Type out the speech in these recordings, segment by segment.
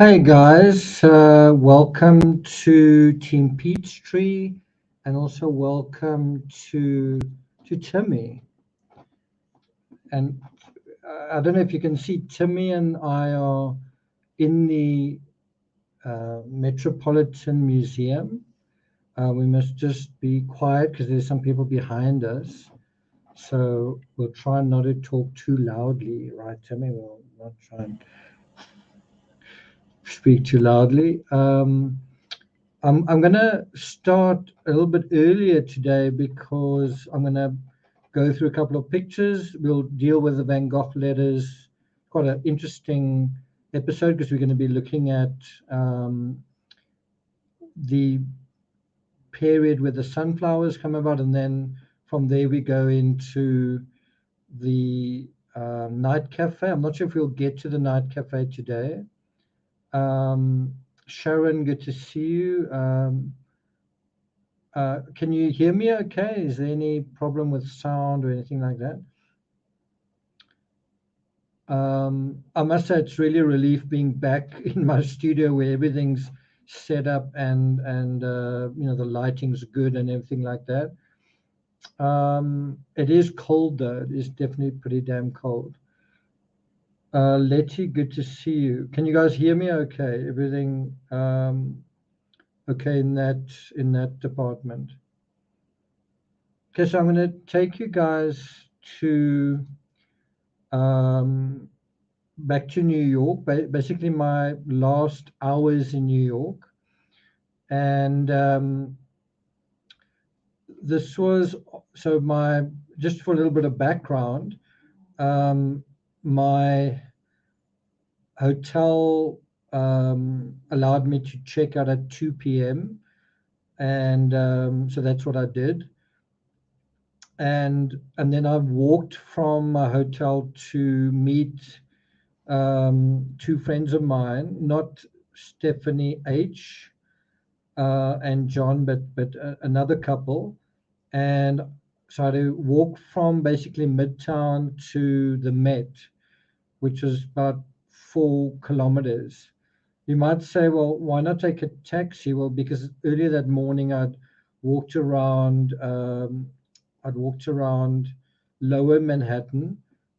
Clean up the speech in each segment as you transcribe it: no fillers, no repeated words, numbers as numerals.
Hey guys, welcome to Team Peachtree, and also welcome to Timmy. And I don't know if you can see, Timmy and I are in the Metropolitan Museum. We must just be quiet because there's some people behind us. So we'll try not to talk too loudly, right, Timmy? We'll not try and speak too loudly. I'm going to start a little bit earlier today because I'm going to go through a couple of pictures. We'll deal with the Van Gogh letters. Quite an interesting episode because we're going to be looking at the period where the sunflowers come about, and then from there we go into the night cafe. I'm not sure if we'll get to the night cafe today. Sharon, good to see you. Can you hear me okay? Is there any problem with sound or anything like that? I must say it's really a relief being back in my studio where everything's set up and the lighting's good and everything like that. It is cold though. It is definitely pretty damn cold. Letty, good to see you. Can you guys hear me okay? Everything okay in that department? Okay, so I'm going to take you guys to back to New York, basically my last hours in New York. And this was, so just for a little bit of background, my hotel allowed me to check out at 2 p.m. And so that's what I did. And then I walked from my hotel to meet two friends of mine, not Stephanie H. And John, but another couple. And so I had to walk from basically Midtown to the Met, which was about 4 kilometers. You might say, well, why not take a taxi? Well, because earlier that morning I'd walked around. I'd walked around Lower Manhattan,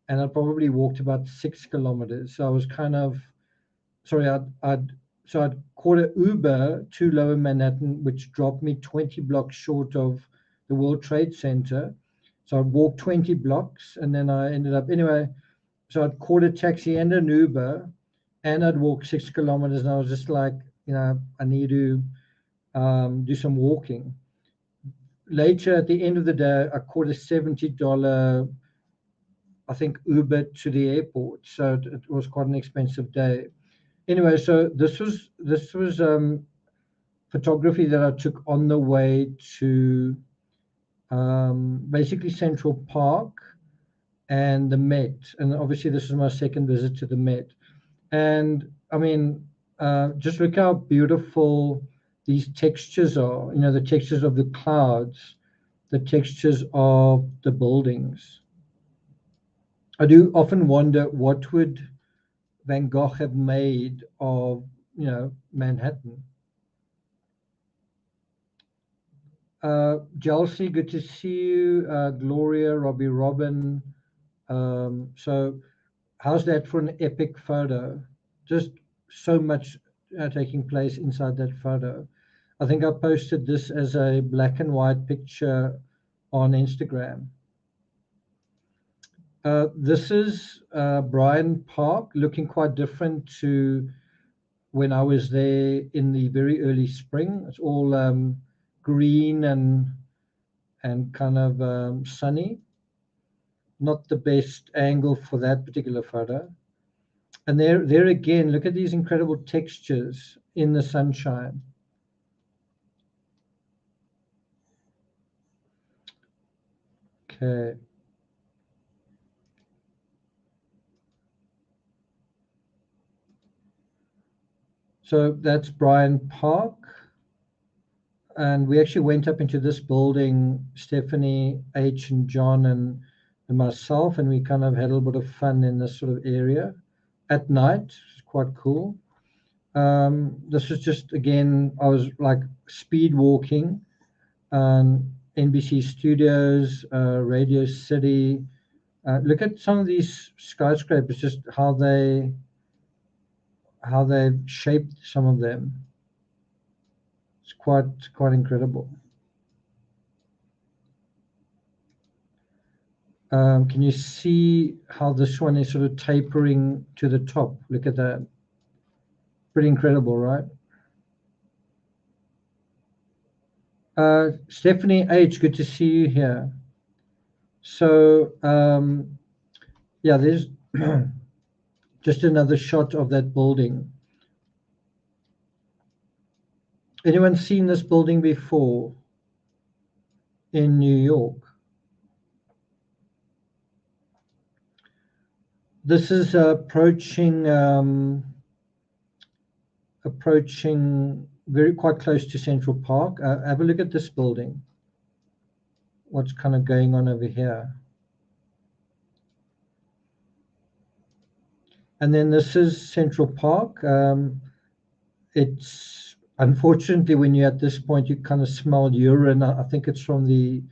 and I probably walked about 6 kilometers. So I was kind of sorry. I'd caught an Uber to Lower Manhattan, which dropped me 20 blocks short of the World Trade Center. So I'd walked 20 blocks, and then I ended up anyway. So I'd caught a taxi and an Uber, and I'd walked 6 kilometers, and I was just like, I need to do some walking. Later, at the end of the day, I caught a $70, I think, Uber to the airport. So it was quite an expensive day. Anyway, so this was photography that I took on the way to basically Central Park and the Met. And obviously, this is my second visit to the Met. And I mean, just look how beautiful these textures are. The textures of the clouds, the textures of the buildings. I do often wonder what would Van Gogh have made of, Manhattan. Chelsea, good to see you. Gloria, Robbie Robin. So how's that for an epic photo? Just so much taking place inside that photo. I think I posted this as a black and white picture on Instagram. This is Bryant Park, looking quite different to when I was there in the very early spring. It's all green and kind of sunny. Not the best angle for that particular photo. And there again, look at these incredible textures in the sunshine. Okay. So that's Bryant Park. And we actually went up into this building, Stephanie H. and John and myself, and we kind of had a little bit of fun in this sort of area at night. It's quite cool. This is just, again, I was like speed walking, NBC Studios, Radio City. Look at some of these skyscrapers, just how they've shaped some of them. It's quite incredible. Can you see how this one is sort of tapering to the top? Look at that. Pretty incredible, right? Stephanie H., good to see you here. So, yeah, there's just another shot of that building. Anyone seen this building before in New York? This is approaching quite close to Central Park. Have a look at this building. What's kind of going on over here? And then this is Central Park. It's unfortunately, when you're at this point, you kind of smell urine. I think it's from the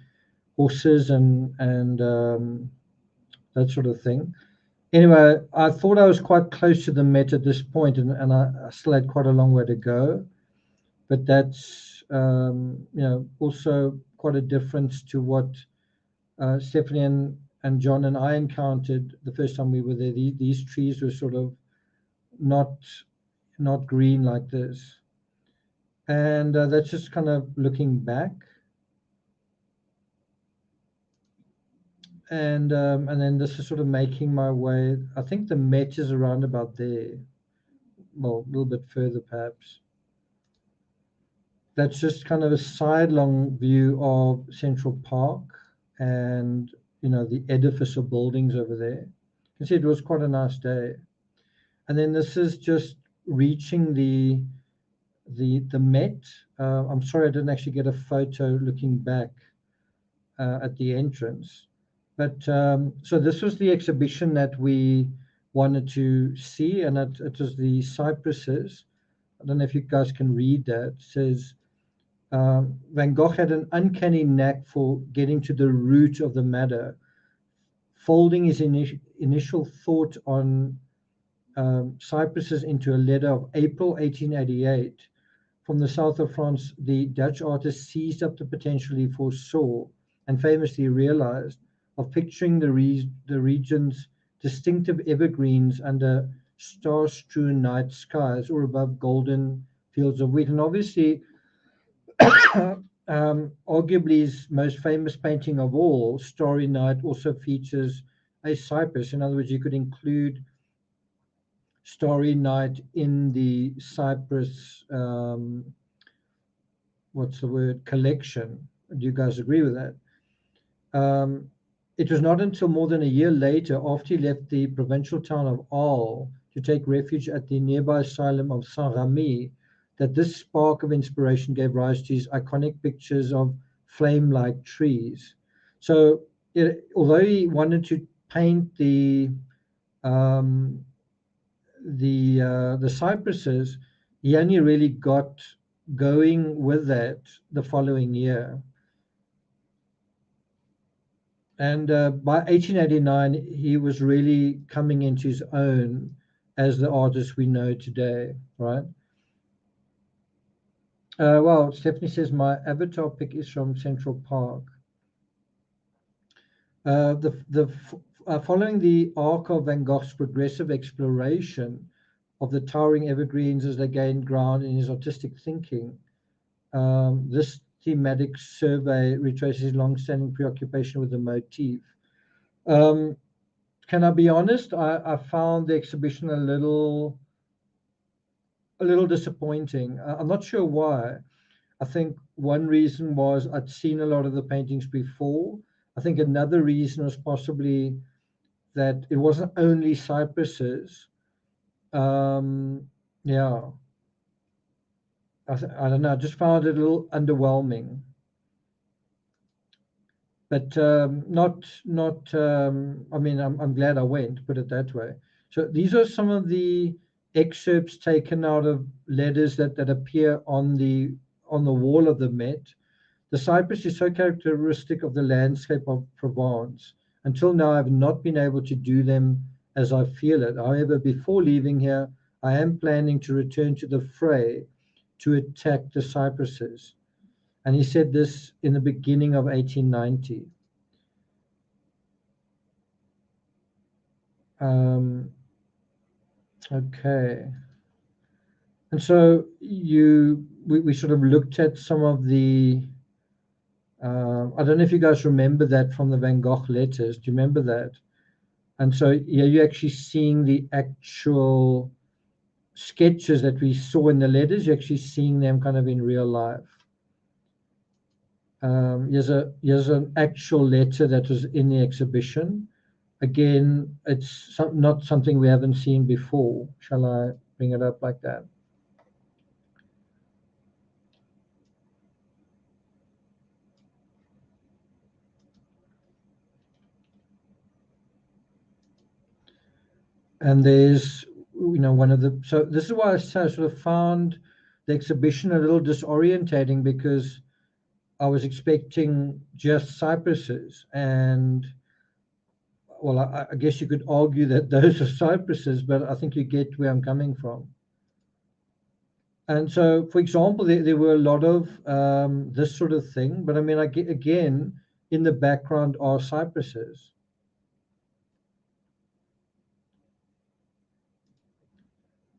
horses and that sort of thing. Anyway, I thought I was quite close to the Met at this point, and I still had quite a long way to go. But that's also quite a difference to what Stephanie and John and I encountered the first time we were there. These trees were sort of not green like this, and that's just kind of looking back. And then this is sort of making my way. I think the Met is around about there. Well, a little bit further perhaps. That's just kind of a sidelong view of Central Park and, the edifice of buildings over there. You can see it was quite a nice day. And then this is just reaching the Met. I'm sorry I didn't actually get a photo looking back at the entrance. But so this was the exhibition that we wanted to see, and it was the cypresses. I don't know if you guys can read that. It says, Van Gogh had an uncanny knack for getting to the root of the matter, folding his initial thought on cypresses into a letter of April 1888. From the south of France, the Dutch artist seized up the potential he foresaw and famously realized of picturing the region's distinctive evergreens under star-strewn night skies or above golden fields of wheat. And obviously, arguably his most famous painting of all, Starry Night, also features a cypress. In other words, you could include Starry Night in the cypress, collection. Do you guys agree with that? It was not until more than a year later, after he left the provincial town of Arles to take refuge at the nearby asylum of Saint-Remy, that this spark of inspiration gave rise to his iconic pictures of flame-like trees. So, although he wanted to paint the cypresses, he only really got going with that the following year. And by 1889, he was really coming into his own as the artist we know today, right? Well, Stephanie says my avatar pic is from Central Park. Following the arc of Van Gogh's progressive exploration of the towering evergreens as they gained ground in his artistic thinking, this thematic survey retraces his long-standing preoccupation with the motif. Can I be honest? I found the exhibition a little disappointing. I'm not sure why. I think one reason was I'd seen a lot of the paintings before. I think another reason was possibly that it wasn't only cypresses. Yeah. I don't know. I just found it a little underwhelming. But not. I mean, I'm glad I went. Put it that way. So these are some of the excerpts taken out of letters that appear on the wall of the Met. The cypress is so characteristic of the landscape of Provence. Until now, I've not been able to do them as I feel it. However, before leaving here, I am planning to return to the fray to attack the cypresses. And he said this in the beginning of 1890. Okay. And so we sort of looked at some of the, I don't know if you guys remember that from the Van Gogh letters. Do you remember that? And so, yeah, you're actually seeing the actual sketches that we saw in the letters. You're actually seeing them kind of in real life. Here's an actual letter that was in the exhibition. Again, it's not something we haven't seen before. Shall I bring it up like that? And there's, one of the, so this is why I sort of found the exhibition a little disorientating, because I was expecting just cypresses, and well, I guess you could argue that those are cypresses, but I think you get where I'm coming from. And so, for example, there were a lot of this sort of thing, but I mean, again, in the background are cypresses.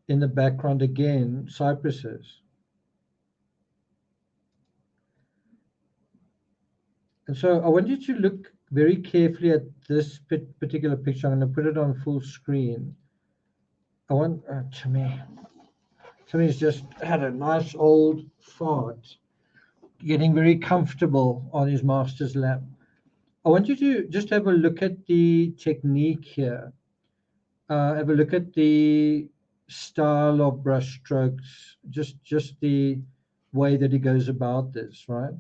In the background, again, cypresses. And so I want you to look very carefully at this particular picture. I'm going to put it on full screen. I want Timmy's just had a nice old fart, getting very comfortable on his master's lap. I want you to just have a look at the technique here. Have a look at the style of brush strokes, just the way that he goes about this, right?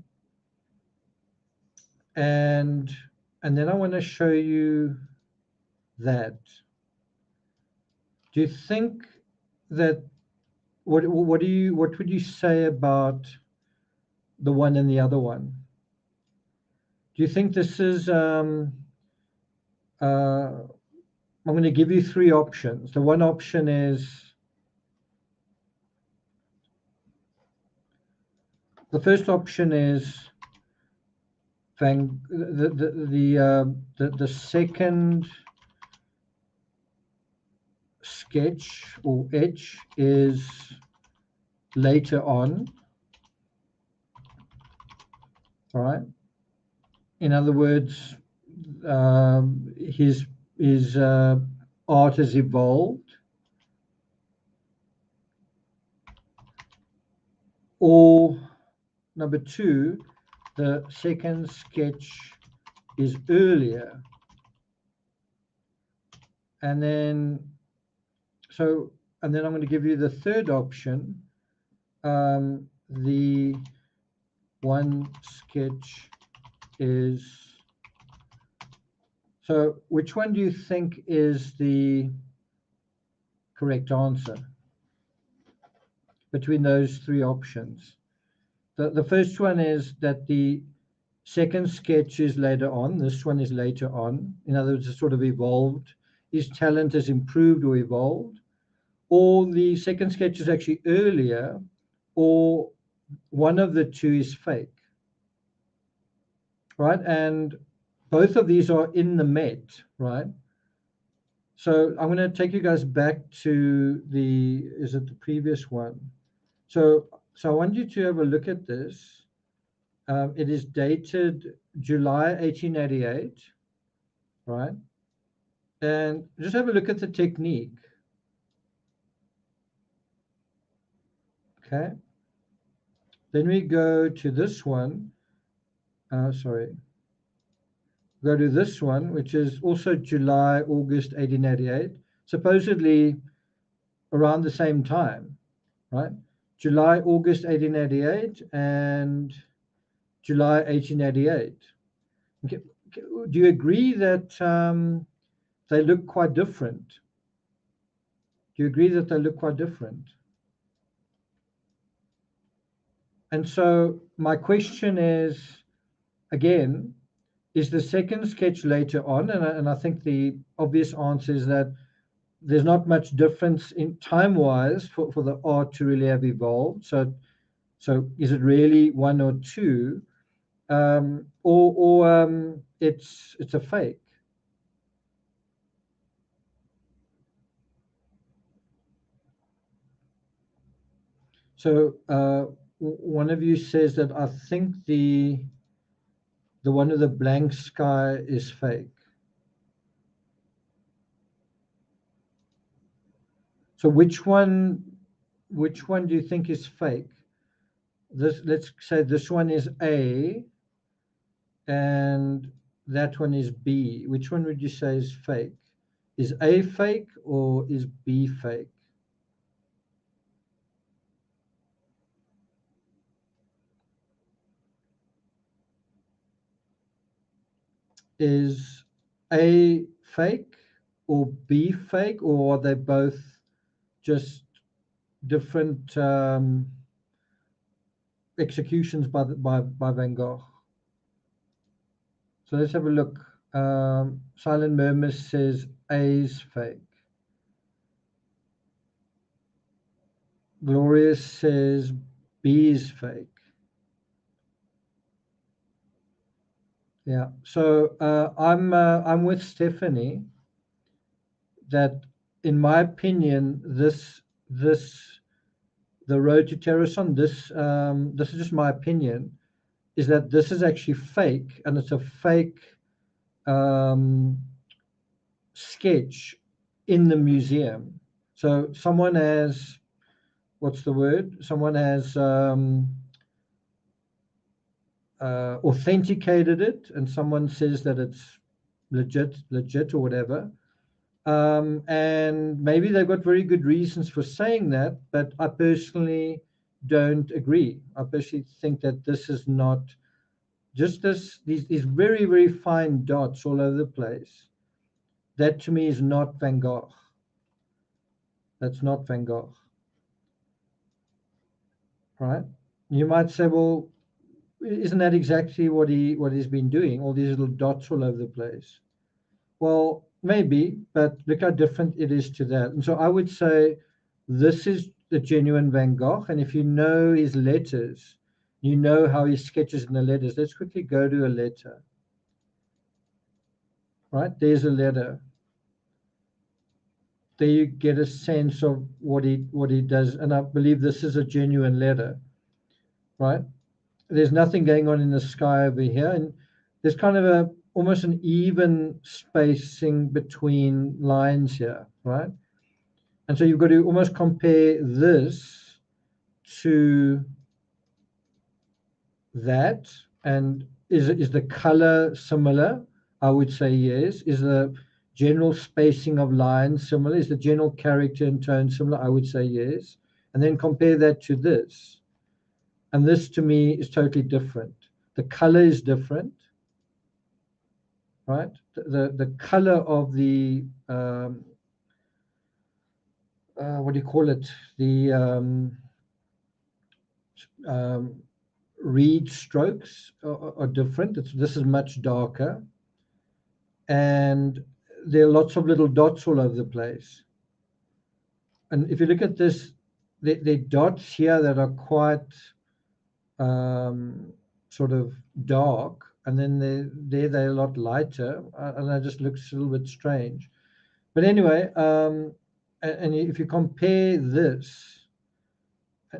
And then I want to show you that. Do you think that what would you say about the one and the other one? Do you think this is I'm going to give you three options. The one option is, the first option is the second sketch or etch is later on, right? In other words, his art has evolved. Or number two, the second sketch is earlier. And then I'm going to give you the third option. The one sketch is, so which one do you think is the correct answer between those three options? The first one is that the second sketch is later on. This one is later on. In other words, it's sort of evolved. His talent has improved or evolved. Or the second sketch is actually earlier, or one of the two is fake, right? And both of these are in the Met, right? So I'm going to take you guys back to is it the previous one? So I want you to have a look at this. It is dated July 1888, right? And just have a look at the technique. Okay. Then we go to this one. Sorry. Go to this one, which is also July, August 1888, supposedly around the same time, right? July, August 1888 and July 1888. Okay. Do you agree that they look quite different? Do Do you agree that they look quite different? And so my question is, again, is the second sketch later on? And I think the obvious answer is that there's not much difference in time-wise for the art to really have evolved. So is it really one or two, or it's a fake? So one of you says that I think the one with the blank sky is fake. So which one do you think is fake? Let's say this one is A and that one is B. Which one would you say is fake? Is A fake or is B fake? Is A fake or B fake, or are they both just different executions by Van Gogh? So let's have a look. Silent Murmur says A's fake. Glorious says B's fake. Yeah. So I'm with Stephanie that, in my opinion, the Road to Terrason, this is just my opinion, is that this is actually fake, and it's a fake um, sketch in the museum. So someone has, what's the word? Someone has authenticated it, and someone says that it's legit or whatever. And maybe they've got very good reasons for saying that, but I personally don't agree. I personally think that this is not just these very, very fine dots all over the place. That to me is not Van Gogh. That's not Van Gogh, right? You might say, well, isn't that exactly what he's been doing? All these little dots all over the place. Well, maybe, but look how different it is to that. And so I would say this is the genuine Van Gogh. And if you know his letters, you know how he sketches in the letters. Let's quickly go to a letter. Right? There's a letter. There you get a sense of what he does. And I believe this is a genuine letter. Right? There's nothing going on in the sky over here. And there's kind of almost an even spacing between lines here, right? And so you've got to almost compare this to that. And is the color similar? I would say yes. Is the general spacing of lines similar? Is the general character and tone similar? I would say yes. And then compare that to this. And this to me is totally different. The color is different, right? The color of the what do you call it? The reed strokes are different. This is much darker, and there are lots of little dots all over the place. And if you look at this, there are dots here that are quite sort of dark, and then they're a lot lighter, and that just looks a little bit strange. But anyway, and if you compare this,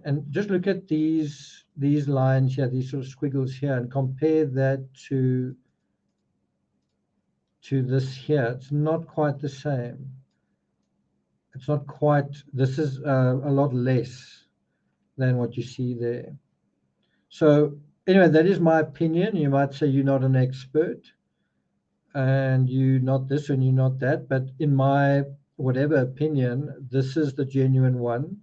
and just look at these lines here, these sort of squiggles here, and compare that to this here, it's not quite the same. It's not quite, this is a lot less than what you see there. So anyway, that is my opinion. You might say you're not an expert and you're not this and you're not that, but in my whatever opinion, this is the genuine one.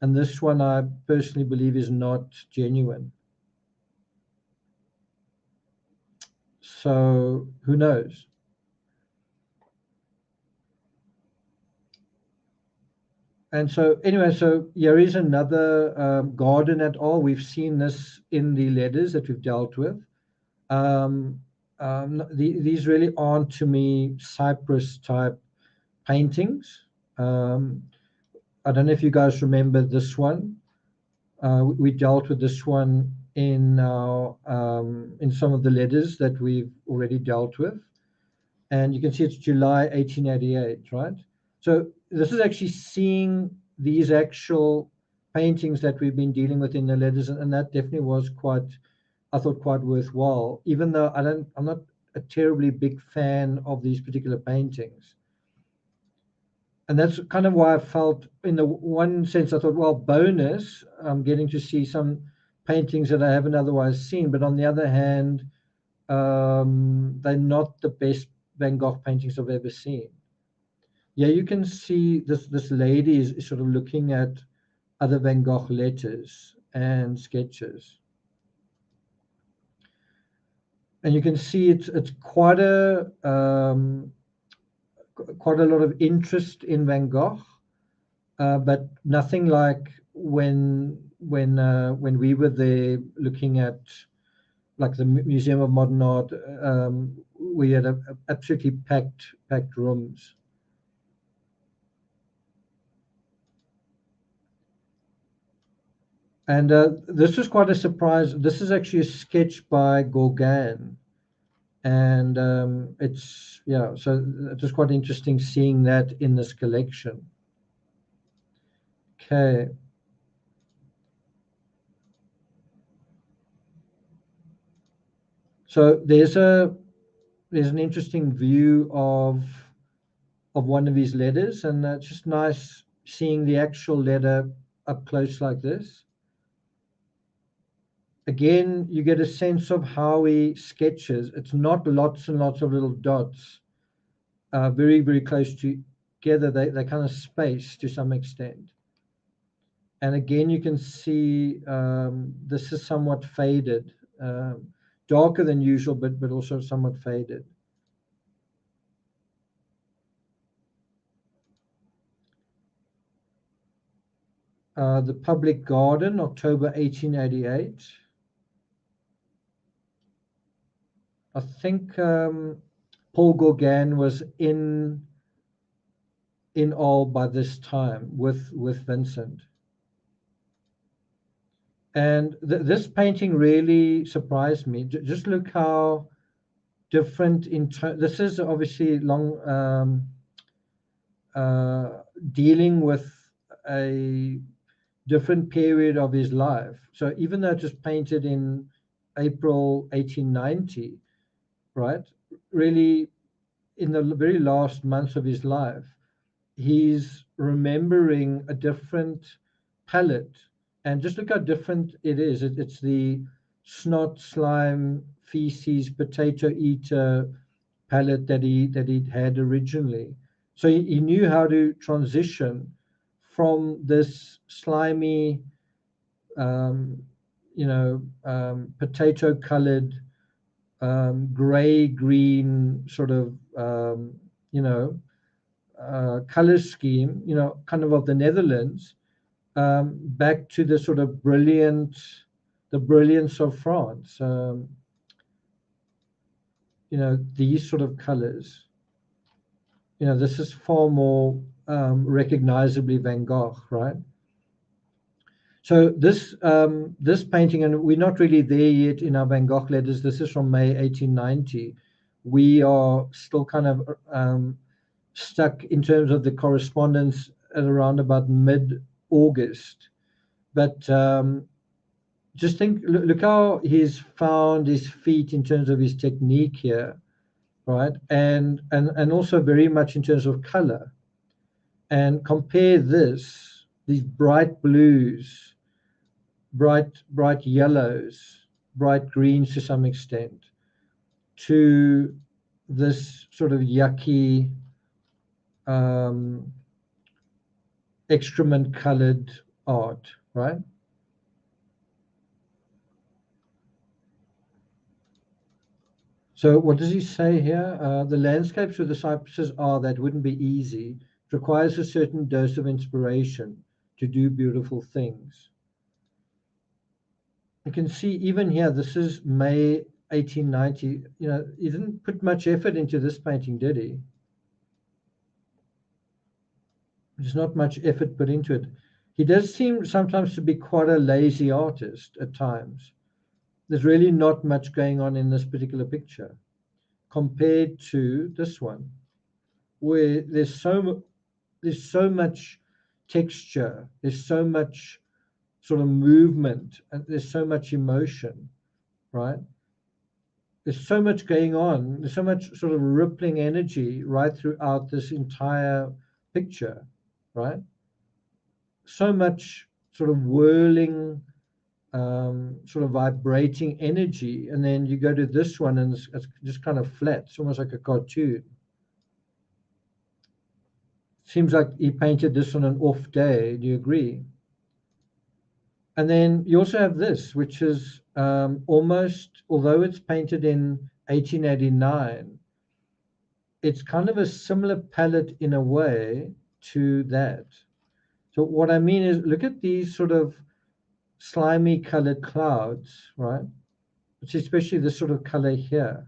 And this one I personally believe is not genuine. So who knows? And so anyway, so here is another garden at all. We've seen this in the letters that we've dealt with. These really aren't, to me, Cyprus type paintings. I don't know if you guys remember this one. We dealt with this one in in some of the letters that we've already dealt with. And you can see it's July 1888, right? So this is actually seeing these actual paintings that we've been dealing with in the letters, and that definitely was quite, I thought, quite worthwhile, even though I'm not a terribly big fan of these particular paintings. And that's kind of why I felt, in the one sense, I thought, well, bonus, I'm getting to see some paintings that I haven't otherwise seen. But on the other hand, they're not the best Van Gogh paintings I've ever seen. Yeah, you can see this lady is sort of looking at other Van Gogh letters and sketches. And you can see it's quite a lot of interest in Van Gogh, but nothing like when we were there looking at like the Museum of Modern Art. We had absolutely packed rooms. And this was quite a surprise. This is actually a sketch by Gauguin. And it's, yeah, so it was quite interesting seeing that in this collection. Okay. So there's an interesting view of one of his letters, and it's just nice seeing the actual letter up close like this. Again, you get a sense of how he sketches. It's not lots and lots of little dots, very, very close together. They kind of space to some extent. And again, you can see this is somewhat faded, darker than usual, but also somewhat faded. The Public Garden, October 1888. I think Paul Gauguin was in Arles by this time with Vincent. And this painting really surprised me. Just look how different this is obviously long dealing with a different period of his life. So even though it was painted in April 1890, right? Really, in the very last months of his life, he's remembering a different palette. And just look how different it is. It's the snot, slime, feces, potato eater palette that he'd had originally. So he knew how to transition from this slimy, potato colored, gray green sort of, color scheme, kind of the Netherlands, back to the sort of the brilliance of France. These sort of colors. This is far more recognizably Van Gogh, right? So this painting, and we're not really there yet in our Van Gogh letters. This is from May 1890. We are still kind of stuck in terms of the correspondence at around about mid-August. But just look how he's found his feet in terms of his technique here, right? And also very much in terms of color. And compare these bright blues, bright yellows, bright greens to some extent, to this sort of yucky, excrement colored art, right? So what does he say here? The landscapes with the cypresses are that wouldn't be easy. It requires a certain dose of inspiration to do beautiful things. You can see even here, this is May 1890. You know, he didn't put much effort into this painting, did he? There's not much effort put into it. He does seem sometimes to be quite a lazy artist at times. There's really not much going on in this particular picture compared to this one, where there's so much texture, there's so much sort of movement, and there's so much emotion, right? There's so much going on. There's so much sort of rippling energy right throughout this entire picture, right? So much sort of whirling, sort of vibrating energy. And then you go to this one and it's just kind of flat. It's almost like a cartoon. Seems like he painted this on an off day. Do you agree? And then you also have this, which is almost, although it's painted in 1889, it's kind of a similar palette in a way to that. So what I mean is, look at these sort of slimy colored clouds, right? It's especially this sort of color here,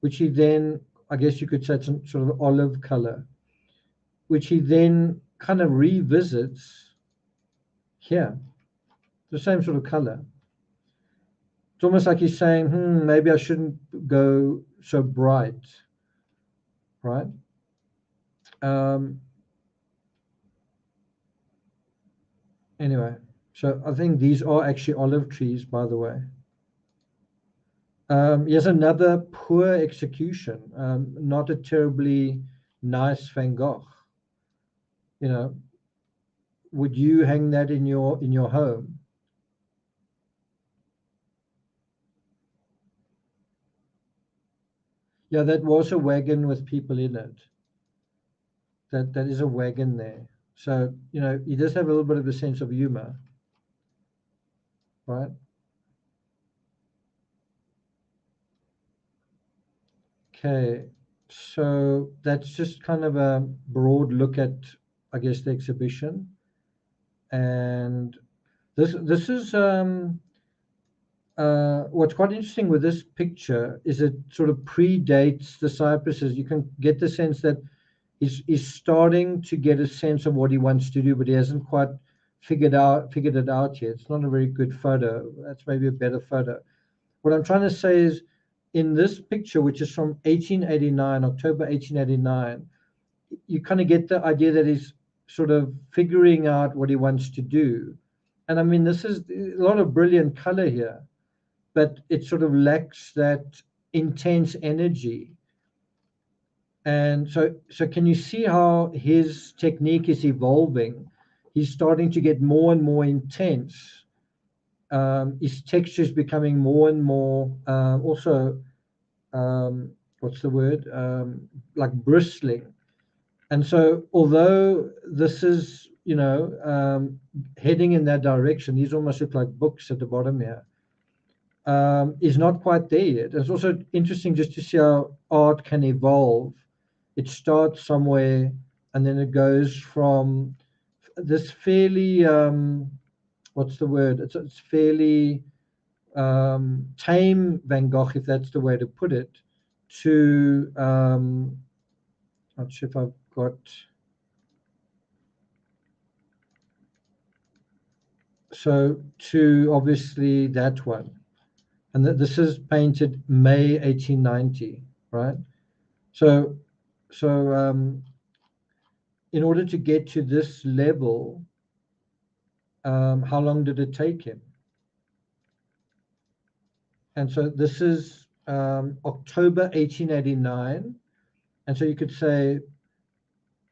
which he then, I guess you could say it's some sort of olive color, which he then kind of revisits here, the same sort of color. It's almost like he's saying, maybe I shouldn't go so bright, right? Anyway, so I think these are actually olive trees, by the way. Here's another poor execution, not a terribly nice Van Gogh. You know, would you hang that in your home? Yeah, that was a wagon with people in it. That is a wagon there. So, you know, he does have a little bit of a sense of humor, right? Okay, so that's just kind of a broad look at, I guess, the exhibition. And this is what's quite interesting with this picture is it sort of predates the cypresses. You can get the sense that he's starting to get a sense of what he wants to do, but he hasn't quite figured it out yet. It's not a very good photo. That's maybe a better photo. What I'm trying to say is, in this picture, which is from 1889, October 1889, you kind of get the idea that he's sort of figuring out what he wants to do. And I mean, this is a lot of brilliant color here, but it sort of lacks that intense energy. And so can you see how his technique is evolving? He's starting to get more and more intense. His texture is becoming more and more also, what's the word? Like bristling. And so although this is, you know, heading in that direction, these almost look like books at the bottom here, is not quite there yet. It's also interesting just to see how art can evolve. It starts somewhere and then it goes from this fairly, what's the word? It's fairly tame Van Gogh, if that's the way to put it, to, not sure if I've got, so to obviously that one. And this is painted May 1890, right? So in order to get to this level, how long did it take him? And so this is October 1889. And so you could say,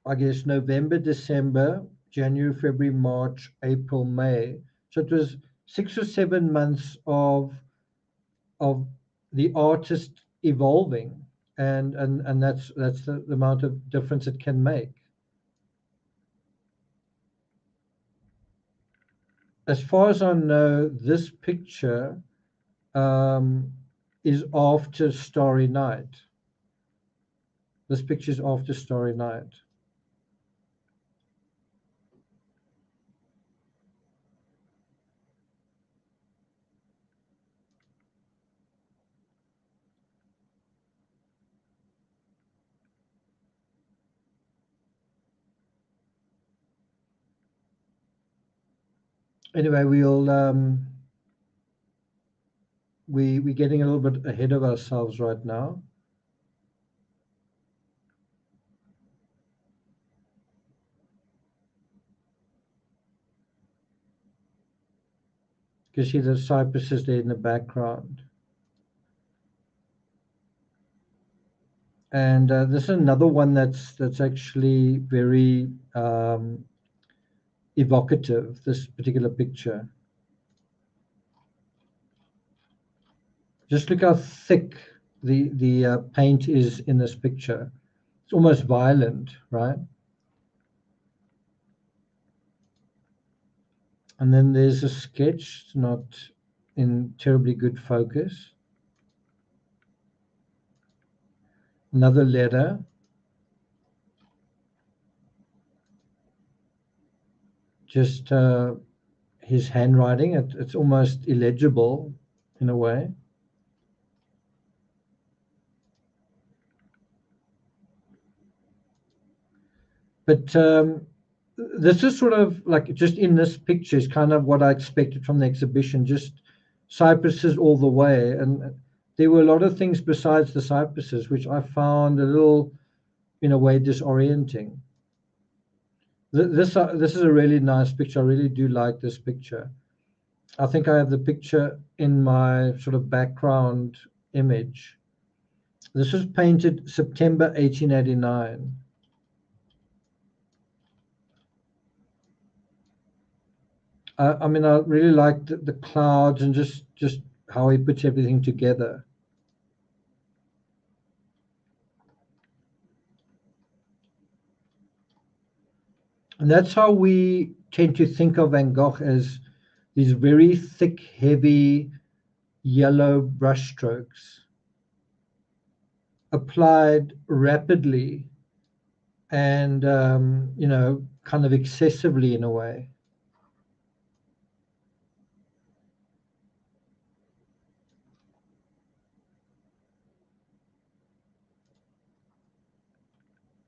I guess, November, December, January, February, March, April, May. So it was 6 or 7 months of the artist evolving. And that's the amount of difference it can make. As far as I know, this picture is after Starry Night. This picture is after Starry Night. Anyway, we're getting a little bit ahead of ourselves right now. You can see the cypresses there in the background. And this is another one that's actually very evocative, this particular picture. Just look how thick the paint is in this picture. It's almost violent, right? And then there's a sketch, not in terribly good focus. Another letter. Just his handwriting. It's almost illegible in a way. But this is sort of like, just in this picture is kind of what I expected from the exhibition, just cypresses all the way. And there were a lot of things besides the cypresses, which I found a little, in a way, disorienting. This is a really nice picture. I really do like this picture. I think I have the picture in my sort of background image. This was painted September 1889. I mean, I really like the clouds and just how he puts everything together. And that's how we tend to think of Van Gogh, as these very thick, heavy, yellow brushstrokes applied rapidly and, kind of excessively in a way.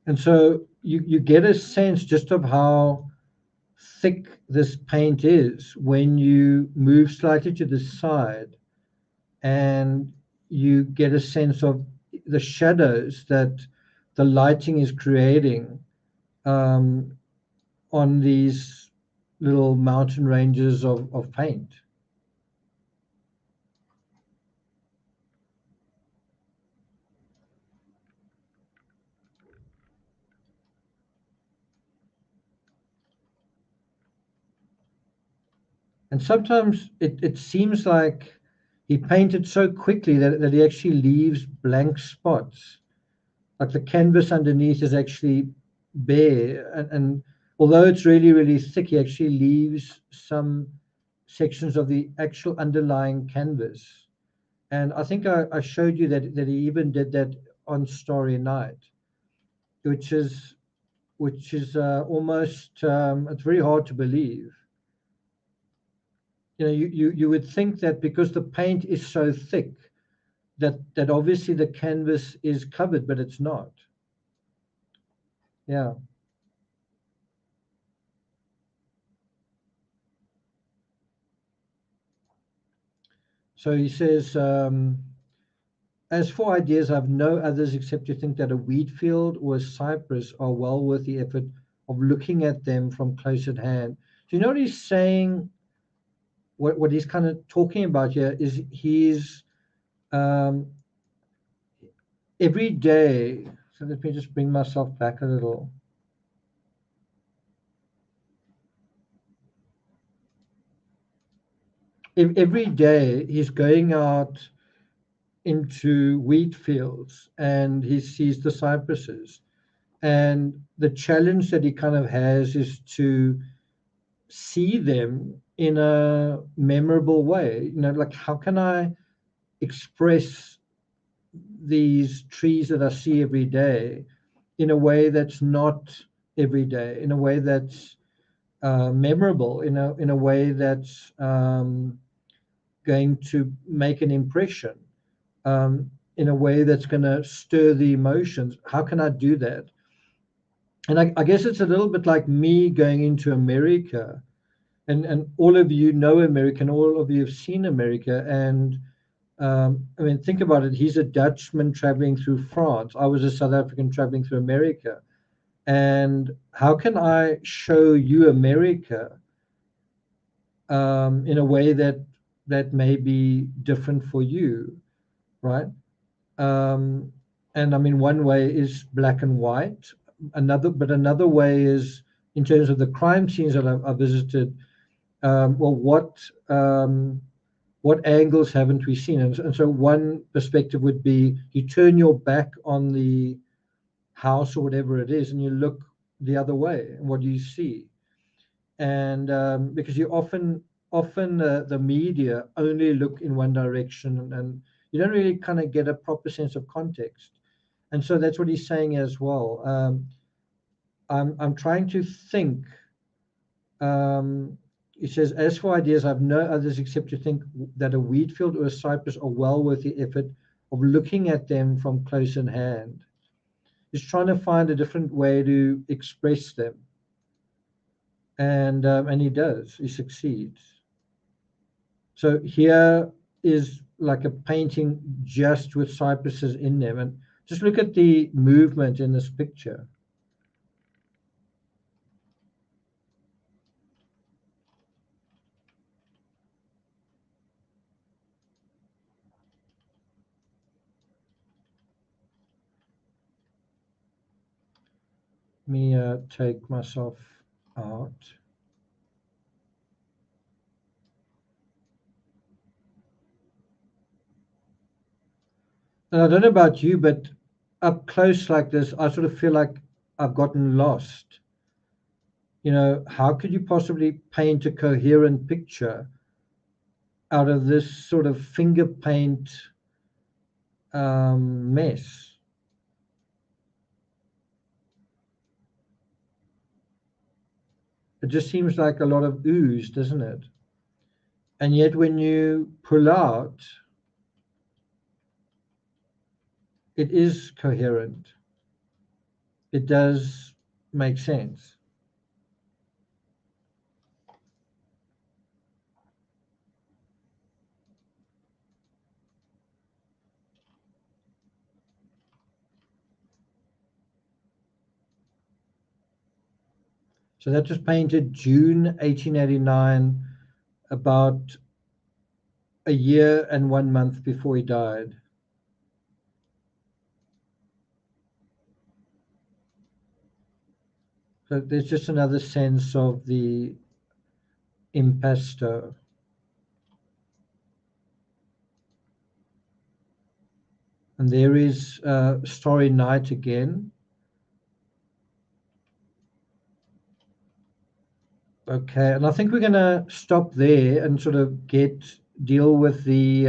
And so you get a sense just of how thick this paint is when you move slightly to the side, and you get a sense of the shadows that the lighting is creating on these little mountain ranges of paint. And sometimes it seems like he painted so quickly that he actually leaves blank spots. Like the canvas underneath is actually bare. And although it's really, really thick, he actually leaves some sections of the actual underlying canvas. And I think I showed you that he even did that on Starry Night, which is almost, it's very hard to believe. You would think that because the paint is so thick, that obviously the canvas is covered, but it's not. Yeah. So he says, as for ideas, I have no others except to think that a wheat field or a cypress are well worth the effort of looking at them from close at hand. Do you know what he's saying? What he's kind of talking about here is he's um, every day. So let me just bring myself back a little. Every day he's going out into wheat fields and he sees the cypresses. And the challenge that he kind of has is to see them in a memorable way. Like, how can I express these trees that I see every day in a way that's not every day, in a way that's memorable, in a way that's going to make an impression, in a way that's going to stir the emotions. How can I do that? And I guess it's a little bit like me going into America and all of you know America, and all of you have seen America. And I mean, think about it. He's a Dutchman traveling through France. I was a South African traveling through America. And how can I show you America in a way that may be different for you, right? And I mean, one way is black and white. Another way is in terms of the crime scenes that I visited. Well, what angles haven't we seen? And so one perspective would be you turn your back on the house or whatever it is, and you look the other way. And what do you see? And because you often the media only look in one direction, and you don't really kind of get a proper sense of context. And so that's what he's saying as well. I'm trying to think. He says, as for ideas, I have no others except to think that a wheat field or a cypress are well worth the effort of looking at them from close in hand. He's trying to find a different way to express them. And he does. He succeeds. So here is like a painting just with cypresses in them, and just look at the movement in this picture. Let me take myself out. And I don't know about you, but up close like this, I sort of feel like I've gotten lost. You know, how could you possibly paint a coherent picture out of this sort of finger paint mess? It just seems like a lot of ooze, doesn't it? And yet when you pull out, it is coherent. It does make sense. So that was painted June 1889, about a year and 1 month before he died. So there's just another sense of the impasto. And there is Starry Night again. Okay, and I think we're going to stop there and sort of deal with the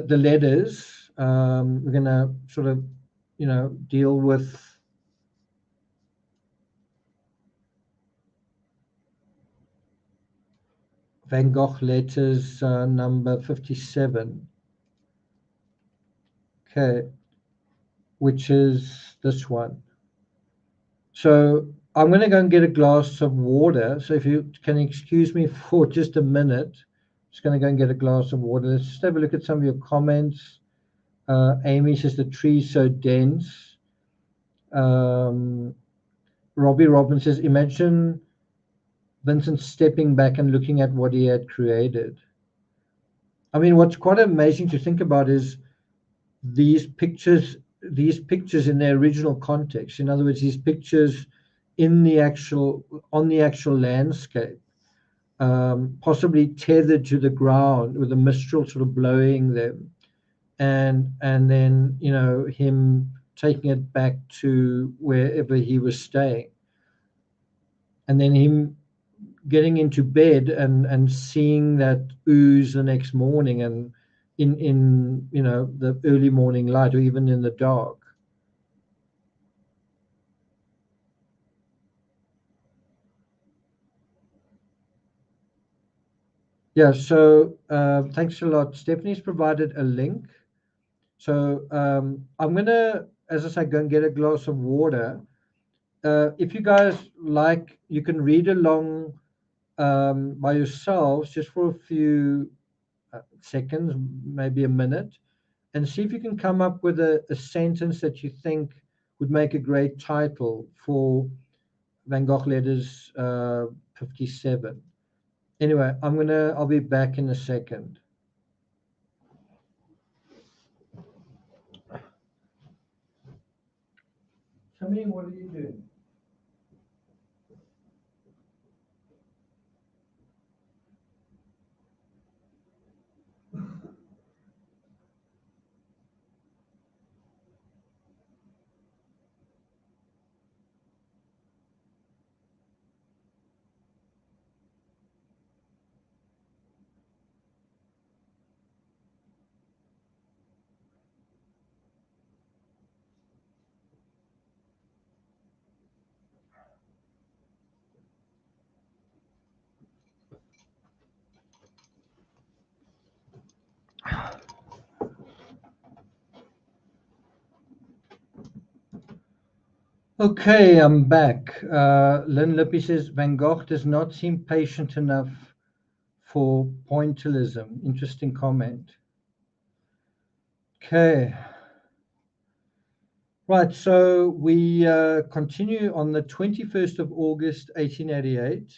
letters. We're going to sort of, deal with Van Gogh letters number 57. Okay, which is this one. So I'm going to go and get a glass of water. So if you can excuse me for just a minute, just going to go and get a glass of water. Let's just have a look at some of your comments. Amy says the tree's so dense. Robbie Robbins says, imagine Vincent stepping back and looking at what he had created. I mean, what's quite amazing to think about is these pictures in their original context. In other words, these pictures on the actual landscape, possibly tethered to the ground with a mistral sort of blowing them, and then him taking it back to wherever he was staying, and then him getting into bed and seeing that ooze the next morning, and in the early morning light, or even in the dark. Yeah, so thanks a lot. Stephanie's provided a link. So I'm gonna, as I say, go and get a glass of water. if you guys like, you can read along by yourselves just for a few seconds, maybe a minute, and see if you can come up with a sentence that you think would make a great title for Van Gogh Letters 57. Anyway, I'll be back in a second. Sammy, what are you doing? Okay, I'm back. Lynn Lippy says Van Gogh does not seem patient enough for pointillism. Interesting comment. Okay. Right, so we continue on the 21st of August, 1888,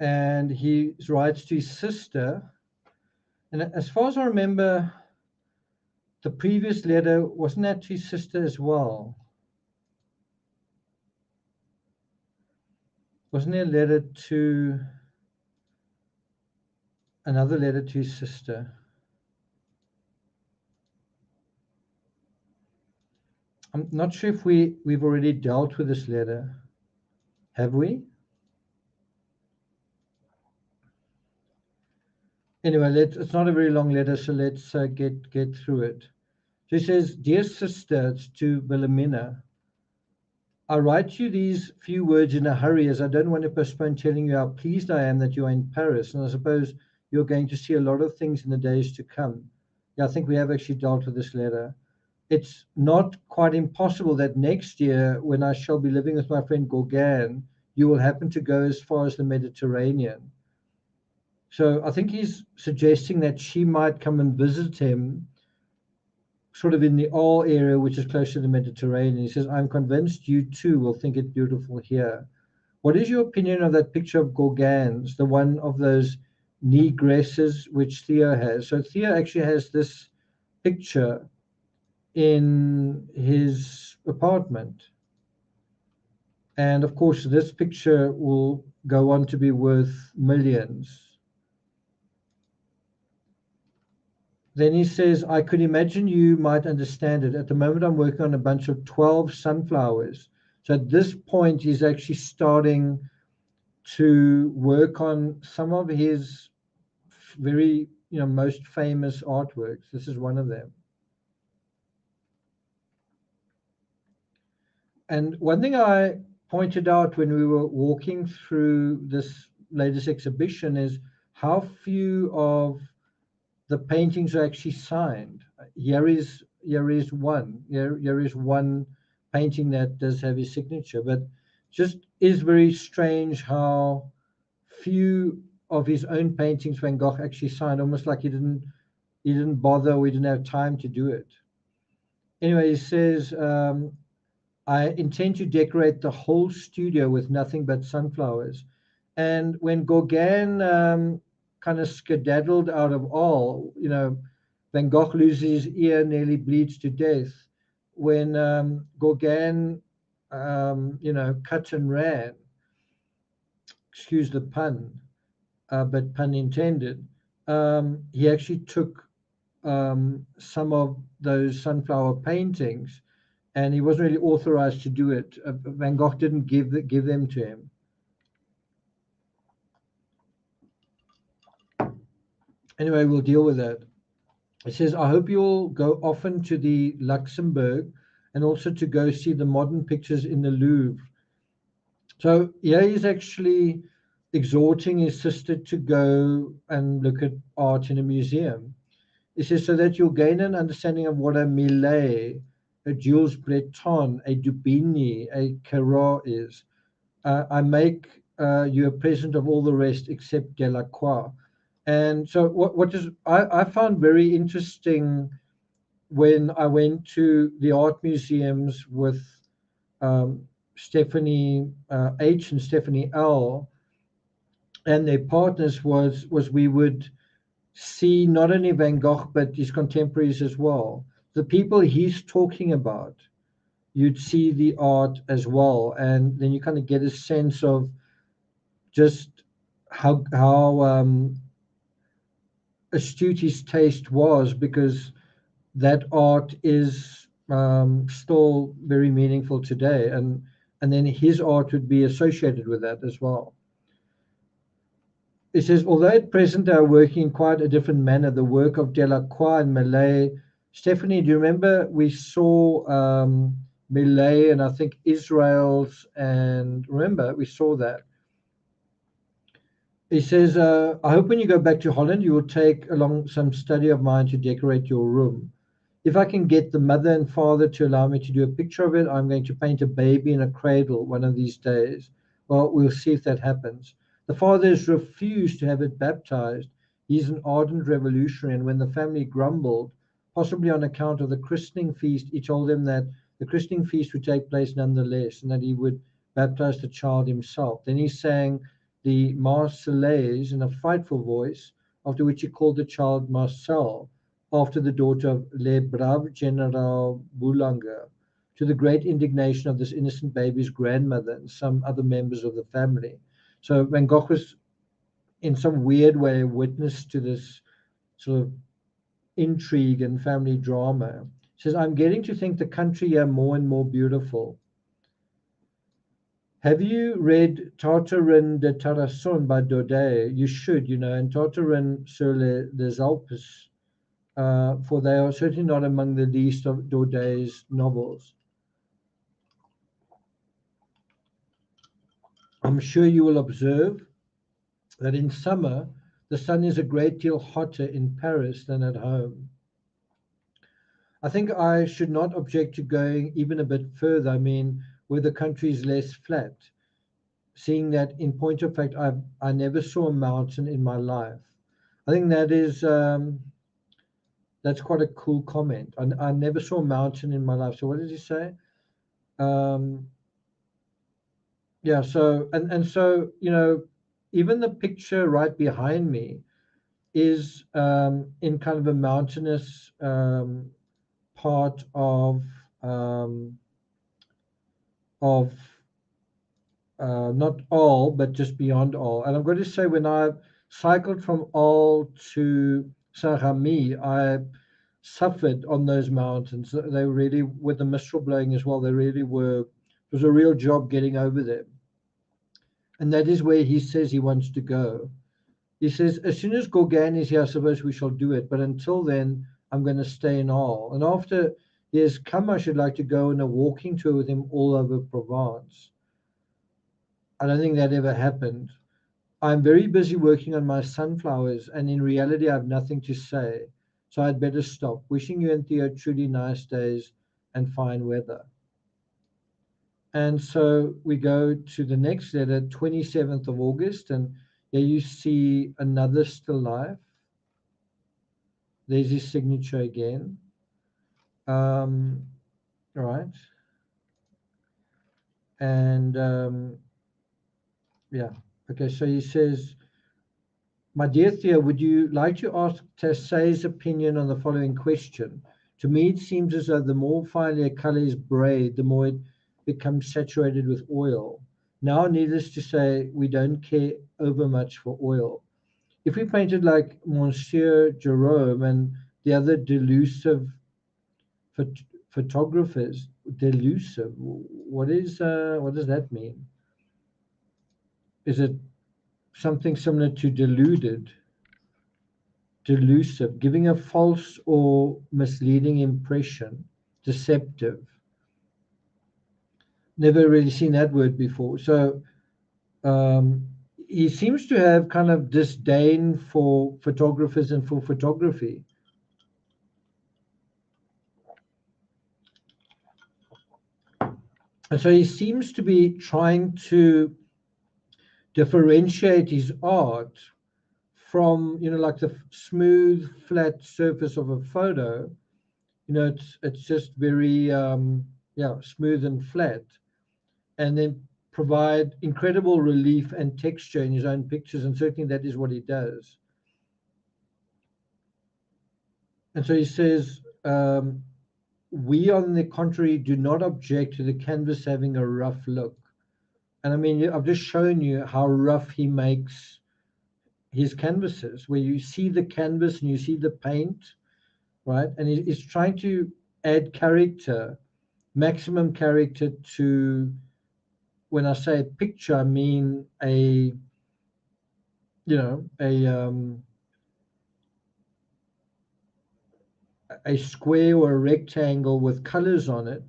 and he writes to his sister. And as far as I remember, the previous letter, wasn't that to his sister as well? Wasn't there a letter to, another letter to his sister? I'm not sure if we've already dealt with this letter. Have we? Anyway, it's not a very long letter, so let's get through it. So he says, "Dear sister," it's to Wilhelmina, "I write you these few words in a hurry as I don't want to postpone telling you how pleased I am that you are in Paris, and I suppose you're going to see a lot of things in the days to come." Yeah, I think we have actually dealt with this letter. It's not quite impossible that next year, when I shall be living with my friend Gauguin, you will happen to go as far as the Mediterranean. So I think he's suggesting that she might come and visit him sort of in the Arles area, which is close to the Mediterranean. He says, "I'm convinced you too will think it beautiful here." What is your opinion of that picture of Gauguin's, the one of those negresses which Theo has? So Theo actually has this picture in his apartment. And of course, this picture will go on to be worth millions. Then he says, "I could imagine you might understand it. At the moment, I'm working on a bunch of 12 sunflowers." So at this point, he's actually starting to work on some of his very, most famous artworks. This is one of them. And one thing I pointed out when we were walking through this latest exhibition is how few of the paintings are actually signed. Here is one. Here is one painting that does have his signature, but just is very strange how few of his own paintings Van Gogh actually signed, almost like he didn't bother, or he didn't have time to do it. Anyway, he says, "I intend to decorate the whole studio with nothing but sunflowers." And when Gauguin kind of skedaddled out of Arles, Van Gogh loses his ear, nearly bleeds to death. When Gauguin, cut and ran, excuse the pun, but pun intended, he actually took some of those sunflower paintings, and he wasn't really authorized to do it. Van Gogh didn't give them to him. Anyway, we'll deal with that. It says, "I hope you'll go often to the Luxembourg and also to go see the modern pictures in the Louvre." So yeah, he's actually exhorting his sister to go and look at art in a museum. He says, "So that you'll gain an understanding of what a Millet a Jules Breton, a Dubini, a Corot is. I make you a present of all the rest except Delacroix. And so what is I found very interesting when I went to the art museums with Stephanie H and Stephanie L and their partners was we would see not only Van Gogh but his contemporaries as well. The people he's talking about, you'd see the art as well, and then you kind of get a sense of just how astute his taste was, because that art is still very meaningful today, and then his art would be associated with that as well. It says, although at present they are working in quite a different manner, the work of Delacroix and Millet. Stephanie, do you remember we saw Millet and I think Israel's, and remember we saw that. He says, I hope when you go back to Holland, you will take along some study of mine to decorate your room. If I can get the mother and father to allow me to do a picture of it, I'm going to paint a baby in a cradle one of these days. Well, we'll see if that happens. The father has refused to have it baptized. He's an ardent revolutionary, and when the family grumbled, possibly on account of the christening feast, he told them that the christening feast would take place nonetheless, and that he would baptize the child himself. Then he sang the Marseillaise in a frightful voice, after which he called the child Marcel, after the daughter of Le Brave General Boulanger, to the great indignation of this innocent baby's grandmother and some other members of the family. So Van Gogh was, in some weird way, a witness to this sort of intrigue and family drama. He says, I'm getting to think the country here more and more beautiful. Have you read Tartarin de Tarascon by Daudet? You should, and Tartarin sur les Alpes, for they are certainly not among the least of Daudet's novels. I'm sure you will observe that in summer the sun is a great deal hotter in Paris than at home. I think I should not object to going even a bit further, where the country is less flat, seeing that in point of fact I never saw a mountain in my life. I think that is that's quite a cool comment. I never saw a mountain in my life. So what did he say? Yeah, so and so, even the picture right behind me is in kind of a mountainous part of not All, but just beyond All. And I'm going to say, when I cycled from All to Saint-Remy, I suffered on those mountains. They really, with the mistral blowing as well, they really were, it was a real job getting over them. And that is where he says he wants to go. He says, as soon as Gauguin is here, I suppose we shall do it. But until then, I'm going to stay in Arles. And after he has come, I should like to go on a walking tour with him all over Provence. I don't think that ever happened. I'm very busy working on my sunflowers, and in reality, I have nothing to say. So I'd better stop. Wishing you and Theo truly nice days and fine weather. And so we go to the next letter, 27th of August, and here you see another still life. There's his signature again. All right. And yeah, okay, so he says, my dear Theo, would you like to ask Tassay's opinion on the following question? To me, it seems as though the more finely a color is braid, the more it becomes saturated with oil. Now, needless to say, we don't care over much for oil. If we painted like Monsieur Jerome and the other delusive photographers, delusive, what does that mean? Is it something similar to deluded? Delusive, giving a false or misleading impression, deceptive. Never really seen that word before. So he seems to have kind of disdain for photographers and for photography. And so he seems to be trying to differentiate his art from, like the smooth, flat surface of a photo. It's just very, smooth and flat, and then provide incredible relief and texture in his own pictures. And certainly that is what he does. And so he says, we, on the contrary, do not object to the canvas having a rough look. And I mean, I've just shown you how rough he makes his canvases, where you see the canvas and you see the paint, right? And he's trying to add character, maximum character to, when I say a picture, I mean a square or a rectangle with colors on it,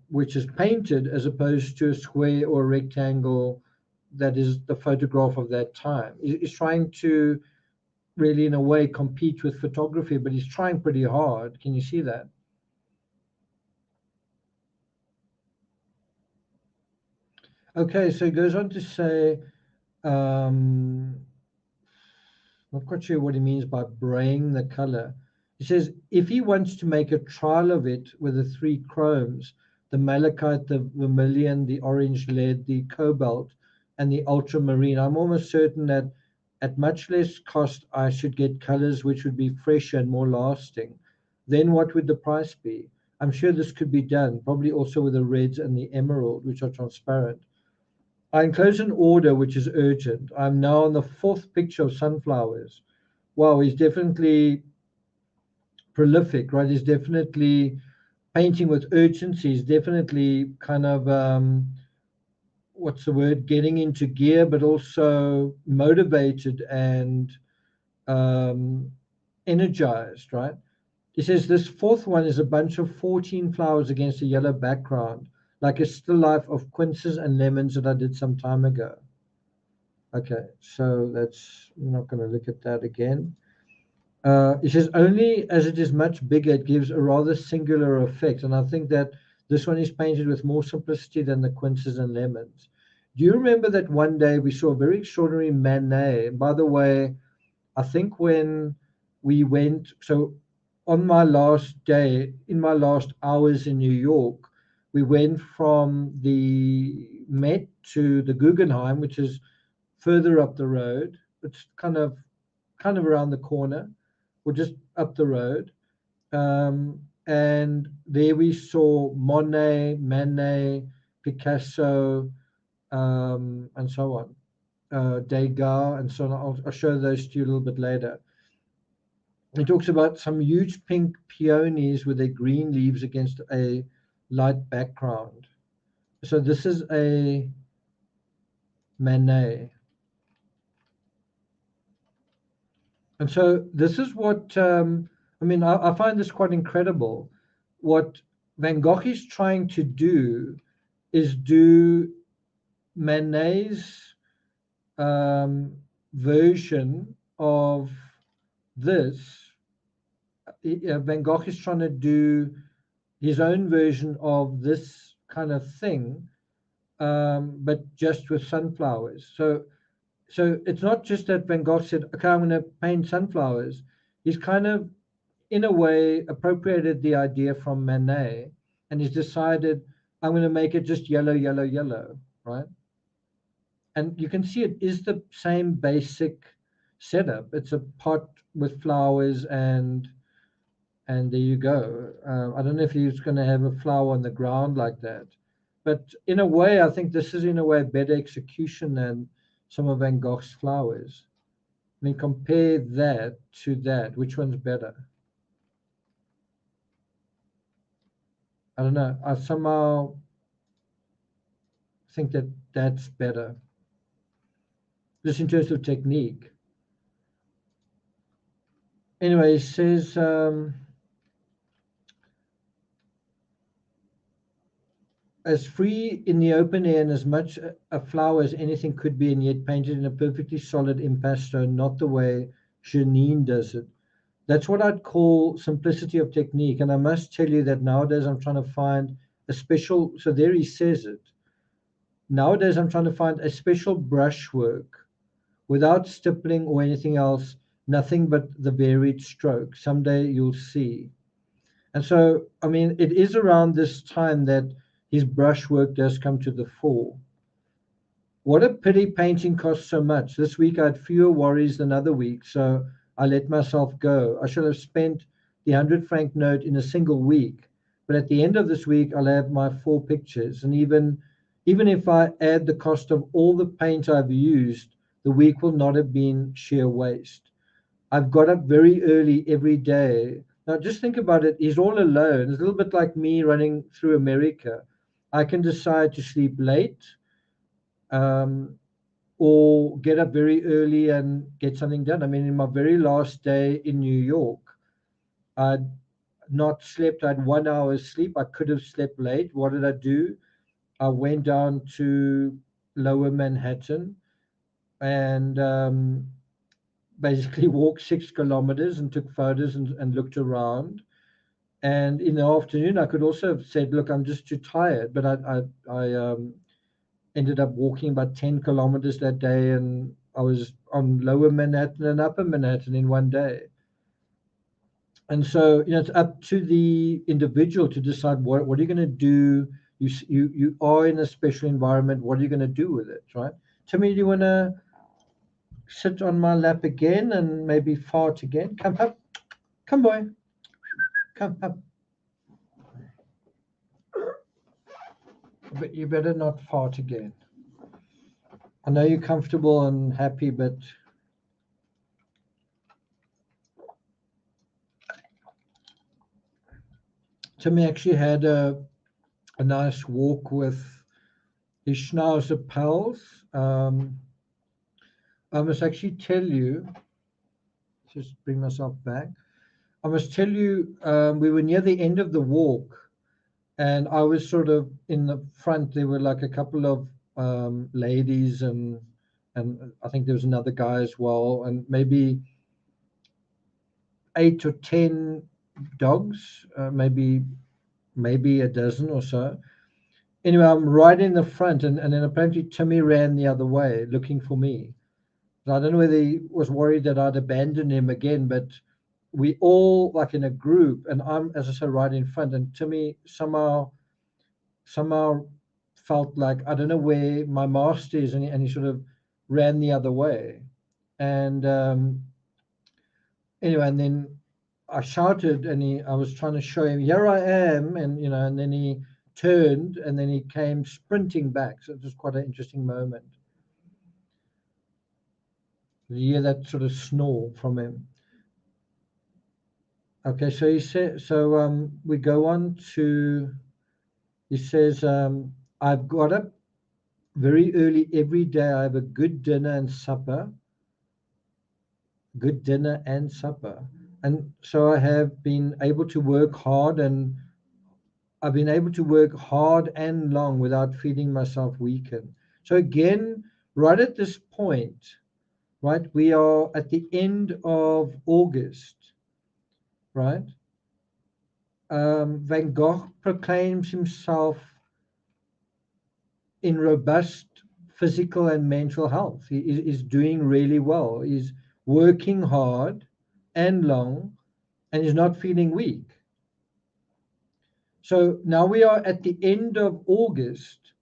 which is painted, as opposed to a square or a rectangle that is the photograph of that time. He's trying to really, in a way, compete with photography, but he's trying pretty hard. Can you see that? Okay, so he goes on to say, not quite sure what he means by braying the color. He says, if he wants to make a trial of it with the three chromes, the malachite, the vermilion, the orange lead, the cobalt, and the ultramarine, I'm almost certain that at much less cost, I should get colors which would be fresher and more lasting. Then what would the price be? I'm sure this could be done, probably also with the reds and the emerald, which are transparent. I enclose an order which is urgent. I'm now on the fourth picture of sunflowers. Wow, he's definitely prolific, right? He's definitely painting with urgency. He's definitely kind of, what's the word, getting into gear, but also motivated and energized, right? He says this fourth one is a bunch of 14 flowers against a yellow background, like a still life of quinces and lemons that I did some time ago. Okay, so I'm not going to look at that again. He says, only as it is much bigger, it gives a rather singular effect. And I think that this one is painted with more simplicity than the quinces and lemons. Do you remember that one day we saw a very extraordinary Manet? And by the way, I think when we went, so on my last day, in my last hours in New York, we went from the Met to the Guggenheim, which is further up the road. It's kind of around the corner, or just up the road. And there we saw Monet, Manet, Picasso, and so on, Degas, and so on. I'll show those to you a little bit later. He talks about some huge pink peonies with their green leaves against a light background. So this is a Manet. And so this is what, I find this quite incredible. What Van Gogh is trying to do is do Manet's version of this. Van Gogh is trying to do his own version of this kind of thing, but just with sunflowers. So it's not just that Van Gogh said, okay, I'm going to paint sunflowers. He's kind of, in a way, appropriated the idea from Manet, and he's decided, I'm going to make it just yellow, yellow, yellow, right? And you can see it is the same basic setup. It's a pot with flowers, and there you go. I don't know if he's going to have a flower on the ground like that. But in a way, I think this is, in a way, better execution than some of Van Gogh's flowers. I mean, compare that to that. Which one's better? I don't know. I somehow think that that's better. Just in terms of technique. Anyway, it says, as free in the open air and as much a flower as anything could be, and yet painted in a perfectly solid impasto, not the way Janine does it. That's what I'd call simplicity of technique. And I must tell you that nowadays I'm trying to find a special, so there he says it. Nowadays, I'm trying to find a special brushwork without stippling or anything else, nothing but the varied stroke. Someday you'll see. And so, I mean, it is around this time that his brushwork does come to the fore. What a pity painting costs so much. This week I had fewer worries than other weeks, so I let myself go. I should have spent the 100 franc note in a single week, but at the end of this week I'll have my 4 pictures, and even if I add the cost of all the paint I've used, the week will not have been sheer waste. I've got up very early every day. Now just think about it. He's all alone. It's a little bit like me running through America. I can decide to sleep late, um, or get up very early and get something done. I mean, in my very last day in New York, I'd not slept. I had 1 hour's sleep. I could have slept late. What did I do? I went down to Lower Manhattan and basically walked 6 kilometers and took photos and looked around. And in the afternoon, I could also have said, "Look, I'm just too tired," but I ended up walking about 10 kilometers that day, and I was on Lower Manhattan and Upper Manhattan in one day. And so, it's up to the individual to decide what are you going to do. You are in a special environment. What are you going to do with it, right? Timmy, do you want to sit on my lap again and maybe fart again? Come up. Come, boy. Come up. But you better not fart again. I know you're comfortable and happy, but Timmy actually had a nice walk with his Schnauzer pals. I must actually tell you, just bring myself back. I must tell you, we were near the end of the walk, and I was sort of in the front. There were like a couple of ladies, and I think there was another guy as well, and maybe 8 or 10 dogs, maybe a dozen or so. Anyway, I'm right in the front, and then apparently Timmy ran the other way looking for me. So I don't know whether he was worried that I'd abandoned him again, but we all like in a group, and I'm, as I said, right in front, and Timmy somehow felt like I don't know where my master is, and he sort of ran the other way. And anyway, and then I shouted, and I was trying to show him, "Here I am," and then he turned, and then he came sprinting back. So it was quite an interesting moment. You hear that sort of snore from him. Okay, so he said. So we go on to. He says, "I've got up very early every day. I have a good dinner and supper. Good dinner and supper, and so I have been able to work hard and." I've been able to work hard and long without feeling myself weaken. So again, right at this point, right, we are at the end of August, right? Van Gogh proclaims himself in robust physical and mental health. He is doing really well. He's working hard and long, and he's not feeling weak. So now we are at the end of August,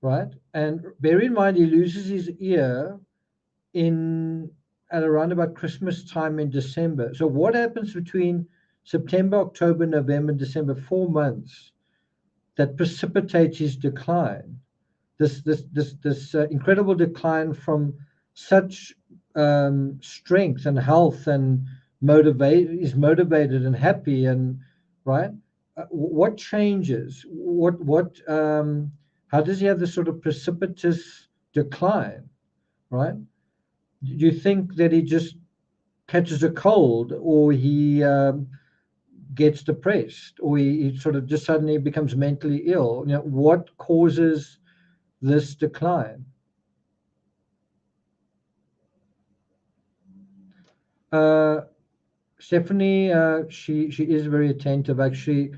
right? And bear in mind, he loses his ear at around about Christmas time in December. So what happens between September, October, November, December, 4 months that precipitates his decline? This incredible decline from such strength and health and is motivated and happy, and right. What changes? How does he have this sort of precipitous decline, right? Do you think that he just catches a cold, or he gets depressed, or he sort of just suddenly becomes mentally ill? What causes this decline? Stephanie, she is very attentive. Actually,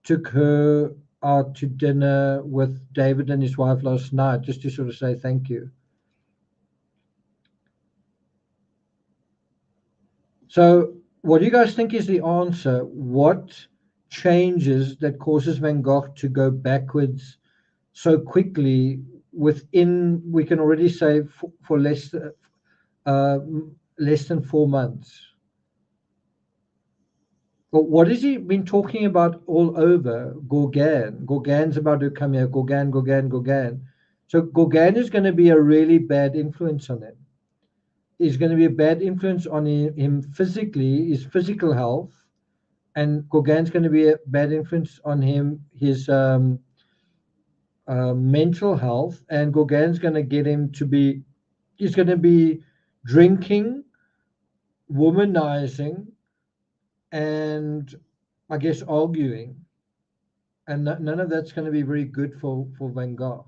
took her out to dinner with David and his wife last night, just to sort of say thank you. So what do you guys think is the answer? What changes that causes Van Gogh to go backwards so quickly within, we can already say, for less than 4 months? But what has he been talking about all over? Gauguin. Gauguin's about to come here. Gauguin, Gauguin, Gauguin. So Gauguin is going to be a really bad influence on him. He's going to be a bad influence on him physically, his physical health, and Gauguin's going to be a bad influence on him, his mental health, and Gauguin's going to get him to be, he's going to be drinking, womanizing, and I guess arguing. And none of that's going to be very good for Van Gogh.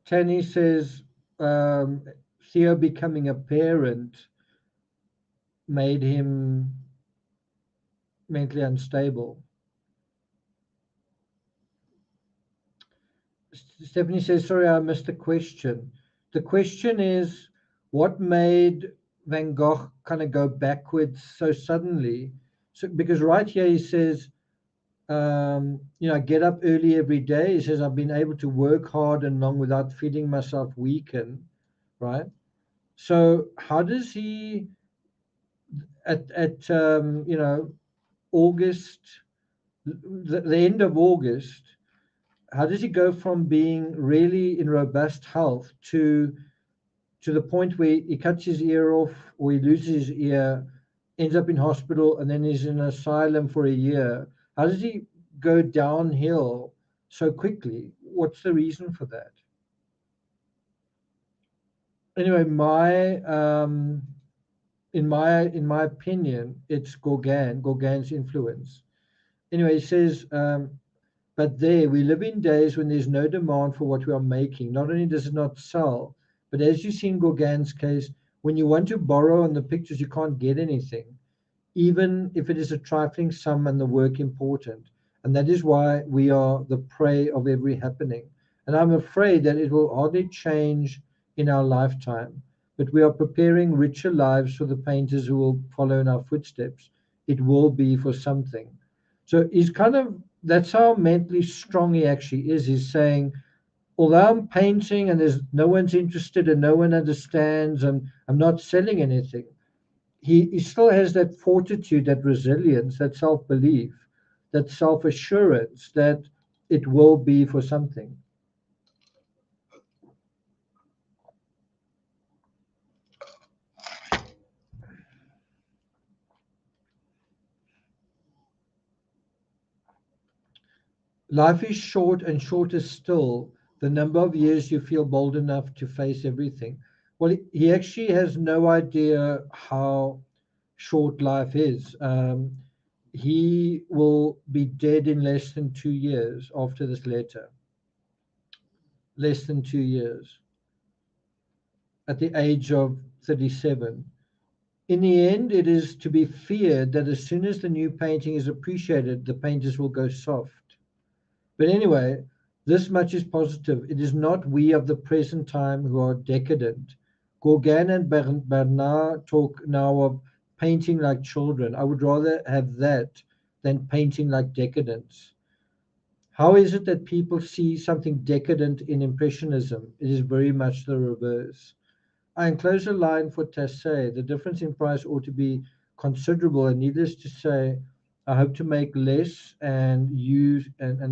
Tanny says Theo becoming a parent made him mentally unstable. Stephanie says, sorry, I missed the question. The question is, what made Van Gogh kind of go backwards so suddenly? So, because right here he says, I get up early every day. He says, I've been able to work hard and long without feeling myself weaken, right? So how does he, at August, the end of August, how does he go from being really in robust health to the point where he cuts his ear off or he loses his ear, ends up in hospital, and then he's in an asylum for a year? How does he go downhill so quickly? What's the reason for that? Anyway, in my opinion, it's Gauguin's influence. Anyway, he says, but there we live in days when there's no demand for what we are making. Not only does it not sell, but as you see in Gauguin's case, when you want to borrow on the pictures, you can't get anything, even if it is a trifling sum and the work important. And that is why we are the prey of every happening. And I'm afraid that it will hardly change in our lifetime, but we are preparing richer lives for the painters who will follow in our footsteps. It will be for something. So he's kind of, that's how mentally strong he actually is. He's saying, although I'm painting and there's no one's interested and no one understands and I'm not selling anything, he still has that fortitude, that resilience, that self-belief, that self-assurance that it will be for something. Life is short, and shorter still the number of years you feel bold enough to face everything. Well, he actually has no idea how short life is. He will be dead in less than 2 years after this letter. Less than 2 years. At the age of 37. In the end, it is to be feared that as soon as the new painting is appreciated, the painters will go soft. But anyway, this much is positive. It is not we of the present time who are decadent. Gauguin and Bernard talk now of painting like children. I would rather have that than painting like decadence. How is it that people see something decadent in Impressionism? It is very much the reverse. I enclose a line for Tassé. The difference in price ought to be considerable, and needless to say, I hope to make less and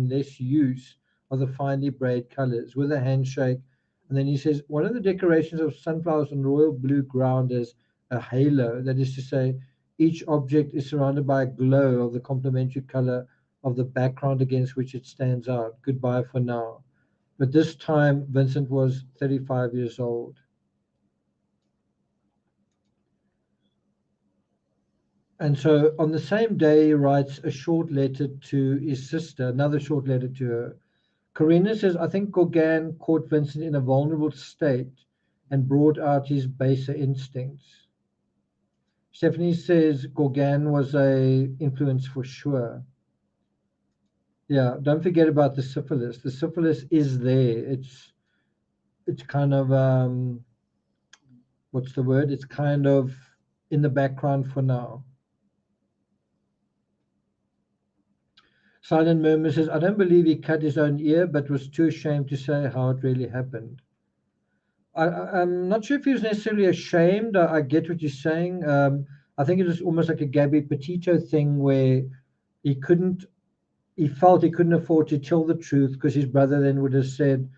less use of the finely braid colors with a handshake. And then he says, one of the decorations of sunflowers on royal blue ground is a halo. That is to say, each object is surrounded by a glow of the complementary color of the background against which it stands out. Goodbye for now. But this time, Vincent was 35 years old. And so on the same day, he writes a short letter to his sister, another short letter to her. Karina says, I think Gauguin caught Vincent in a vulnerable state and brought out his baser instincts. Stephanie says Gauguin was a influence for sure. Yeah, don't forget about the syphilis. The syphilis is there. It's kind of what's the word? It's kind of in the background for now. Silent Murmur says, I don't believe he cut his own ear, but was too ashamed to say how it really happened. I'm not sure if he was necessarily ashamed. I get what you're saying. I think it was almost like a Gabby Petito thing where he couldn't, he felt he couldn't afford to tell the truth because his brother then would have said,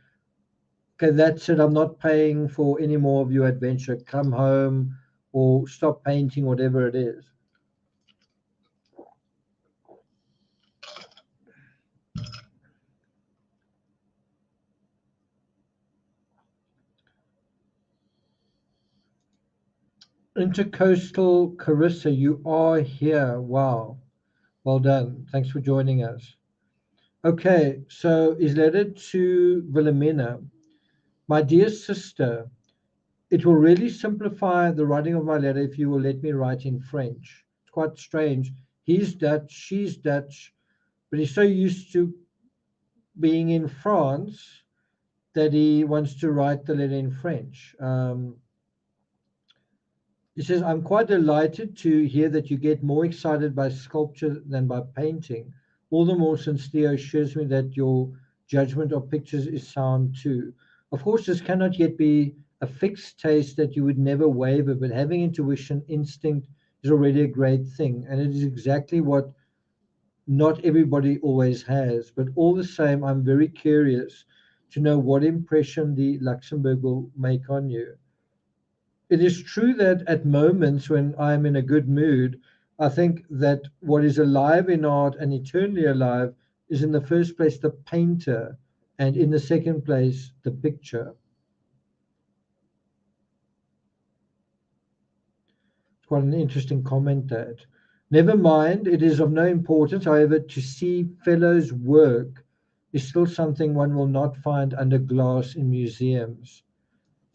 okay, that's it. I'm not paying for any more of your adventure. Come home or stop painting, whatever it is. Intercoastal Carissa, you are here. Wow. Well done. Thanks for joining us. Okay, so his letter to Wilhelmina. My dear sister, it will really simplify the writing of my letter if you will let me write in French. It's quite strange. He's Dutch, she's Dutch, but he's so used to being in France that he wants to write the letter in French. He says, I'm quite delighted to hear that you get more excited by sculpture than by painting. All the more since Theo assures me that your judgment of pictures is sound too. Of course, this cannot yet be a fixed taste that you would never waver, but having intuition, instinct is already a great thing. And it is exactly what not everybody always has. But all the same, I'm very curious to know what impression the Luxembourg will make on you. It is true that at moments when I'm in a good mood, I think that what is alive in art and eternally alive is in the first place the painter, and in the second place the picture. It's quite an interesting comment that. Never mind, it is of no importance, however, to see fellows work is still something one will not find under glass in museums.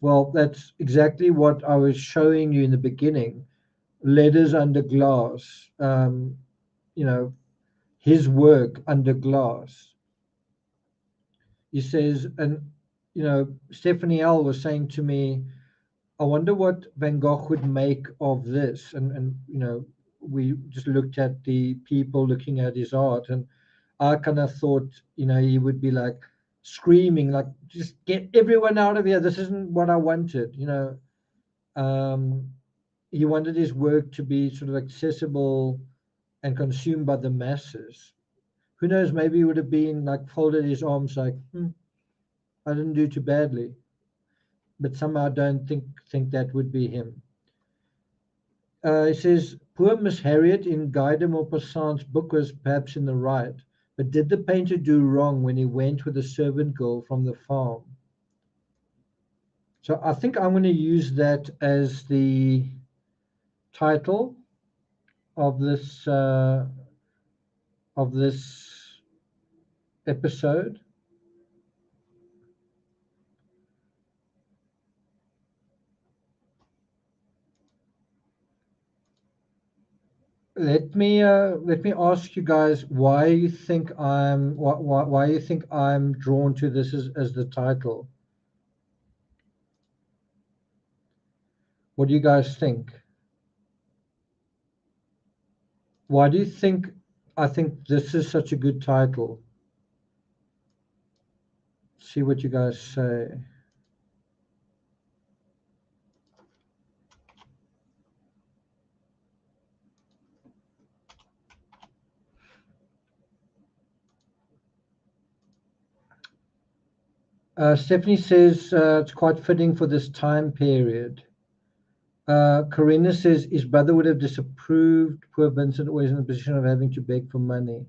Well, that's exactly what I was showing you in the beginning. Letters under glass, you know, his work under glass. He says, and, Stephanie L was saying to me, I wonder what Van Gogh would make of this. And we just looked at the people looking at his art, and I kind of thought, he would be like screaming, like, just get everyone out of here. This isn't what I wanted. Um, he wanted his work to be sort of accessible and consumed by the masses. Who knows? Maybe he would have been like folded his arms, like, I didn't do too badly. But somehow I don't think that would be him. He says, poor Miss Harriet in Guy de Maupassant's book was perhaps in the right, but did the painter do wrong when he went with a servant girl from the farm? So I think I'm going to use that as the title of this episode. Let me ask you guys why you think why you think I'm drawn to this as the title. What do you guys think? Why do you think I think this is such a good title? See what you guys say. Stephanie says it's quite fitting for this time period. Corinna says his brother would have disapproved. Poor Vincent, always in a position of having to beg for money.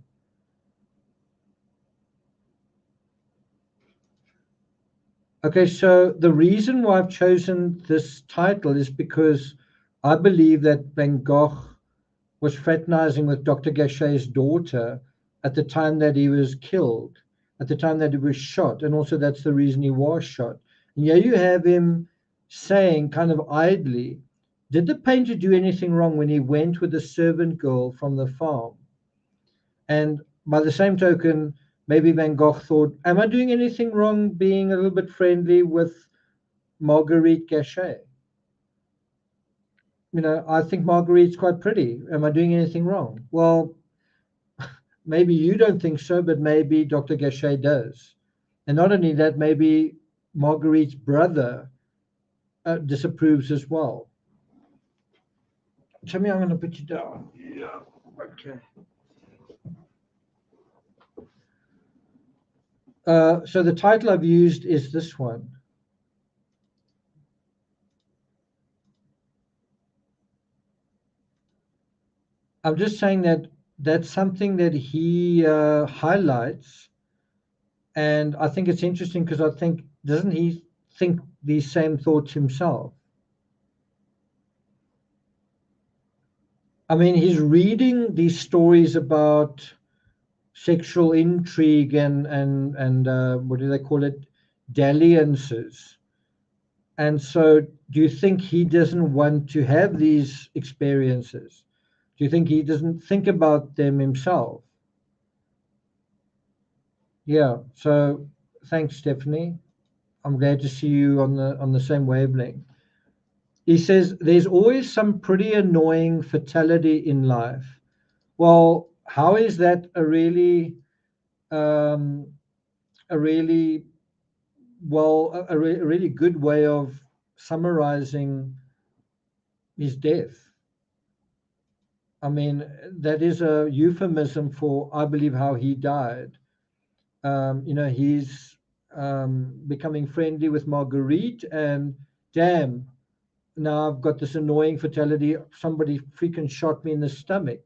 Okay, so the reason why I've chosen this title is because I believe that Van Gogh was fraternizing with Dr. Gachet's daughter at the time that he was killed, at the time that he was shot, and also that's the reason he was shot. And here you have him saying, kind of idly, Did the painter do anything wrong when he went with the servant girl from the farm? And by the same token, maybe Van Gogh thought, am I doing anything wrong being a little bit friendly with Marguerite Gachet? You know, I think Marguerite's quite pretty. Am I doing anything wrong? Well, maybe you don't think so, but maybe Dr. Gachet does. And not only that, maybe Marguerite's brother disapproves as well. Tell me, I'm going to put you down. Yeah. Okay. So the title I've used is this one. I'm just saying that that's something that he highlights. And I think it's interesting because I think, doesn't he think these same thoughts himself? I mean, he's reading these stories about sexual intrigue and what do they call it, dalliances. And so, do you think he doesn't want to have these experiences? Do you think he doesn't think about them himself? Yeah. So, thanks, Stephanie. I'm glad to see you on the same wavelength. He says there's always some pretty annoying fatality in life. Well, how is that um, a really a really good way of summarizing his death? I mean, that is a euphemism for, I believe, how he died. You know, he's becoming friendly with Marguerite, and damn, now I've got this annoying fatality. Somebody freaking shot me in the stomach.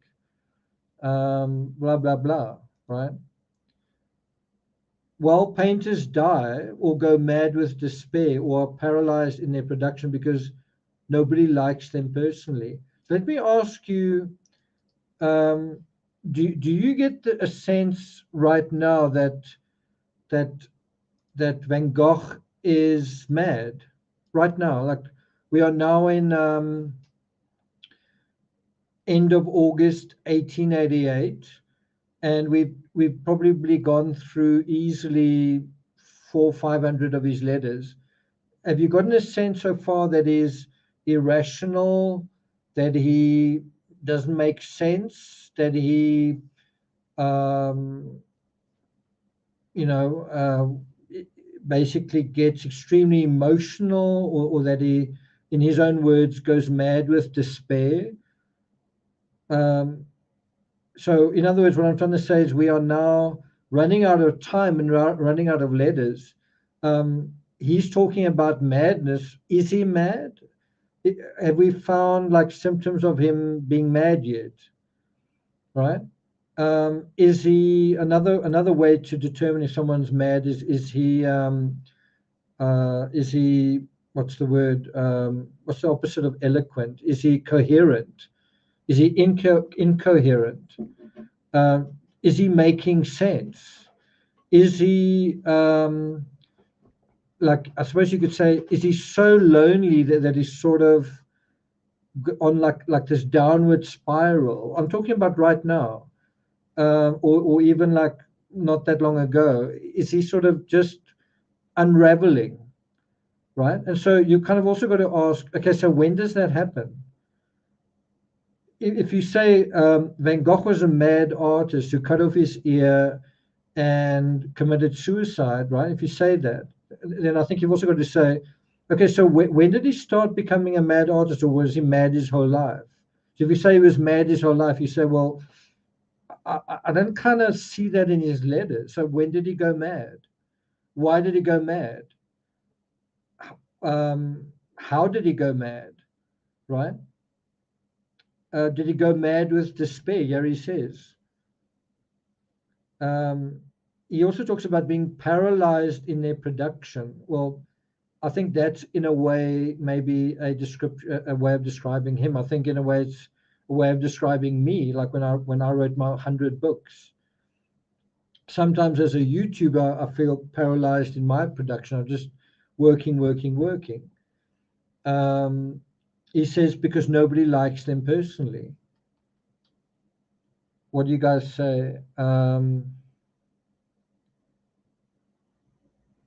Blah, blah, blah, right? Well, painters die or go mad with despair or are paralyzed in their production because nobody likes them personally. So let me ask you, um, do you get a sense right now that that Van Gogh is mad right now? Like we are now in end of August 1888, and we've probably gone through easily 400-500 of his letters. Have you gotten a sense so far that is irrational, that he doesn't make sense, that he um, you know basically gets extremely emotional, or that he, in his own words, goes mad with despair? Um, so, in other words, what I'm trying to say is we are now running out of time and running out of letters. He's talking about madness. Is he mad? Have we found like symptoms of him being mad yet? Right? Is he another way to determine if someone's mad is he, what's the word, what's the opposite of eloquent? Is he coherent? Is he incoherent? Is he making sense? Is he like, I suppose you could say, is he so lonely that he's sort of on like this downward spiral? I'm talking about right now, or even like not that long ago. Is he sort of just unraveling, right? And so you kind of also got to ask, okay, so when does that happen? If you say Van Gogh was a mad artist who cut off his ear and committed suicide, right? If you say that, then I think you've also got to say, okay, so when did he start becoming a mad artist, or was he mad his whole life? So if you say he was mad his whole life, you say, well, I don't kind of see that in his letters. So when did he go mad? Why did he go mad? How did he go mad, right? Did he go mad with despair? Yeah, he says. Um, he also talks about being paralyzed in their production. Well, I think that's in a way maybe a way of describing him. I think in a way it's a way of describing me, like when I wrote my 100 books. Sometimes as a YouTuber, I feel paralyzed in my production. I'm just working. He says because nobody likes them personally. What do you guys say?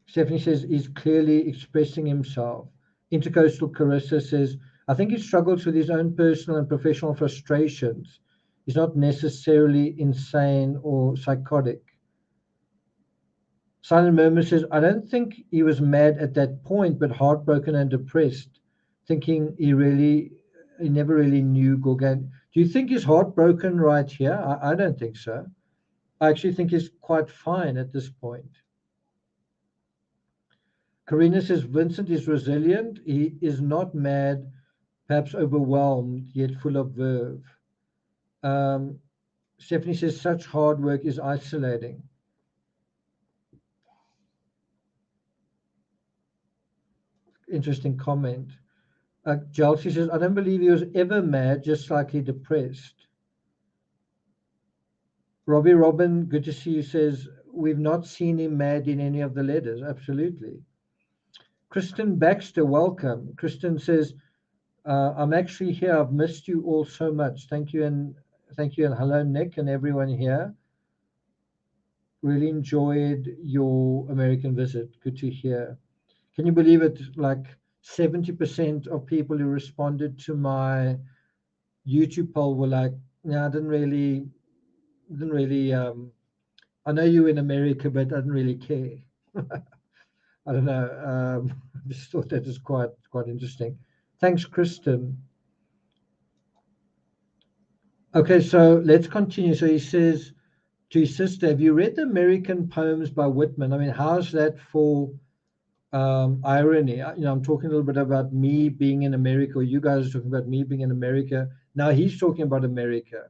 Stephanie says he's clearly expressing himself. Intercoastal Carissa says, I think he struggles with his own personal and professional frustrations. He's not necessarily insane or psychotic. Silent Murmur says, I don't think he was mad at that point, but heartbroken and depressed, thinking he never really knew Gorgon. Do you think he's heartbroken right here? I don't think so. I actually think he's quite fine at this point. Karina says Vincent is resilient. He is not mad, perhaps overwhelmed, yet full of verve. Stephanie says such hard work is isolating. Interesting comment. Chelsea says, I don't believe he was ever mad, just slightly depressed. Robbie Robin, good to see you, says, we've not seen him mad in any of the letters. Absolutely. Kristen Baxter, welcome. Kristen says, I'm actually here. I've missed you all so much. Thank you. And hello, Nick and everyone here. Really enjoyed your American visit. Good to hear. Can you believe it? Like 70% of people who responded to my YouTube poll were like, no, I didn't really, I know you're in America, but I didn't really care. I don't know. I just thought that was quite interesting. Thanks, Kristen. Okay, so let's continue. So he says to his sister, have you read the American Poems by Whitman? I mean, how's that for irony? I'm talking a little bit about me being in America, or you guys are talking about me being in America. Now he's talking about America.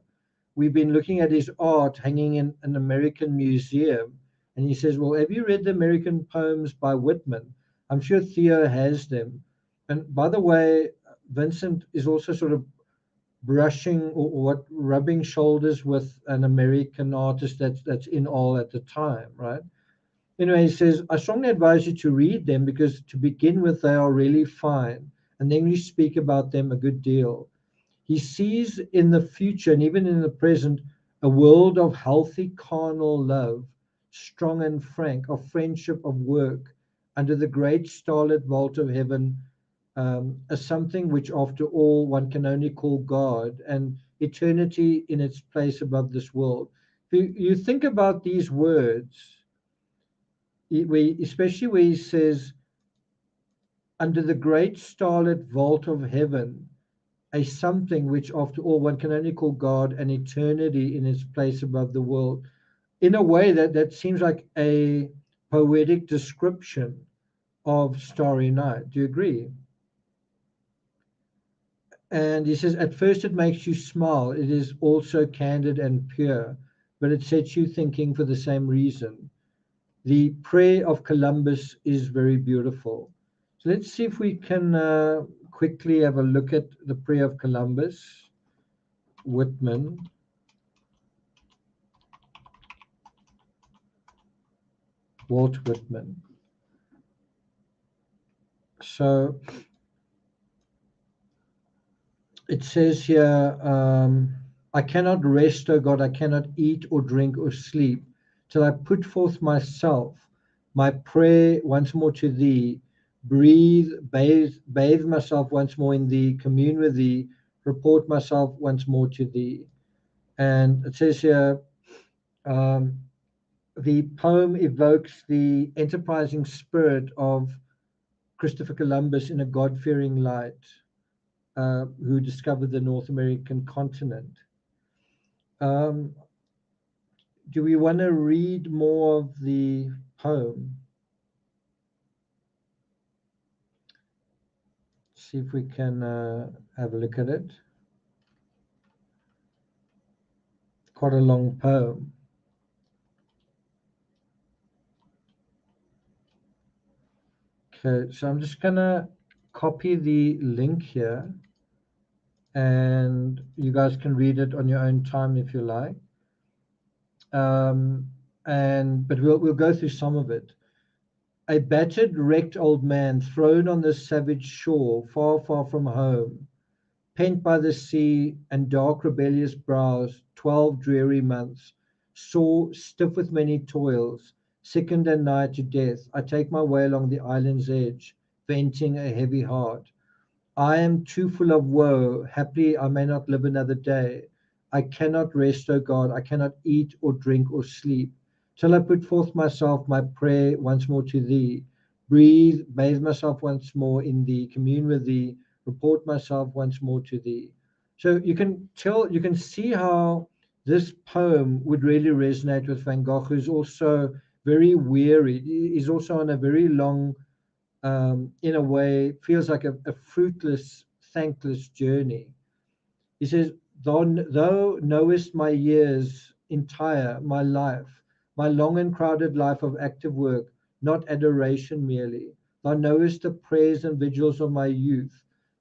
We've been looking at his art hanging in an American museum. And he says, well, have you read the American Poems by Whitman? I'm sure Theo has them. And by the way, Vincent is also sort of brushing or rubbing shoulders with an American artist that's in all at the time, right? Anyway, he says, I strongly advise you to read them because to begin with, they are really fine. And then we speak about them a good deal. He sees in the future and even in the present a world of healthy carnal love, strong and frank, of friendship, of work, under the great starlit vault of heaven, as something which, after all, one can only call God, and eternity in its place above this world. If you think about these words, especially where he says, under the great starlit vault of heaven, a something which, after all, one can only call God, and eternity in its place above the world. In a way, that seems like a poetic description of Starry Night. Do you agree? And he says, at first it makes you smile. It is also candid and pure, but it sets you thinking for the same reason. The prayer of Columbus is very beautiful. So let's see if we can quickly have a look at the prayer of Columbus, Whitman. Walt Whitman. So it says here, I cannot rest, O God, I cannot eat or drink or sleep till I put forth myself, my prayer once more to thee, bathe myself once more in thee, commune with thee, report myself once more to thee. And it says here, the poem evokes the enterprising spirit of Christopher Columbus in a God-fearing light, who discovered the North American continent. Do we want to read more of the poem? See if we can have a look at it. Quite a long poem. Okay, so I'm just gonna copy the link here, and you guys can read it on your own time if you like. But we'll go through some of it. A battered, wrecked old man thrown on this savage shore, far, far from home, pent by the sea and dark rebellious brows, 12 dreary months, sore, stiff with many toils, sickened and nigh to death, I take my way along the island's edge, venting a heavy heart. I am too full of woe, haply I may not live another day. I cannot rest, O God, I cannot eat or drink or sleep, till I put forth myself, my prayer once more to thee, breathe, bathe myself once more in thee, commune with thee, report myself once more to thee. So you can tell, you can see how this poem would really resonate with Van Gogh, who's also very weary. He's also on a very long, in a way, feels like a fruitless, thankless journey. He says, thou knowest my years entire, my life, my long and crowded life of active work, not adoration merely. Thou knowest the prayers and vigils of my youth.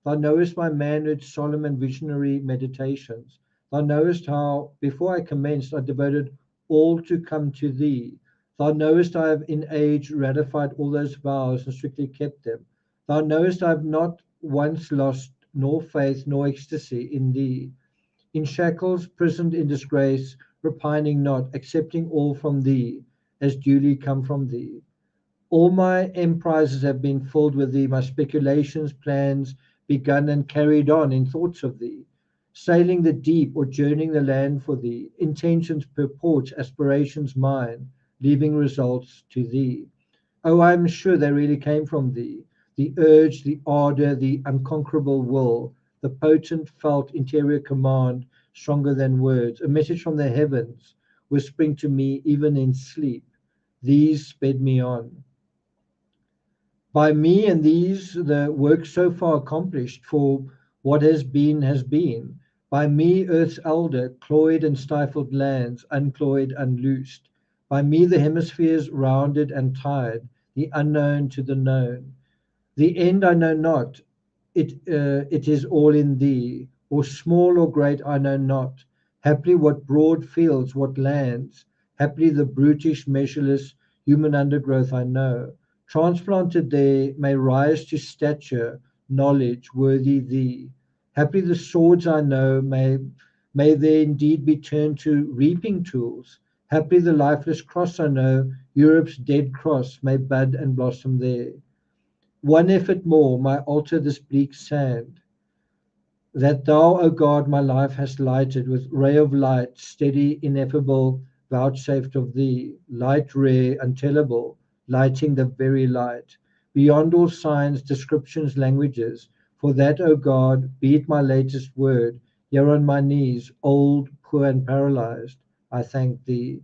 Thou knowest my manhood's solemn and visionary meditations. Thou knowest how, before I commenced, I devoted all to come to thee. Thou knowest I have in age ratified all those vows and strictly kept them. Thou knowest I have not once lost nor faith nor ecstasy in thee. In shackles, prisoned in disgrace, repining not, accepting all from thee, as duly come from thee. All my emprises have been filled with thee, my speculations, plans, begun and carried on in thoughts of thee, sailing the deep or journeying the land for thee, intentions, purports, aspirations mine, leaving results to thee. Oh, I am sure they really came from thee. The urge, the ardor, the unconquerable will, the potent felt interior command, stronger than words, a message from the heavens, whispering to me even in sleep. These sped me on. By me and these, the work so far accomplished, for what has been has been. By me, earth's elder, cloyed and stifled lands, uncloyed, unloosed. By me, the hemispheres rounded and tied, the unknown to the known. The end I know not, it is all in thee, or small or great I know not. Haply what broad fields, what lands, haply the brutish, measureless human undergrowth I know, transplanted there may rise to stature, knowledge worthy thee. Haply the swords I know may there indeed be turned to reaping tools. Haply the lifeless cross I know, Europe's dead cross, may bud and blossom there. One effort more, my altar this bleak sand, that thou, O God, my life hast lighted with ray of light, steady, ineffable, vouchsafed of thee, light rare, untellable, lighting the very light, beyond all signs, descriptions, languages. For that, O God, be it my latest word, here on my knees, old, poor, and paralyzed, I thank thee.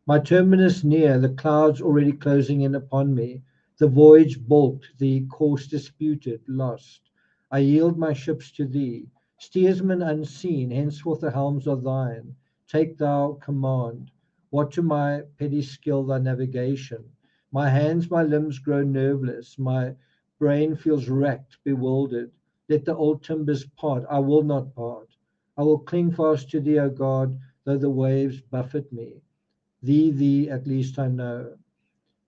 My terminus near, the clouds already closing in upon me, the voyage balked, the course disputed, lost. I yield my ships to thee, steersman unseen, henceforth the helms are thine. Take thou command. What to my petty skill thy navigation? My hands, my limbs grow nerveless, my brain feels racked, bewildered. Let the old timbers part, I will not part. I will cling fast to thee, O God, though the waves buffet me. Thee at least I know.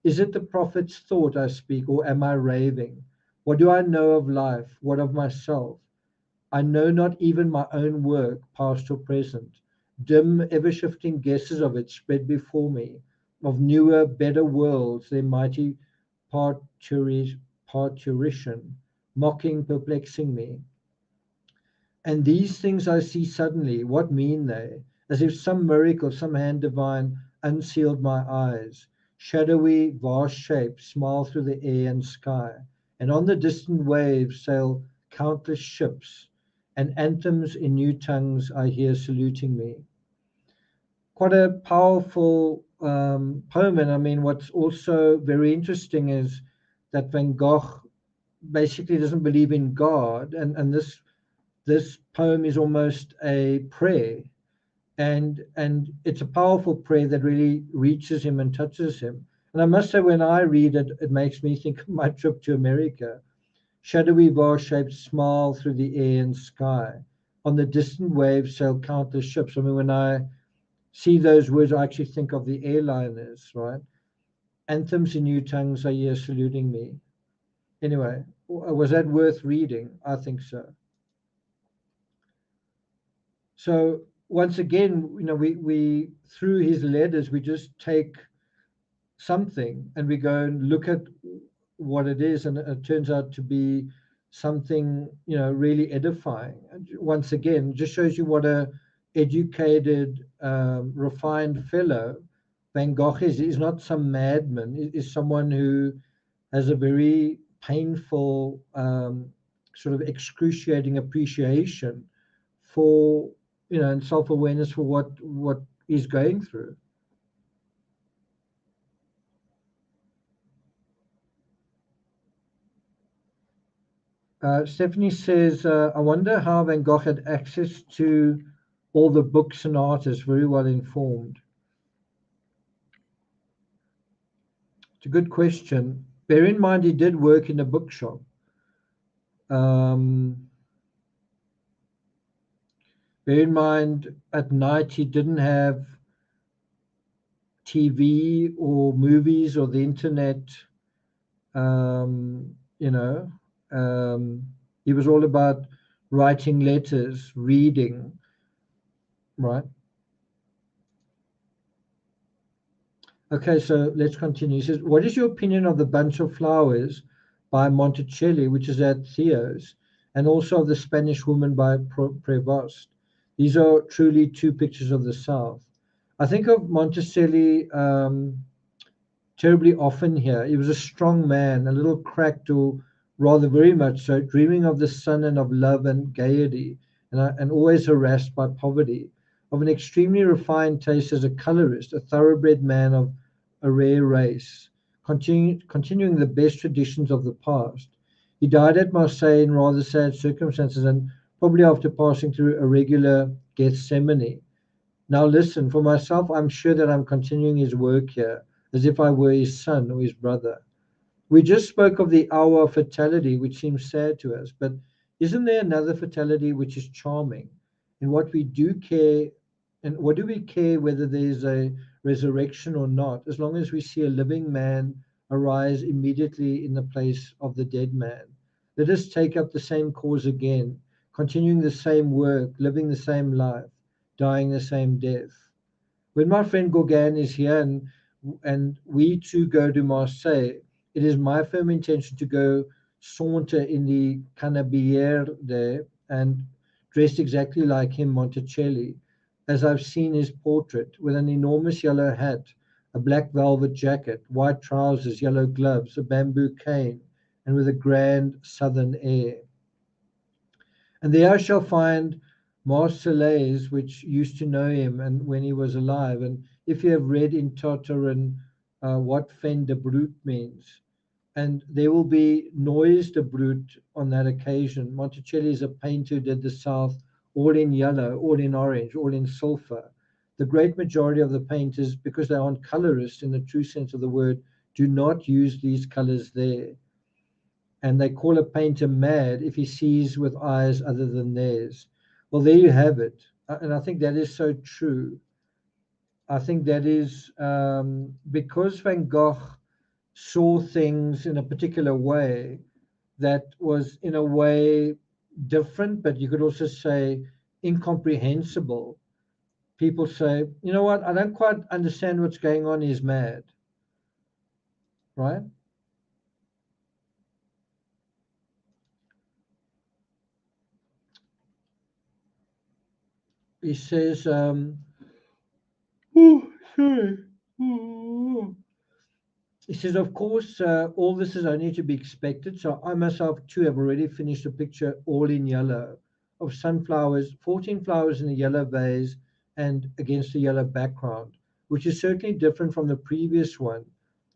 Is it the prophet's thought I speak, or am I raving? What do I know of life? What of myself? I know not even my own work, past or present. Dim, ever shifting guesses of it spread before me, of newer, better worlds, their mighty parturition, mocking, perplexing me. And these things I see suddenly, what mean they? As if some miracle, some hand divine unsealed my eyes. Shadowy, vast shapes smile through the air and sky, and on the distant waves sail countless ships, and anthems in new tongues I hear saluting me. Quite a powerful poem, and I mean, what's also very interesting is that Van Gogh basically doesn't believe in God, and this poem is almost a prayer, and it's a powerful prayer that really reaches him and touches him. And I must say, when I read it, it makes me think of my trip to America. Shadowy bar-shaped smile through the air and sky. On the distant waves sail countless ships. I mean, when I see those words, I actually think of the airliners, right? Anthems in new tongues are here saluting me. Anyway, was that worth reading? I think so. So once again, we through his letters, we just take something and we go and look at what it is, and it turns out to be something really edifying. And once again, just shows you what a educated, refined fellow Van Gogh is. He's not some madman. He's someone who has a very painful, sort of excruciating appreciation for, and self-awareness for what he's going through. Stephanie says, I wonder how Van Gogh had access to all the books and artists, very well informed. It's a good question. Bear in mind, he did work in a bookshop. Bear in mind, at night, he didn't have TV or movies or the internet. Um, you know, he was all about writing letters, reading, right? Okay, so let's continue. He says, what is your opinion of the Bunch of Flowers by Monticelli, which is at Theo's, and also of the Spanish Woman by Prevost? These are truly two pictures of the South. I think of Monticelli terribly often here. He was a strong man, a little cracked, or rather very much so, dreaming of the sun and of love and gaiety, and always harassed by poverty, of an extremely refined taste as a colorist, a thoroughbred man of a rare race, continuing the best traditions of the past. He died at Marseille in rather sad circumstances, and probably after passing through a regular Gethsemane. Now listen, for myself, I'm sure that I'm continuing his work here, as if I were his son or his brother. We just spoke of the hour of fatality, which seems sad to us, but isn't there another fatality which is charming? In what we do care, and what do we care whether there's a resurrection or not, as long as we see a living man arise immediately in the place of the dead man? Let us take up the same cause again, continuing the same work, living the same life, dying the same death. When my friend Gauguin is here and we too go to Marseille, it is my firm intention to go saunter in the Canebière there and dressed exactly like him, Monticelli, as I've seen his portrait, with an enormous yellow hat, a black velvet jacket, white trousers, yellow gloves, a bamboo cane, and with a grand southern air. And there I shall find Marseillais, which used to know him and when he was alive. And if you have read in Tartarin what fin de brute means, and there will be noise de brute on that occasion. Monticelli is a painter who did the South all in yellow, all in orange, all in sulfur. The great majority of the painters, because they aren't colorists in the true sense of the word, do not use these colors there, and they call a painter mad if he sees with eyes other than theirs. Well, there you have it. And I think that is so true. I think that is because Van Gogh saw things in a particular way that was, in a way, different, but you could also say incomprehensible. People say, you know what, I don't quite understand what's going on, he's mad, right? He says, oh, sorry. Oh. He says, of course, all this is only to be expected. So I myself too have already finished a picture all in yellow of sunflowers, 14 flowers in a yellow vase and against a yellow background, which is certainly different from the previous one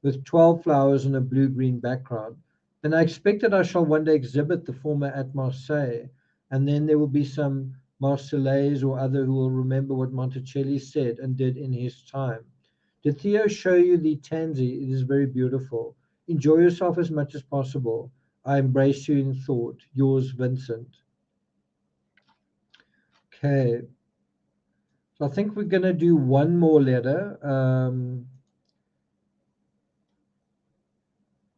with 12 flowers on a blue-green background. And I expect that I shall one day exhibit the former at Marseille, and then there will be some Marseillais or other who will remember what Monticelli said and did in his time. Did Theo show you the tansy? It is very beautiful. Enjoy yourself as much as possible. I embrace you in thought. Yours, Vincent. Okay. So I think we're going to do one more letter.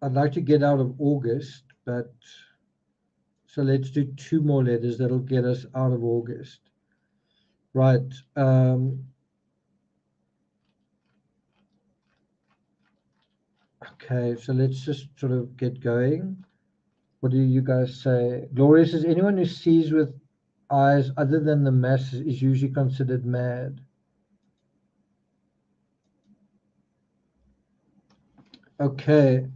I'd like to get out of August, but so let's do two more letters that'll get us out of August. Right. Okay, so let's just sort of get going. What do you guys say? Gloria says, anyone who sees with eyes other than the masses is usually considered mad. Okay.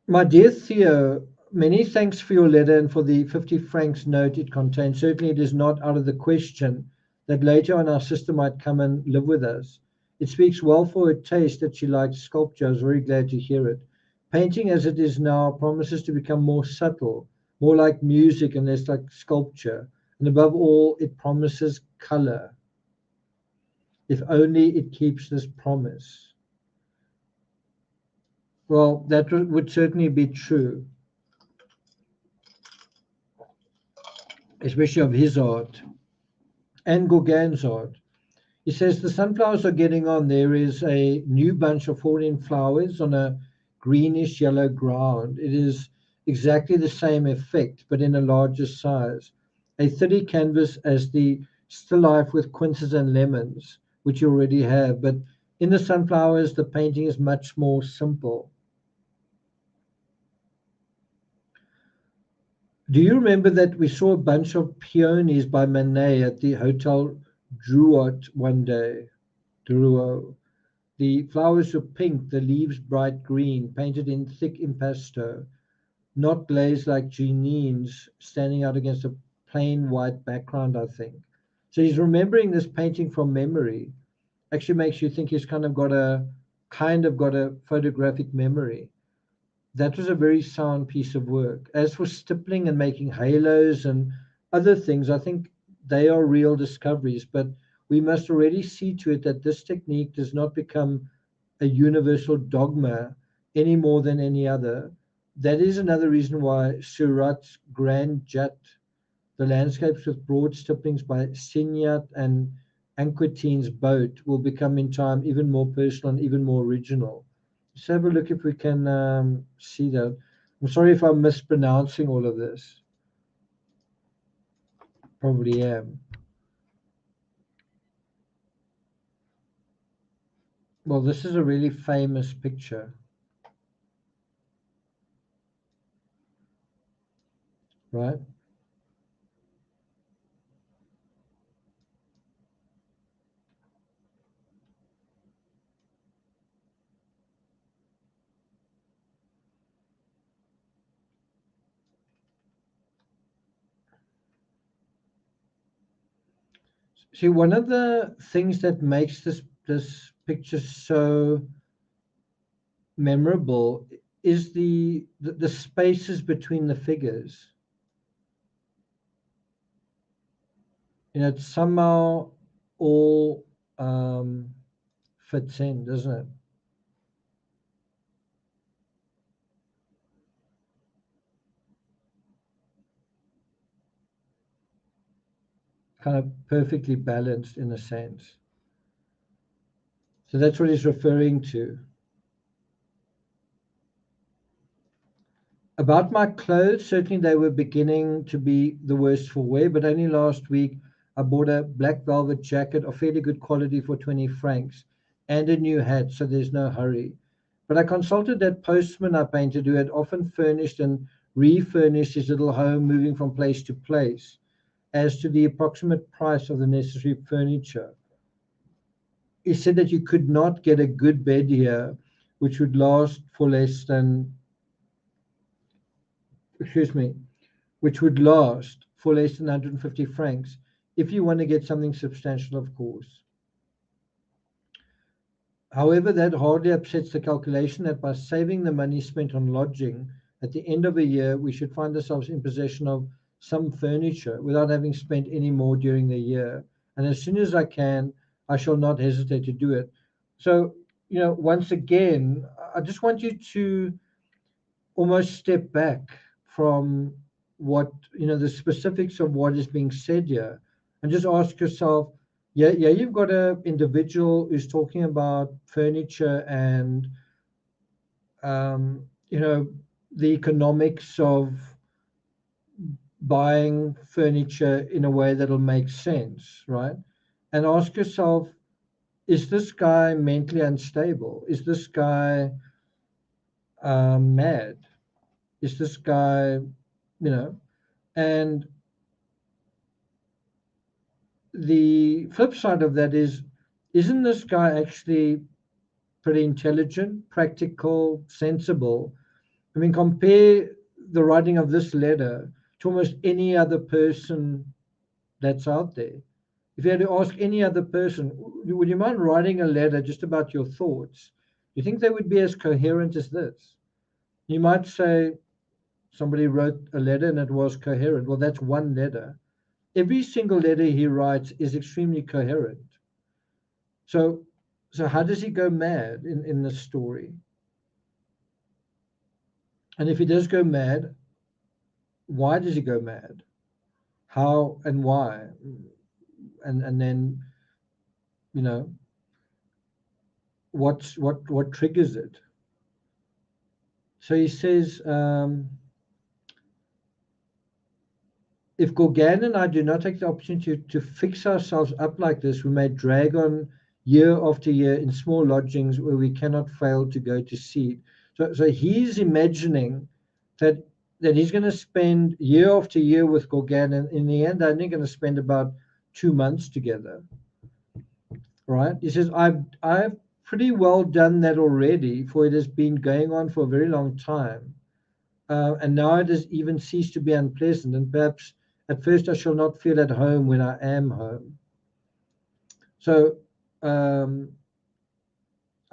My dear Theo, many thanks for your letter and for the 50 francs note it contains. Certainly, it is not out of the question that later on our sister might come and live with us. It speaks well for her taste that she likes sculpture. I was very glad to hear it. Painting as it is now promises to become more subtle, more like music and less like sculpture. And above all, it promises color. If only it keeps this promise. Well, that would certainly be true, especially of his art and Gauguin's art. He says the sunflowers are getting on. There is a new bunch of falling flowers on a greenish yellow ground. It is exactly the same effect, but in a larger size. A 30 canvas as the still life with quinces and lemons, which you already have, but in the sunflowers, the painting is much more simple. Do you remember that we saw a bunch of peonies by Manet at the Hotel Drouot one day? Drouot. The flowers were pink, the leaves bright green, painted in thick impasto, not glazed like Jeanine's, standing out against a plain white background, I think. So he's remembering this painting from memory. Actually makes you think he's kind of got a photographic memory. That was a very sound piece of work. As for stippling and making halos and other things, I think they are real discoveries, but we must already see to it that this technique does not become a universal dogma any more than any other. That is another reason why Surat's Grand Jat, the landscapes with broad stipplings by Signat and Anquetin's boat, will become in time even more personal and even more original. Let's have a look if we can see that. I'm sorry if I'm mispronouncing all of this. Probably am. Well, this is a really famous picture, right? See, one of the things that makes this picture so memorable is the spaces between the figures. You know, it somehow all fits in, doesn't it? Kind of perfectly balanced in a sense. So that's what he's referring to. About my clothes, certainly they were beginning to be the worst for wear, but only last week I bought a black velvet jacket of fairly good quality for 20 francs and a new hat, so there's no hurry. But I consulted that postman I painted who had often furnished and refurnished his little home, moving from place to place, as to the approximate price of the necessary furniture. He said that you could not get a good bed here which would last for less than, excuse me, which would last for less than 150 francs if you want to get something substantial, of course. However, that hardly upsets the calculation that by saving the money spent on lodging at the end of a year, we should find ourselves in possession of some furniture without having spent any more during the year. And as soon as I can, I shall not hesitate to do it. So, once again, I just want you to almost step back from what the specifics of what is being said here and just ask yourself, yeah, you've got a individual who's talking about furniture and um, you know the economics of buying furniture in a way that'll make sense, right? And ask yourself, is this guy mentally unstable? Is this guy mad? Is this guy, And the flip side of that is, isn't this guy actually pretty intelligent, practical, sensible? I mean, compare the writing of this letter to almost any other person that's out there. If you had to ask any other person, would you mind writing a letter just about your thoughts? Do you think they would be as coherent as this? You might say somebody wrote a letter and it was coherent. Well, that's one letter. Every single letter he writes is extremely coherent. So, so how does he go mad in this story? And if he does go mad, why does he go mad? How and why? And then, you know, what triggers it? So he says, if Gorgan and I do not take the opportunity to fix ourselves up like this, we may drag on year after year in small lodgings where we cannot fail to go to seed. So he's imagining that he's going to spend year after year with Gorgan, and in the end, they're only going to spend about 2 months together, right? He says, I've pretty well done that already, for it has been going on for a very long time. And now it has even ceased to be unpleasant, and perhaps at first I shall not feel at home when I am home. So I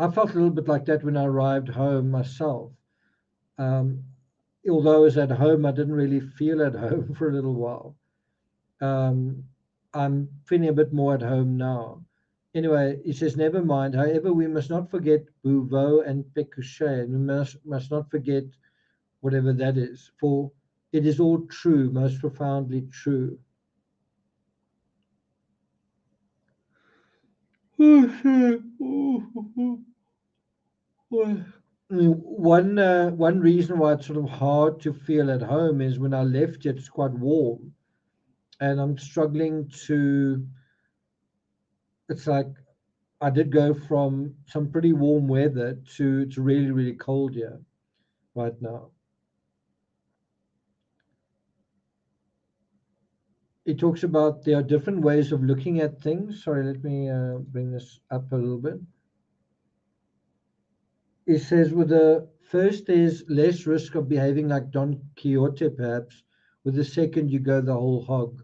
felt a little bit like that when I arrived home myself. Although I was at home, I didn't really feel at home for a little while. I'm feeling a bit more at home now. Anyway, he says, never mind. However, we must not forget Bouveau and Pécuchet, and we must not forget whatever that is, for it is all true, most profoundly true. One reason why it's sort of hard to feel at home is when I left it's quite warm, and I'm struggling to. It's like I did go from some pretty warm weather to really really cold here right now. It talks about there are different ways of looking at things. Sorry, let me bring this up a little bit. It says with the first there's less risk of behaving like Don Quixote, perhaps. With the second, you go the whole hog.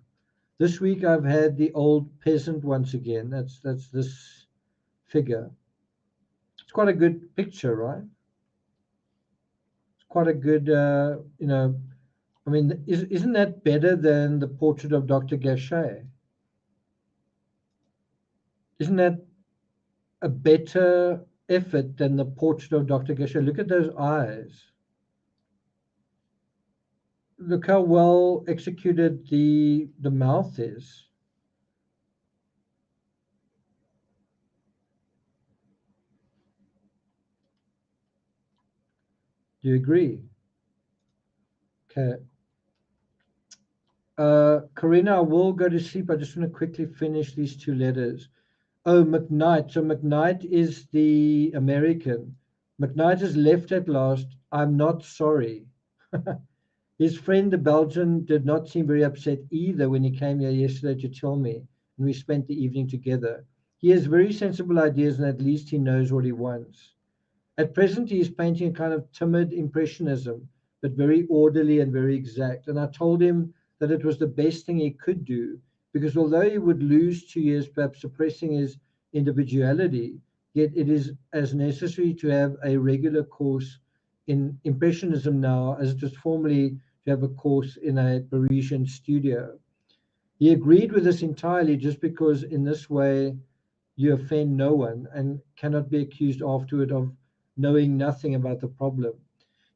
This week I've had the old peasant once again. That's this figure. It's quite a good picture, right? It's quite a good, I mean, isn't that better than the portrait of Dr. Gachet? Isn't that a better effort than the portrait of Dr. Gachet? Look at those eyes. Look how well executed the mouth is. Do you agree? Okay. Karina, I will go to sleep. I just want to quickly finish these two letters. Oh, McKnight. So McKnight is the American. McKnight has left at last. I'm not sorry. His friend, the Belgian, did not seem very upset either when he came here yesterday to tell me, and we spent the evening together. He has very sensible ideas, and at least he knows what he wants. At present, he is painting a kind of timid impressionism, but very orderly and very exact. And I told him that it was the best thing he could do, because although he would lose 2 years perhaps suppressing his individuality, yet it is as necessary to have a regular course in impressionism now as it was formerly to have a course in a Parisian studio. He agreed with this entirely, just because in this way you offend no one and cannot be accused afterward of knowing nothing about the problem.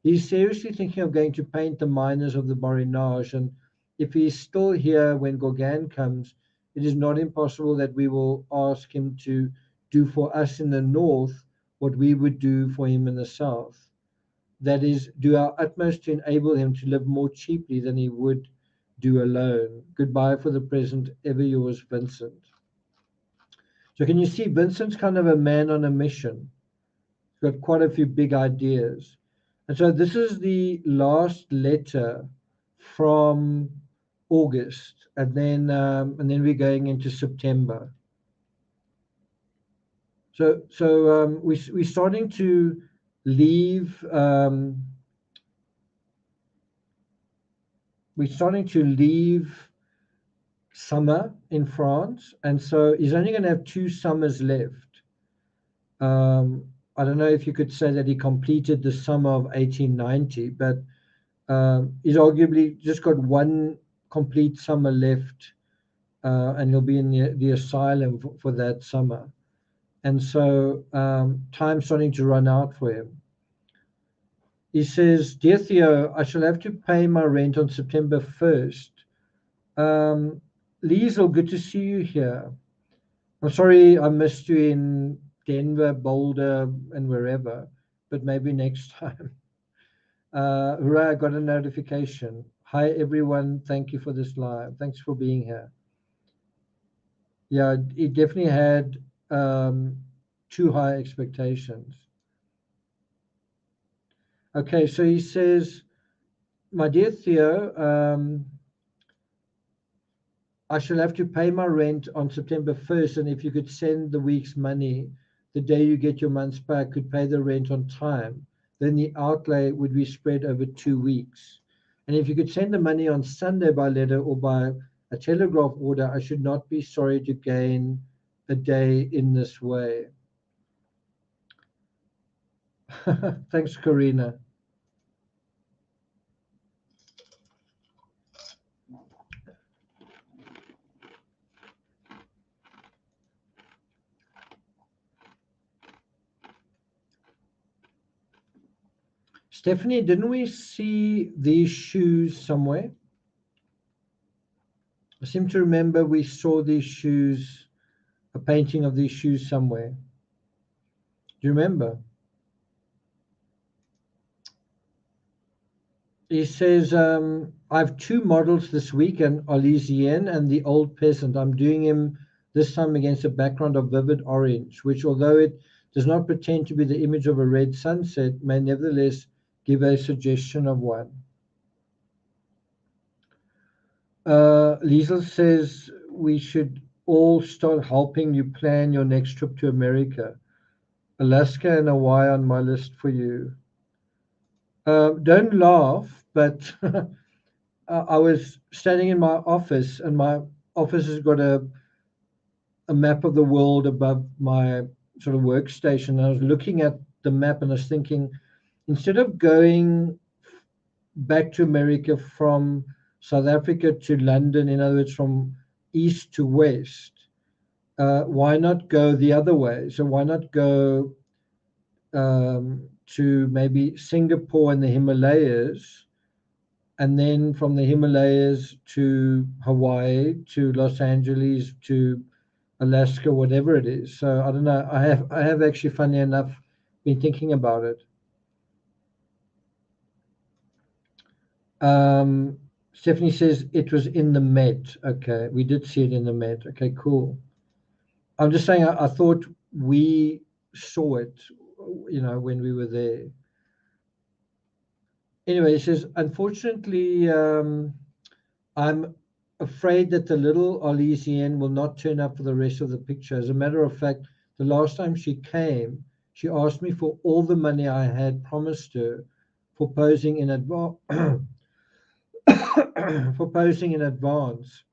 He's seriously thinking of going to paint the miners of the Borinage, and if he is still here when Gauguin comes, it is not impossible that we will ask him to do for us in the north what we would do for him in the south. That is, do our utmost to enable him to live more cheaply than he would do alone. Goodbye for the present, ever yours, Vincent. So can you see Vincent's kind of a man on a mission? He's got quite a few big ideas. And so this is the last letter from August, and then we're going into September. So we're starting to leave. We're starting to leave summer in France, and so he's only going to have 2 summers left. I don't know if you could say that he completed the summer of 1890, but he's arguably just got one complete summer left, and he'll be in the asylum for that summer. And so time's starting to run out for him. He says, "Dear Theo, I shall have to pay my rent on September 1st. Liesel, good to see you here. I'm sorry I missed you in Denver, Boulder, and wherever, but maybe next time." Hooray, I got a notification. Hi, everyone. Thank you for this live. Thanks for being here. Yeah, he definitely had too high expectations. Okay, so he says, "My dear Theo, I shall have to pay my rent on September 1st, and if you could send the week's money the day you get your month's back, could pay the rent on time, then the outlay would be spread over 2 weeks. And if you could send the money on Sunday by letter or by a telegraph order, I should not be sorry to gain a day in this way." Thanks, Karina. Stephanie, didn't we see these shoes somewhere? I seem to remember we saw these shoes, a painting of these shoes somewhere. Do you remember? He says, "I have 2 models this week, an Arlesienne and the Old Peasant. I'm doing him this time against a background of vivid orange, which, although it does not pretend to be the image of a red sunset, may nevertheless give a suggestion of one." Liesel says, "We should all start helping you plan your next trip to America. Alaska and Hawaii on my list for you." Don't laugh, but I was standing in my office, and my office has got a map of the world above my sort of workstation. And I was looking at the map and I was thinking, instead of going back to America from South Africa to London, in other words, from east to west, why not go the other way? So why not go to maybe Singapore and the Himalayas, and then from the Himalayas to Hawaii, to Los Angeles, to Alaska, whatever it is. So I don't know. I have actually, funny enough, been thinking about it. Stephanie says it was in the Met. Okay, we did see it in the Met. Okay, cool. I'm just saying, I thought we saw it, when we were there. Anyway, it says, "Unfortunately, I'm afraid that the little Arlesienne will not turn up for the rest of the picture. As a matter of fact, the last time she came, she asked me for all the money I had promised her for posing in advance. For posing in advance.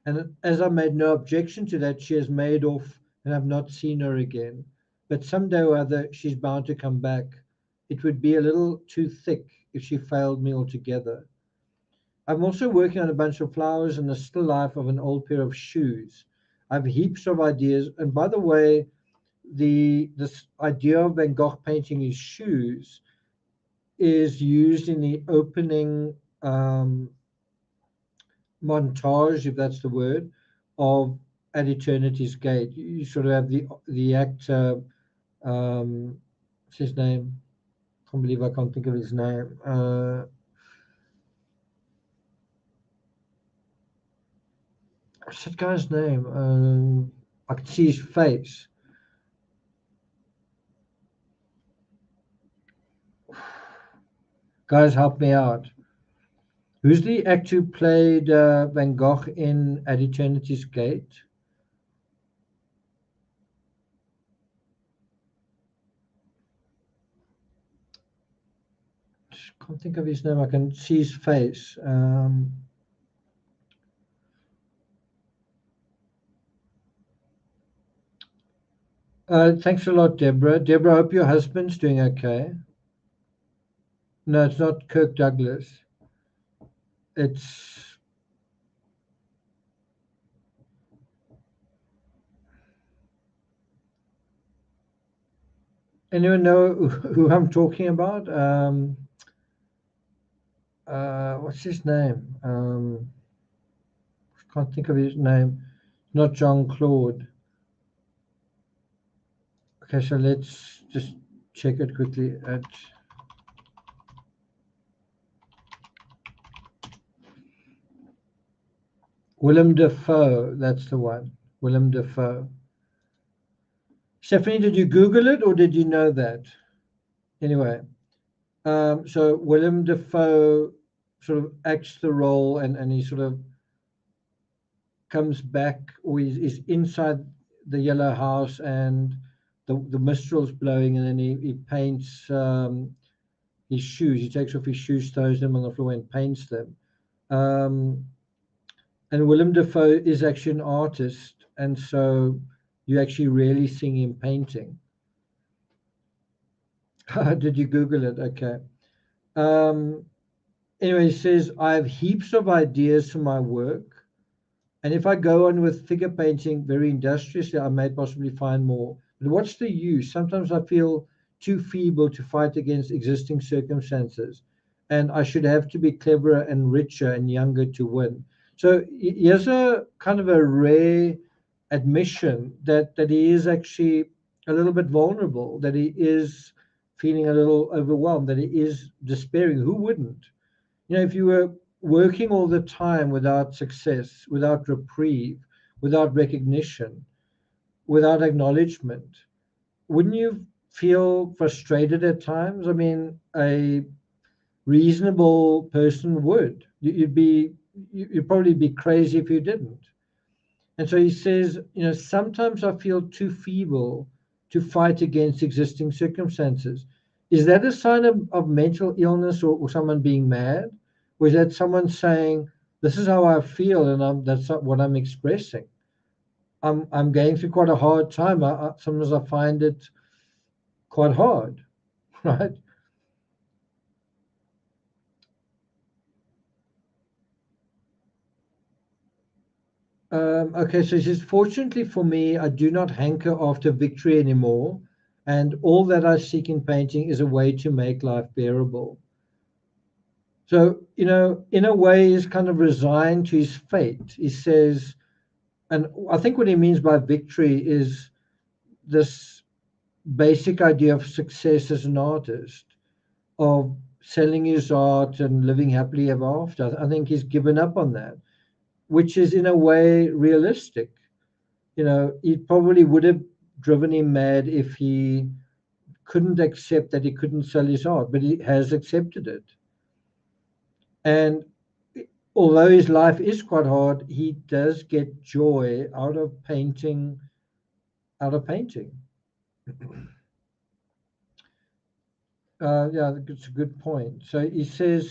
And as I made no objection to that, she has made off and I've not seen her again. But someday or other, she's bound to come back. It would be a little too thick if she failed me altogether. I'm also working on a bunch of flowers and the still life of an old pair of shoes. I have heaps of ideas. And by the way, this idea of Van Gogh painting his shoes is used in the opening montage, if that's the word, of At Eternity's Gate. You sort of have the actor, what's his name? I can't believe I can't think of his name. what's that guy's name? I can see his face. Guys, help me out. Who's the actor who played Van Gogh in At Eternity's Gate? Can't think of his name. I can see his face. Thanks a lot, Deborah. Deborah, I hope your husband's doing okay. No, it's not Kirk Douglas. It's anyone know who I'm talking about? What's his name? Can't think of his name. Not Jean Claude. Okay, so let's just check it quickly. At Willem Dafoe, that's the one. Willem Dafoe. Stephanie, did you Google it or did you know that? Anyway, so Willem Dafoe sort of acts the role and he sort of comes back or is inside the yellow house and the mistral's blowing and then he paints his shoes. He takes off his shoes, throws them on the floor and paints them. And Willem Dafoe is actually an artist, and so you actually really see him painting. Did you Google it? Okay. Anyway, he says, I have heaps of ideas for my work. And if I go on with figure painting very industriously, I may possibly find more. But what's the use? Sometimes I feel too feeble to fight against existing circumstances. And I should have to be cleverer and richer and younger to win. So here's a kind of a rare admission that he is actually a little bit vulnerable, that he is feeling a little overwhelmed, that he is despairing. Who wouldn't? You know, if you were working all the time without success, without reprieve, without recognition, without acknowledgement, wouldn't you feel frustrated at times? I mean, a reasonable person would. You'd probably be crazy if you didn't. And so he says, you know, sometimes I feel too feeble to fight against existing circumstances. Is that a sign of mental illness or someone being mad? Or is that someone saying, this is how I feel and that's not what I'm expressing? I'm going through quite a hard time. Sometimes I find it quite hard, right? Okay, so he says, fortunately for me, I do not hanker after victory anymore, and all that I seek in painting is a way to make life bearable. So, you know, in a way, he's kind of resigned to his fate. He says, and I think what he means by victory is this basic idea of success as an artist, of selling his art and living happily ever after. I think he's given up on that, which is in a way realistic. You know, it probably would have driven him mad if he couldn't accept that he couldn't sell his art, but he has accepted it. And although his life is quite hard, he does get joy out of painting, out of painting. Yeah, it's a good point. So he says,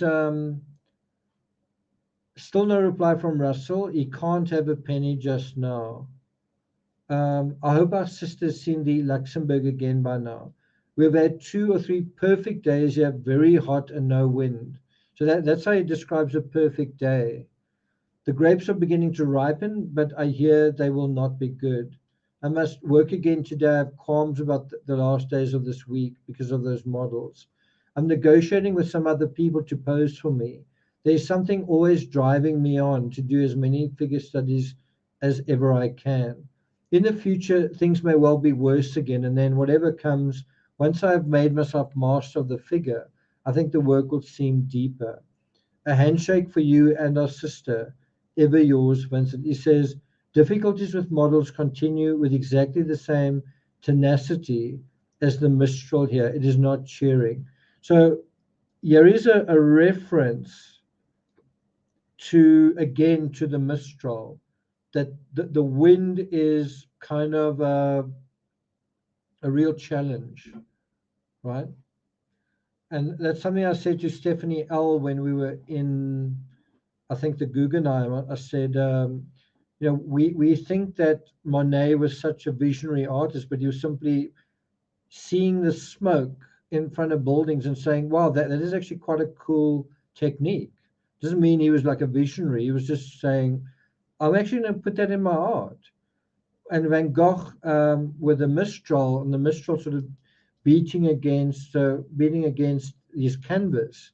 still no reply from Russell. He can't have a penny just now. I hope our sister's seen the Luxembourg again by now. We've had 2 or 3 perfect days here, very hot and no wind. So that's how he describes a perfect day. The grapes are beginning to ripen, but I hear they will not be good. I must work again today. I have qualms about the last days of this week because of those models. I'm negotiating with some other people to pose for me. There's something always driving me on to do as many figure studies as ever I can. In the future, things may well be worse again, and then whatever comes, once I've made myself master of the figure, I think the work will seem deeper. A handshake for you and our sister, ever yours, Vincent. He says, Difficulties with models continue with exactly the same tenacity as the Mistral here. It is not cheering. So here is a reference to, again, to the Mistral, that the wind is kind of a real challenge, right? And that's something I said to Stephanie L when we were in, I think, the Guggenheim. I said, we think that Monet was such a visionary artist, but he was simply seeing the smoke in front of buildings and saying, wow, that is actually quite a cool technique. Doesn't mean he was like a visionary. He was just saying, I'm actually going to put that in my art. And Van Gogh, with the Mistral, and the Mistral sort of beating against his canvas,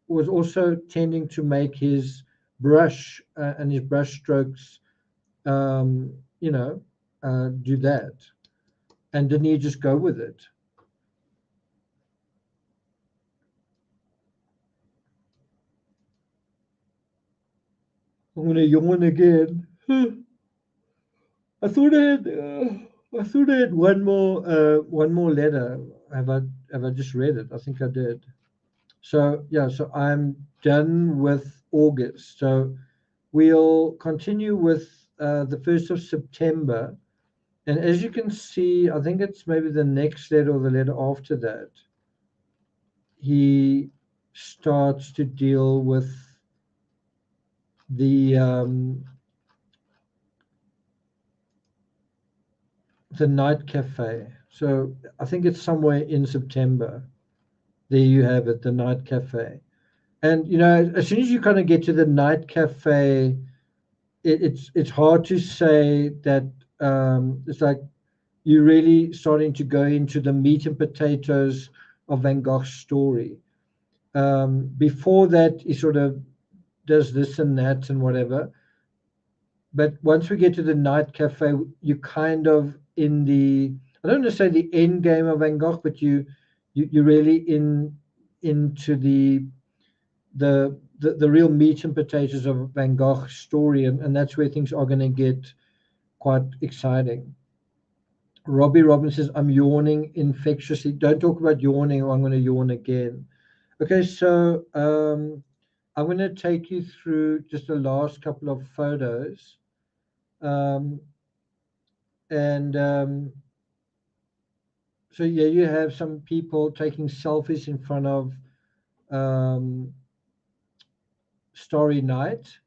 was also tending to make his brush and his brush strokes, do that. And didn't he just go with it? I'm gonna yawn again. I thought I had one more letter. Have I just read it? I think I did. So yeah, so I'm done with August. So we'll continue with the 1st of September. And as you can see, I think it's maybe the next letter or the letter after that, he starts to deal with the night cafe. So I think it's somewhere in September. There you have it, the night cafe. And as soon as you kind of get to the night cafe, it's hard to say that it's like you're really starting to go into the meat and potatoes of Van Gogh's story. Before that, he sort of does this and that and whatever. But once we get to the night cafe, you kind of in the, I don't want to say the end game of Van Gogh, but you're really into the real meat and potatoes of Van Gogh's story, and that's where things are going to get quite exciting. Robbie Robbins says, I'm yawning infectiously. Don't talk about yawning or I'm going to yawn again. Okay, so I'm going to take you through just the last couple of photos. So yeah, you have some people taking selfies in front of Starry Night.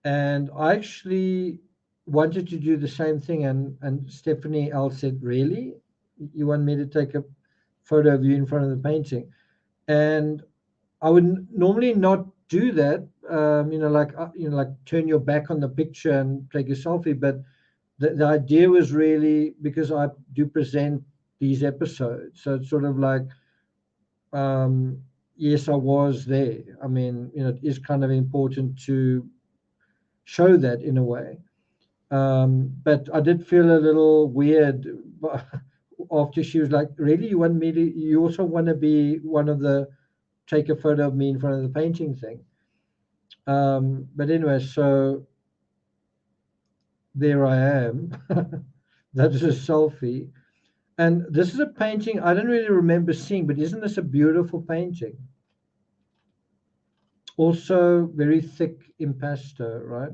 And I actually wanted to do the same thing. And Stephanie L said, really? You want me to take a photo of you in front of the painting? And I would normally not do that, like turn your back on the picture and take a selfie. But the idea was really because I do present these episodes. So it's sort of like, yes, I was there. I mean, it is kind of important to show that in a way. But I did feel a little weird after she was like, really, you also want to be one of the take a photo of me in front of the painting thing. But anyway, so there I am. That is a selfie. And this is a painting I don't really remember seeing, but isn't this a beautiful painting? Also very thick impasto, right?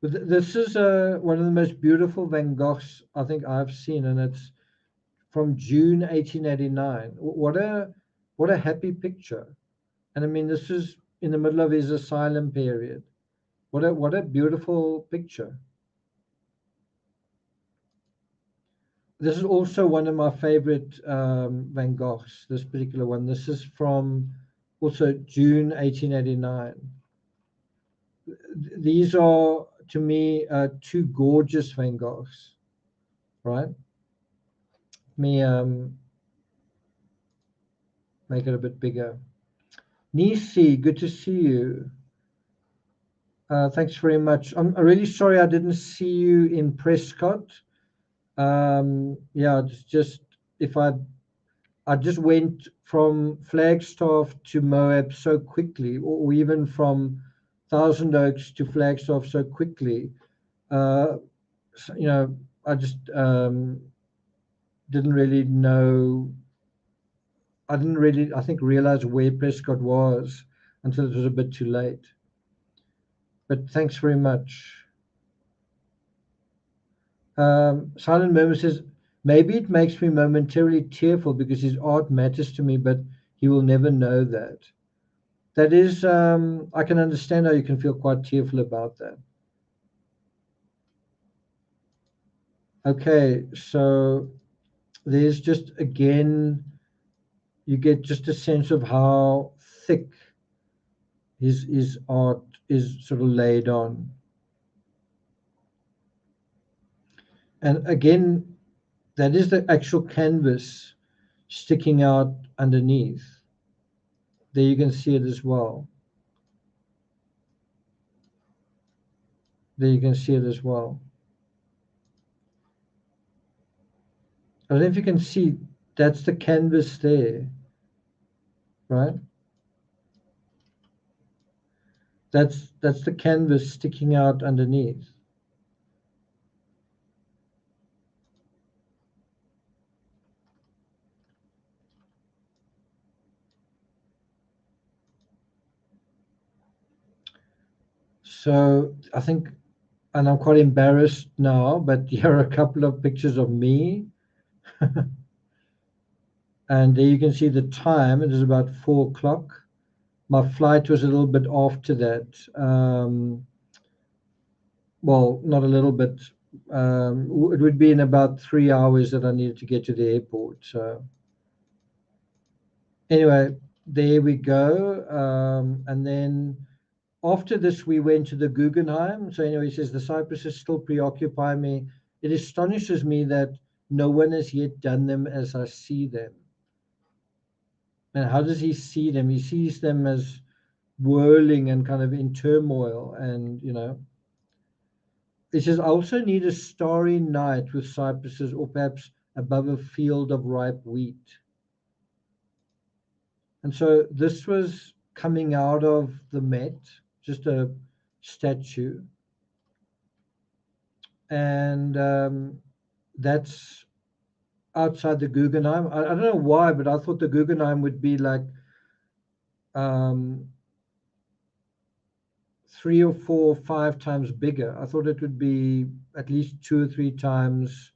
But this is one of the most beautiful Van Goghs I think I've seen, and it's from June 1889. What a happy picture. And I mean, this is in the middle of his asylum period. What a beautiful picture. This is also one of my favorite Van Goghs, this particular one. This is from also June 1889. These are, to me, two gorgeous Van Goghs, right? Let me make it a bit bigger. Nisi, good to see you. Thanks very much. I'm really sorry I didn't see you in Prescott. Yeah, it's just if I just went from Flagstaff to Moab so quickly, or even from Thousand Oaks to Flagstaff so quickly. I just didn't really know. I didn't really, I think, realize where Prescott was until it was a bit too late. But thanks very much. Silent Murmur says, maybe it makes me momentarily tearful because his art matters to me, but he will never know that. That is, I can understand how you can feel quite tearful about that. Okay, so there's just, again, you get just a sense of how thick his art is sort of laid on. And again, that is the actual canvas sticking out underneath. There you can see it as well. There you can see it as well. I don't know if you can see, that's the canvas there, right? That's the canvas sticking out underneath. So I think, and I'm quite embarrassed now, but here are a couple of pictures of me. And there you can see the time. It is about 4 o'clock. My flight was a little bit after that. Well, not a little bit. It would be in about 3 hours that I needed to get to the airport. So anyway, there we go. And then after this, we went to the Guggenheim. So anyway, he says the cypresses still preoccupy me. It astonishes me that no one has yet done them as I see them. And how does he see them? He sees them as whirling and kind of in turmoil. And, he says, I also need a starry night with cypresses, or perhaps above a field of ripe wheat. And so this was coming out of the Met, just a statue. And that's outside the Guggenheim. I don't know why, but I thought the Guggenheim would be like 3 or 4 or 5 times bigger. I thought it would be at least 2 or 3 times,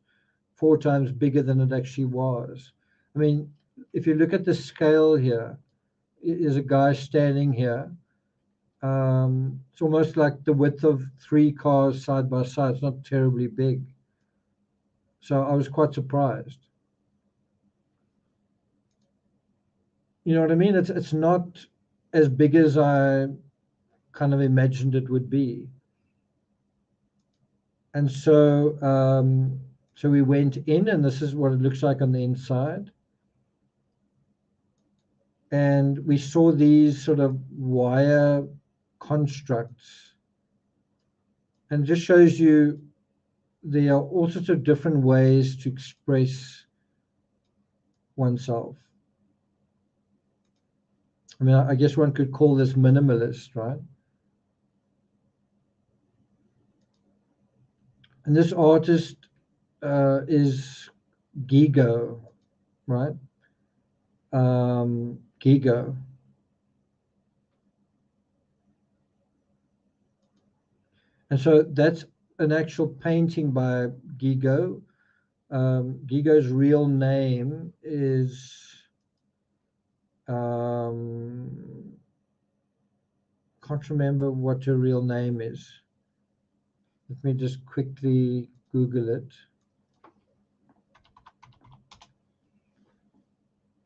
4 times bigger than it actually was. I mean, if you look at the scale here, there's a guy standing here. It's almost like the width of 3 cars side by side. It's not terribly big. So I was quite surprised. You know what I mean? It's not as big as I kind of imagined it would be. And so so we went in, and this is what it looks like on the inside. And we saw these sort of wire constructs. And it just shows you there are all sorts of different ways to express oneself. I mean, I guess one could call this minimalist, right? And this artist is Gigo, right? Gigo. And so that's an actual painting by Gigo. Gigo's real name is can't remember what her real name is. Let me just quickly Google it.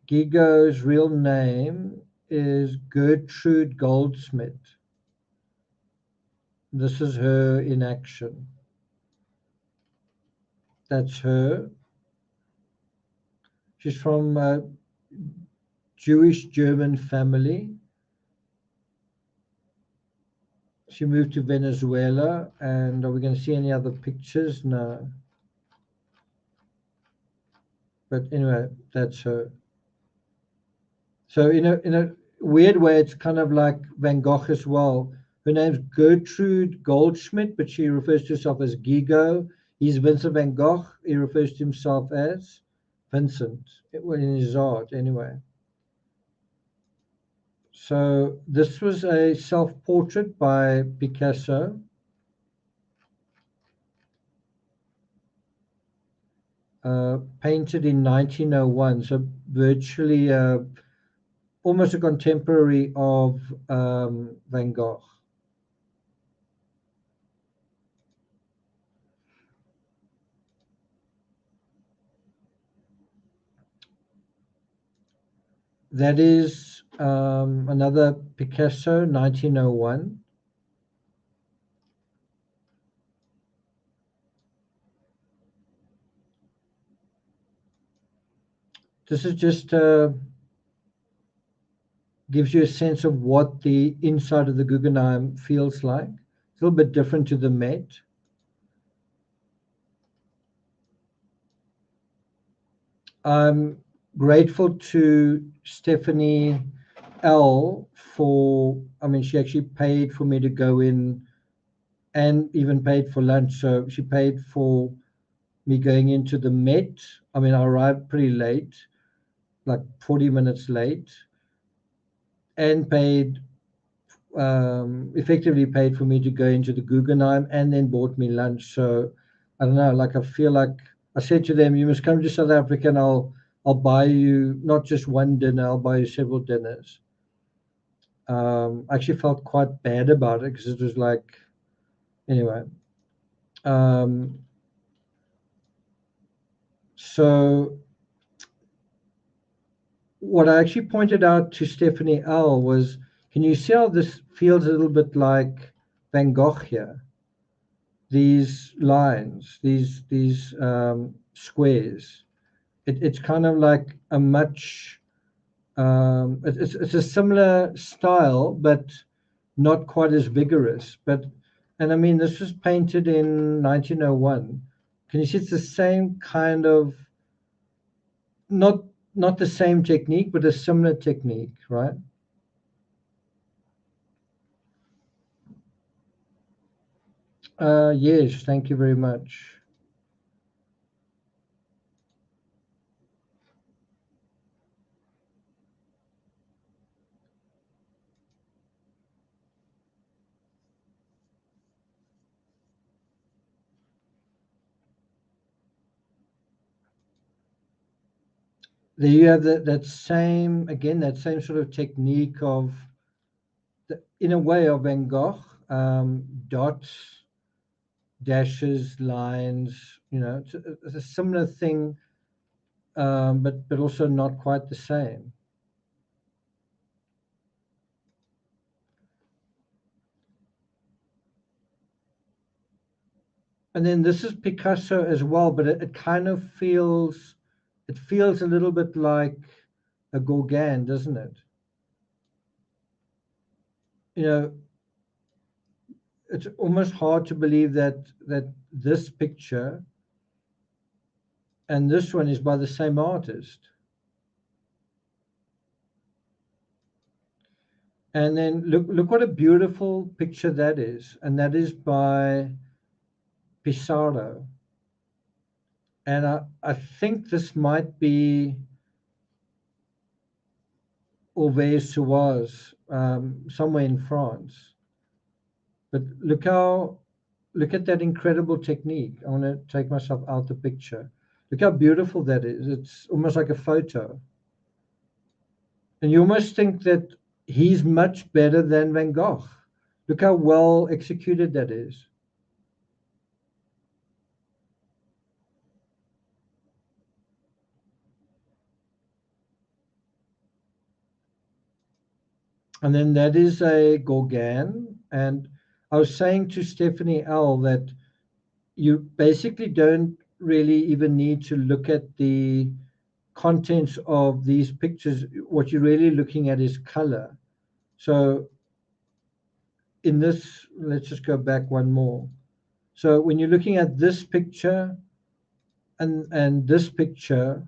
Gigo's real name is Gertrude Goldsmith. This is her in action. That's her. She's from a Jewish German family. She moved to Venezuela. And are we going to see any other pictures? No. But anyway, that's her. So in a weird way, it's kind of like Van Gogh as well. Her name's Gertrude Goldschmidt, but she refers to herself as Gigo. He's Vincent van Gogh. He refers to himself as Vincent, in his art anyway. So this was a self-portrait by Picasso. Painted in 1901, so virtually almost a contemporary of Van Gogh. That is another Picasso, 1901. This is just gives you a sense of what the inside of the Guggenheim feels like. It's a little bit different to the Met. I'm grateful to Stephanie L for, I mean, she actually paid for me to go in and even paid for lunch. So she paid for me going into the Met. I mean, I arrived pretty late, like 40 minutes late, and paid, effectively paid for me to go into the Guggenheim and then bought me lunch. So I don't know, like I feel like I said to them, you must come to South Africa and I'll buy you not just one dinner, I'll buy you several dinners. I actually felt quite bad about it because it was like, anyway. So what I actually pointed out to Stephanie L was, can you see how this feels a little bit like Van Gogh here? These lines, these squares. It's kind of like a much, it's a similar style, but not quite as vigorous. And I mean, this was painted in 1901. Can you see it's the same kind of, not the same technique, but a similar technique, right? Yes, thank you very much. There you have that same, again, that same sort of technique of, in a way, of Van Gogh, dots, dashes, lines, it's a similar thing, but also not quite the same. And then this is Picasso as well, but it kind of feels, it feels a little bit like a Gauguin, doesn't it? You know, it's almost hard to believe that this picture and this one is by the same artist. And then look what a beautiful picture that is, and that is by Pissarro. And I think this might be Auvers-sur-Oise, somewhere in France. But look at that incredible technique. I want to take myself out the picture. Look how beautiful that is. It's almost like a photo. And you almost think that he's much better than Van Gogh. Look how well executed that is. And then that is a Gauguin. And I was saying to Stephanie L that you basically don't really even need to look at the contents of these pictures. What you're really looking at is color. So in this, let's just go back one more. So when you're looking at this picture and this picture,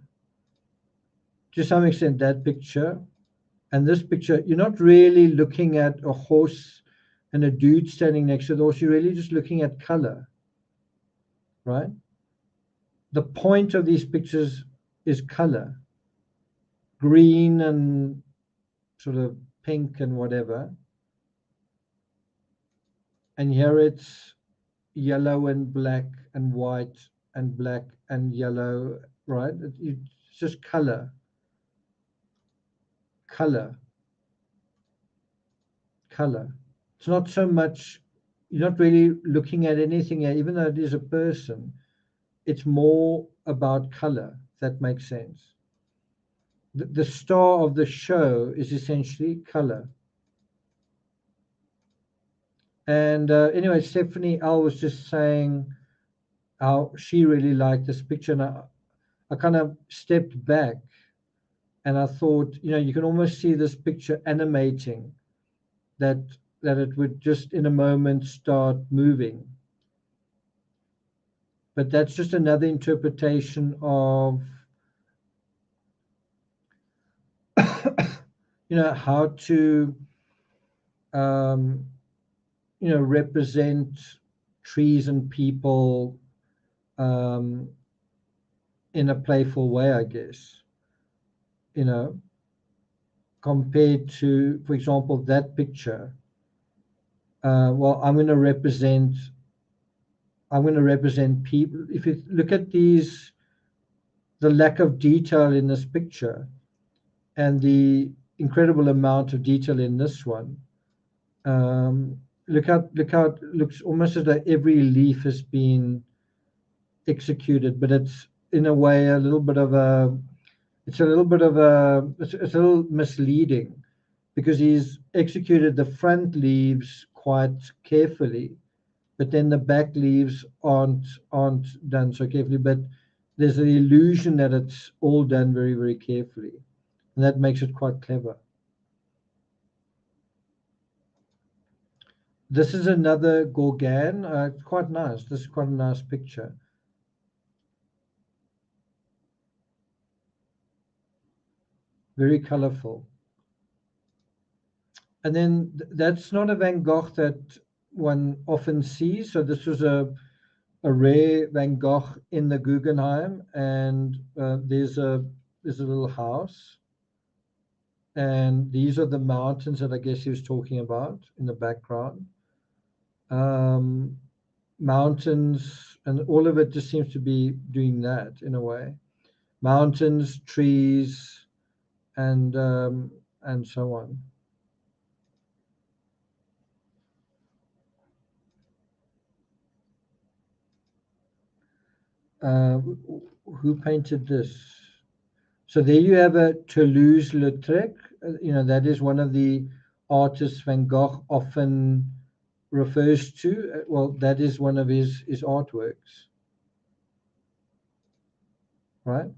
to some extent that picture and this picture, you're not really looking at a horse and a dude standing next to the horse, you're really just looking at color, right? The point of these pictures is color, green and sort of pink and whatever. And here it's yellow and black and white and black and yellow, right? It's just color, color, color. It's not so much, you're not really looking at anything, even though it is a person. It's more about color, if that makes sense. The star of the show is essentially color. And anyway, Stephanie L was just saying how she really liked this picture. And I kind of stepped back and I thought, you can almost see this picture animating, that it would just in a moment start moving. But that's just another interpretation of, how to, represent trees and people in a playful way, I guess, compared to, for example, that picture. Well, I'm going to represent people. If you look at the lack of detail in this picture and the incredible amount of detail in this one, look how it looks almost as though every leaf has been executed, but it's in a way it's a little misleading, because he's executed the front leaves quite carefully, but then the back leaves aren't done so carefully. But there's an illusion that it's all done very, very carefully, and that makes it quite clever. This is another Gauguin. Quite nice. This is quite a nice picture. Very colorful. And then that's not a Van Gogh that one often sees. So this was a rare Van Gogh in the Guggenheim, and there's a little house, and these are the mountains that I guess he was talking about in the background. Mountains, and all of it just seems to be doing that in a way. Mountains, trees, and so on. Who painted this? So there you have a Toulouse-Lautrec. That is one of the artists Van Gogh often refers to. Well, that is one of his artworks, right?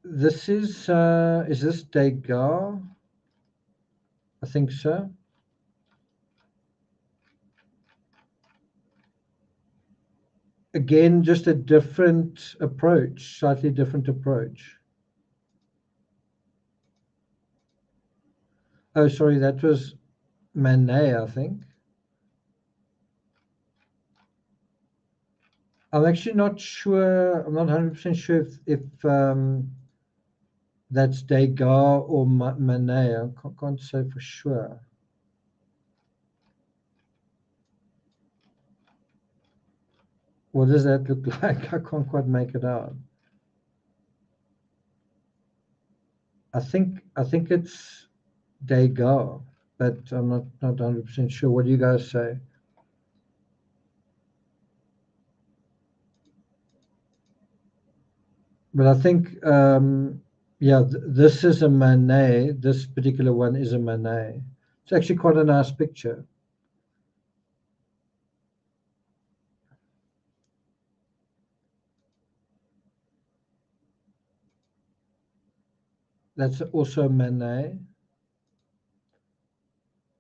This is this Degas? I think so. Again, just a different approach, slightly different approach. Oh, sorry, that was Manet, I think. I'm actually not sure. I'm not 100% sure if that's Degas or Manet. I can't say for sure. What does that look like? I can't quite make it out. I think it's Degas, but I'm not 100% sure. What do you guys say? But I think, yeah, this is a Manet. This particular one is a Manet. It's actually quite a nice picture. That's also Manet.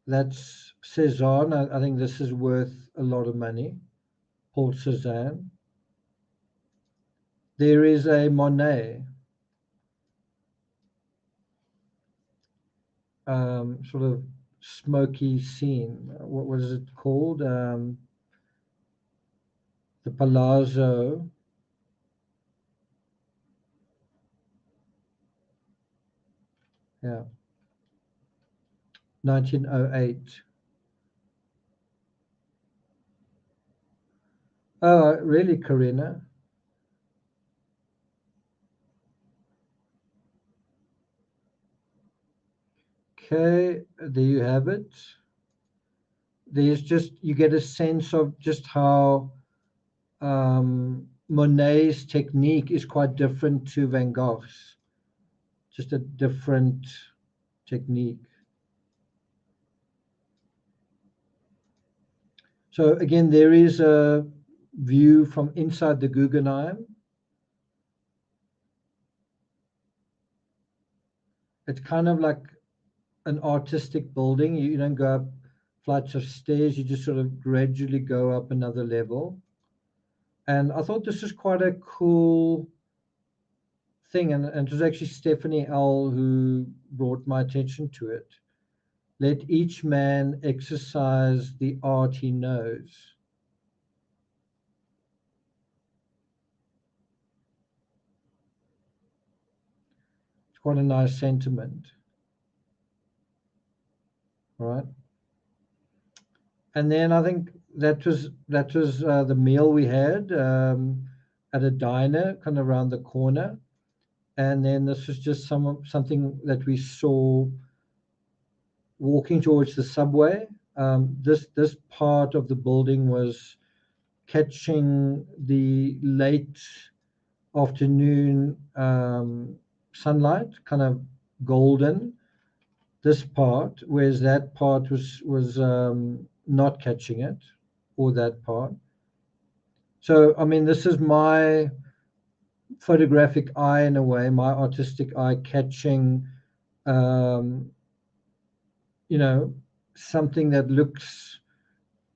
That's Cezanne. I think this is worth a lot of money. Paul Cézanne. There is a Monet. sort of smoky scene. What was it called? The Palazzo. Yeah, 1908. Oh, really, Karina? Okay, there you have it. There's just, you get a sense of just how Monet's technique is quite different to Van Gogh's, just a different technique. So again, there is a view from inside the Guggenheim. It's kind of like an artistic building. You don't go up flights of stairs, you just sort of gradually go up another level. And I thought this was quite a cool thing. And it was actually Stephanie L. who brought my attention to it. Let each man exercise the art he knows. It's quite a nice sentiment, right? And then I think that was the meal we had at a diner, kind of around the corner. And then this was just something that we saw walking towards the subway. This part of the building was catching the late afternoon sunlight, kind of golden. This part, whereas that part was not catching it, or that part. So I mean, this is my photographic eye in a way, my artistic eye catching, um, you know, something that looks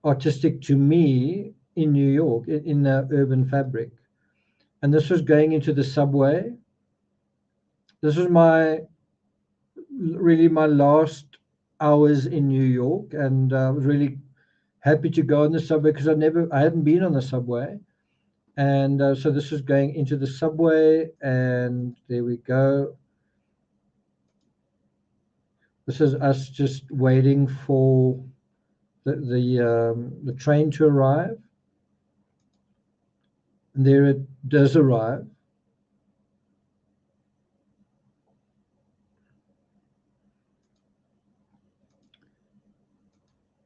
artistic to me in New York, in the urban fabric. And this was going into the subway. This was really my last hours in New York, and I was really happy to go on the subway because I hadn't been on the subway, and so this was going into the subway, and there we go. This is us just waiting for the train to arrive, and there it does arrive.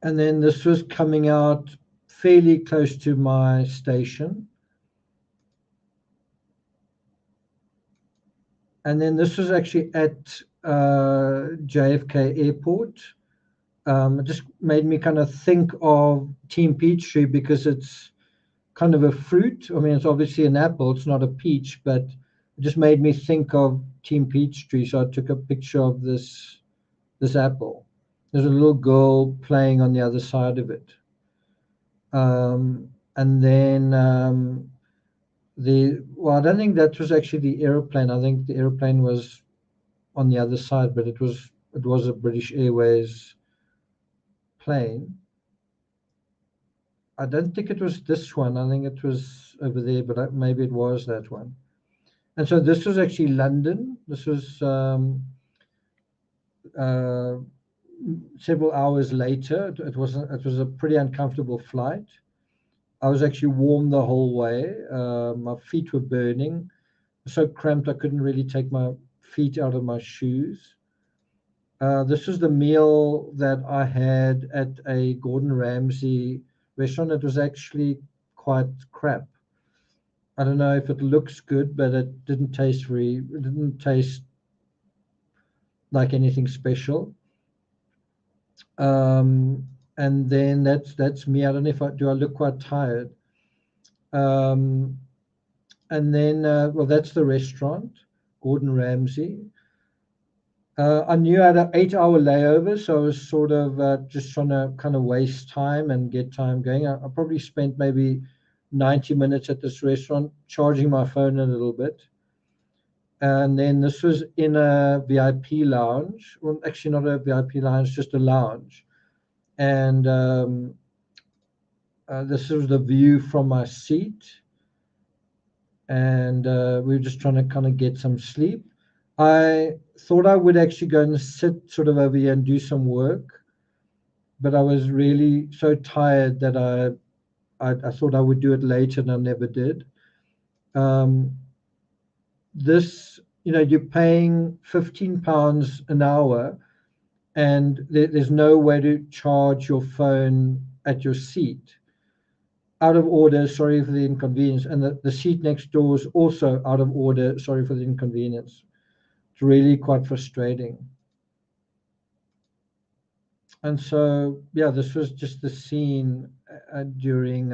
And then this was coming out fairly close to my station. And then this was actually at JFK Airport. It just made me kind of think of Team Peachtree because it's kind of a fruit. I mean, it's obviously an apple, it's not a peach, but it just made me think of Team Peachtree. So I took a picture of this apple. There's a little girl playing on the other side of it. And then I don't think that was actually the aeroplane. I think the aeroplane was on the other side, but it was a British Airways plane. I don't think it was this one. I think it was over there, but maybe it was that one. And so this was actually London. This was uh, several hours later. It was a pretty uncomfortable flight. I was actually warm the whole way. My feet were burning, so cramped I couldn't really take my feet out of my shoes. This was the meal that I had at a Gordon Ramsay restaurant. It was actually quite crap. I don't know if it looks good, but it didn't taste like anything special. And then that's me. I don't know if I look quite tired. Um, and then well, that's the restaurant, Gordon Ramsay. I knew I had an 8-hour layover, so I was sort of just trying to kind of waste time and get time going. I probably spent maybe 90 minutes at this restaurant, charging my phone a little bit. And then this was in a VIP lounge. Well, actually not a VIP lounge, just a lounge. And this was the view from my seat. And we were just trying to kind of get some sleep. I thought I would actually go and sit sort of over here and do some work, but I was really so tired that I thought I would do it later, and I never did. This, you're paying £15 an hour, and there's no way to charge your phone at your seat. Out of order, sorry for the inconvenience. And the seat next door is also out of order, sorry for the inconvenience. It's really quite frustrating. And so, yeah, this was just the scene during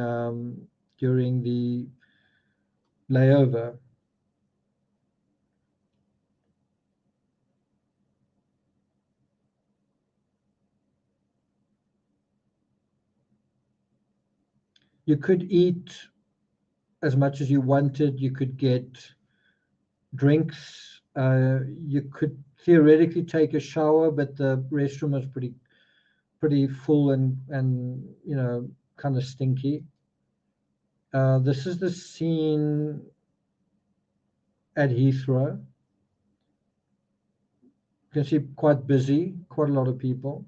the layover. You could eat as much as you wanted. You could get drinks. You could theoretically take a shower, but the restroom was pretty full and kind of stinky. This is the scene at Heathrow. You can see quite busy, quite a lot of people.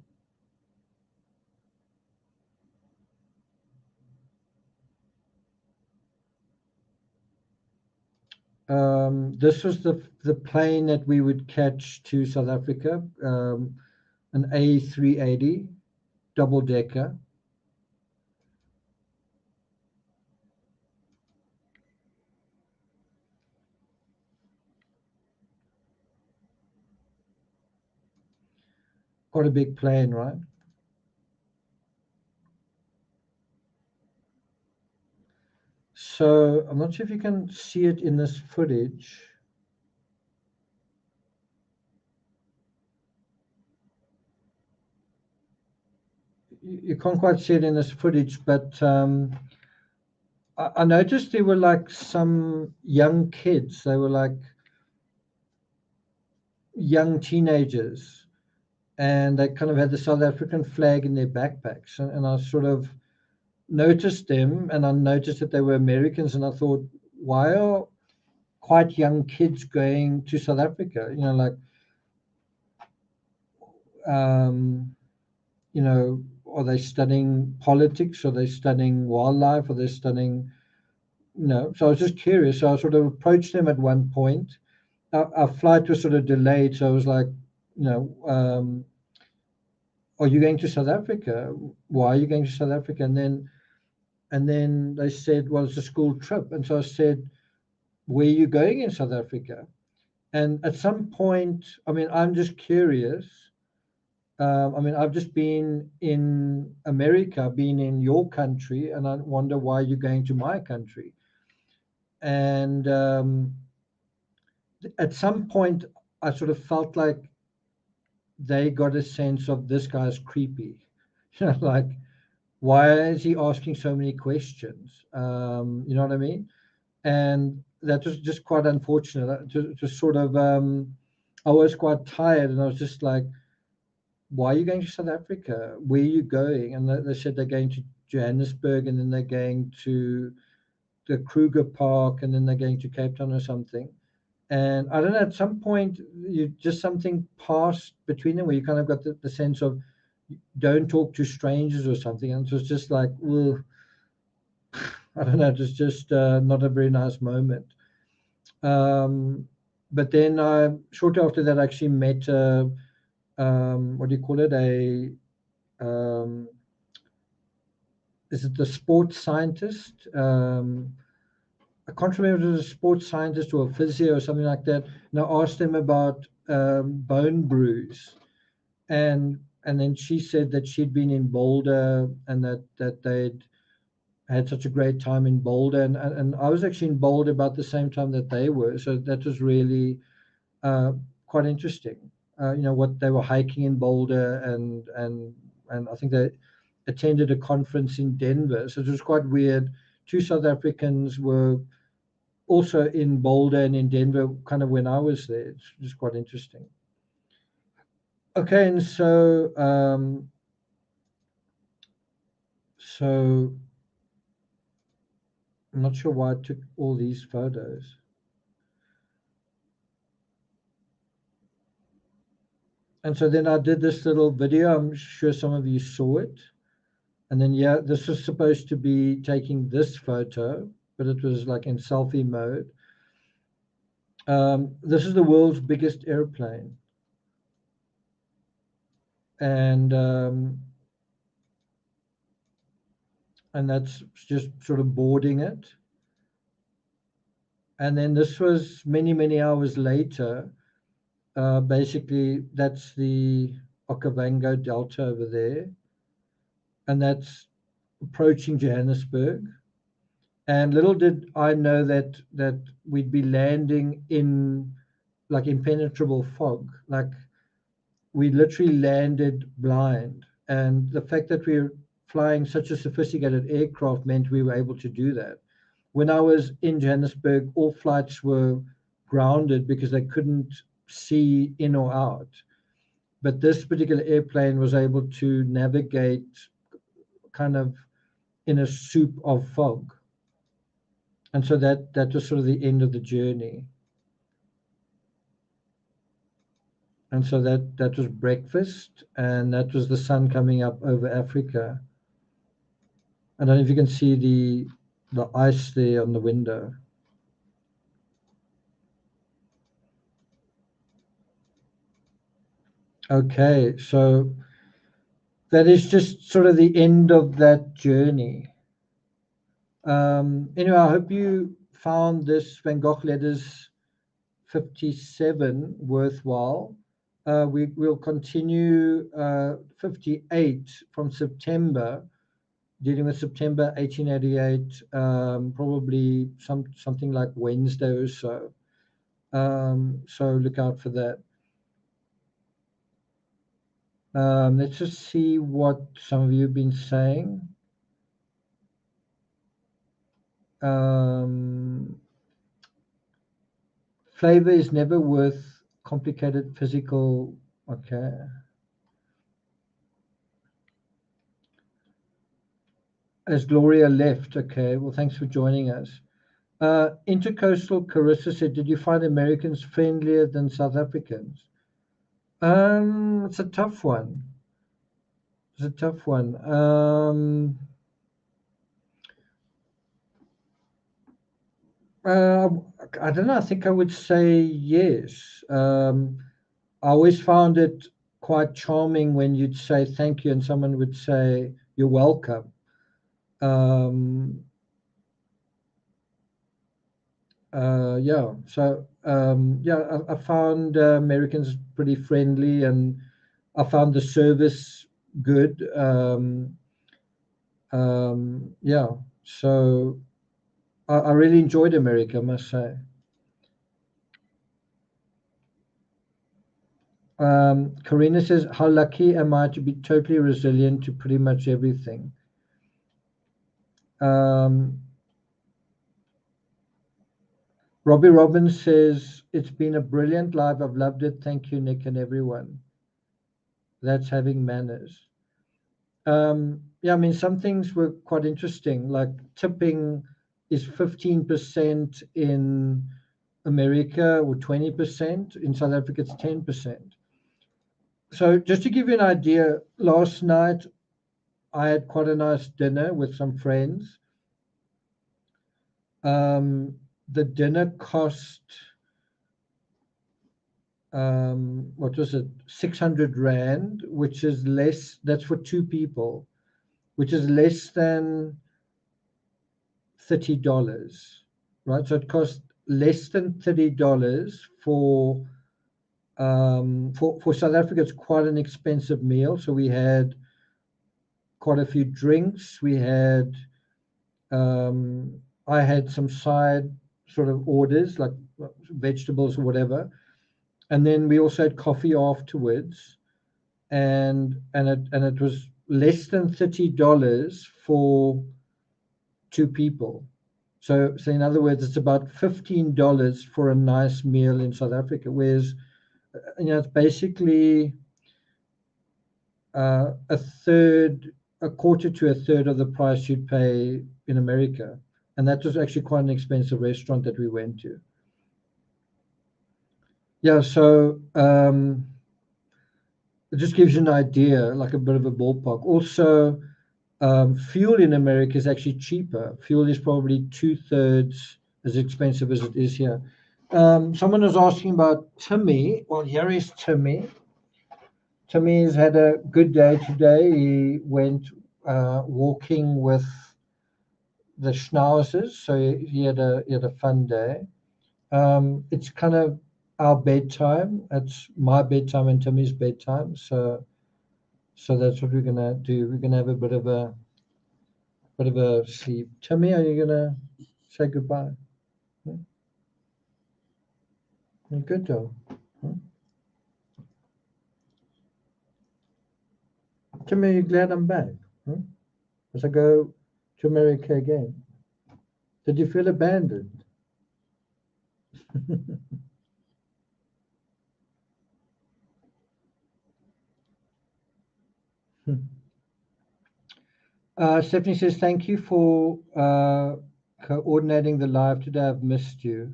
This was the plane that we would catch to South Africa, an A380 double decker. Quite a big plane, right? So I'm not sure if you can see it in this footage. You can't quite see it in this footage, but I noticed there were like some young kids. They were like young teenagers, and they kind of had the South African flag in their backpacks. And I sort of noticed them, and I noticed that they were Americans, and I thought, why are quite young kids going to South Africa? Are they studying politics? Are they studying wildlife? Are they studying, So I was just curious. So I sort of approached them at one point. Our flight was sort of delayed, so I was like, are you going to South Africa? Why are you going to South Africa? And then they said, well, it's a school trip. And so I said, where are you going in South Africa? And at some point, I mean, I'm just curious. I've just been in America, been in your country, and I wonder why you're going to my country. And at some point, I sort of felt like they got a sense of this guy's creepy. Like, why is he asking so many questions? You know what I mean? And that was just quite unfortunate. Just sort of, I was quite tired, and I was just like, why are you going to South Africa? Where are you going? And they said they're going to Johannesburg, and then they're going to the Kruger Park, and then they're going to Cape Town or something. And I don't know, at some point, you just something passed between them where you kind of got the sense of don't talk to strangers or something. And it was just like, well, I don't know, it was just not a very nice moment. But then shortly after that, I actually met, what do you call it? Is it the sports scientist? I can't remember if it was a sports scientist or a physio or something like that. And I asked them about bone bruise, and then she said that she'd been in Boulder, and that they'd had such a great time in Boulder, and I was actually in Boulder about the same time that they were, so that was really quite interesting. What they were hiking in Boulder, and I think they attended a conference in Denver, so it was quite weird. Two South Africans were also in Boulder and in Denver, kind of when I was there. It's just quite interesting. Okay, and so I'm not sure why I took all these photos. And so then I did this little video. I'm sure some of you saw it. And then, yeah, this was supposed to be taking this photo, but it was like in selfie mode. This is the world's biggest airplane. And that's just sort of boarding it. And then this was many, many hours later. Basically, that's the Okavango Delta over there. And that's approaching Johannesburg. And little did I know that we'd be landing in like impenetrable fog. Like we literally landed blind. And the fact that we were flying such a sophisticated aircraft meant we were able to do that. When I was in Johannesburg, all flights were grounded because they couldn't see in or out. But this particular airplane was able to navigate kind of in a soup of fog. And so that was sort of the end of the journey. And so that was breakfast, and that was the sun coming up over Africa. I don't know if you can see the ice there on the window. Okay, so that is just sort of the end of that journey. Anyway, I hope you found this Van Gogh Letters 57 worthwhile. We'll continue 58 from September, dealing with September 1888, probably something like Wednesday or so. So look out for that. Let's just see what some of you have been saying. Flavor is never worth complicated physical. Okay. As Gloria left. Okay. Well, thanks for joining us. Intercoastal Carissa said, did you find Americans friendlier than South Africans? It's a tough one. It's a tough one. I don't know. I think I would say yes. I always found it quite charming when you'd say thank you and someone would say you're welcome. Yeah. So yeah, I found Americans pretty friendly, and I found the service good. Yeah. So I really enjoyed America, I must say. Karina says, how lucky am I to be totally resilient to pretty much everything? Robbie Robbins says, it's been a brilliant live. I've loved it. Thank you, Nick, and everyone. That's having manners. Yeah, I mean, some things were quite interesting, like tipping is 15% in America or 20%. In South Africa, it's 10%. So just to give you an idea, last night I had quite a nice dinner with some friends. The dinner cost, what was it, 600 Rand, which is less, that's for two people, which is less than $30, right? So it cost less than $30 for South Africa. It's quite an expensive meal. So we had quite a few drinks. We had, I had some side sort of orders like vegetables or whatever, and then we also had coffee afterwards, and it was less than $30 for two people. So in other words, it's about $15 for a nice meal in South Africa, whereas it's basically a quarter to a third of the price you'd pay in America, and that was actually quite an expensive restaurant that we went to. Yeah, so it just gives you an idea, like a bit of a ballpark. Also, fuel in America is actually cheaper. Fuel is probably 2/3 as expensive as it is here. Someone was asking about Timmy. Well, here is Timmy. Timmy has had a good day today. He went walking with the schnauzers, so he had a fun day. It's kind of our bedtime. It's my bedtime and Timmy's bedtime. So that's what we're gonna do. We're gonna have a bit of a sleep. Timmy, are you gonna say goodbye? Good though. Timmy, are you glad I'm back? As I go to America again. Did you feel abandoned? Stephanie says, thank you for coordinating the live today. I've missed you.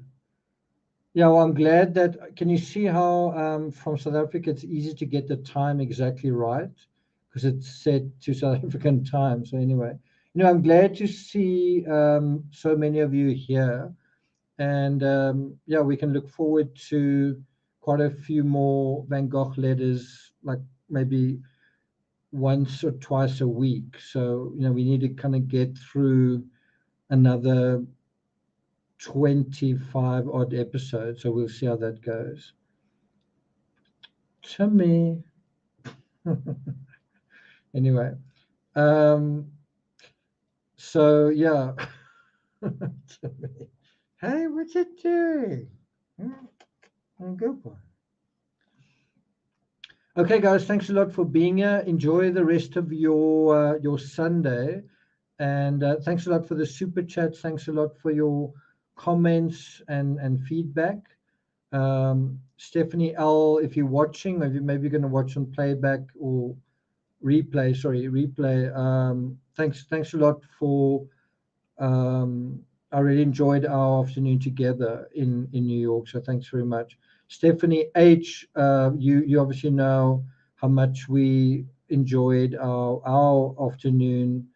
Yeah, well, I'm glad that. Can you see how from South Africa it's easy to get the time exactly right because it's set to South African time. So anyway, I'm glad to see so many of you here, and yeah, we can look forward to quite a few more Van Gogh letters, like maybe once or twice a week. So we need to kind of get through another 25 odd episodes, so we'll see how that goes. Timmy. Anyway, so yeah. Timmy. Hey, what you doing? Good boy. Okay, guys, thanks a lot for being here. Enjoy the rest of your Sunday, and thanks a lot for the super chats. Thanks a lot for your comments and feedback. Stephanie L, if you're watching, maybe you're going to watch on playback or replay. Thanks a lot for. I really enjoyed our afternoon together in New York, so thanks very much. Stephanie H, you obviously know how much we enjoyed our afternoon.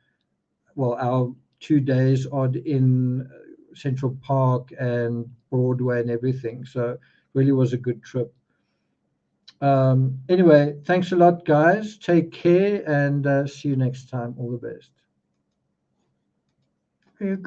Well, our 2 days odd in Central Park and Broadway and everything. So really was a good trip. Anyway, thanks a lot, guys. Take care and see you next time. All the best. Very good.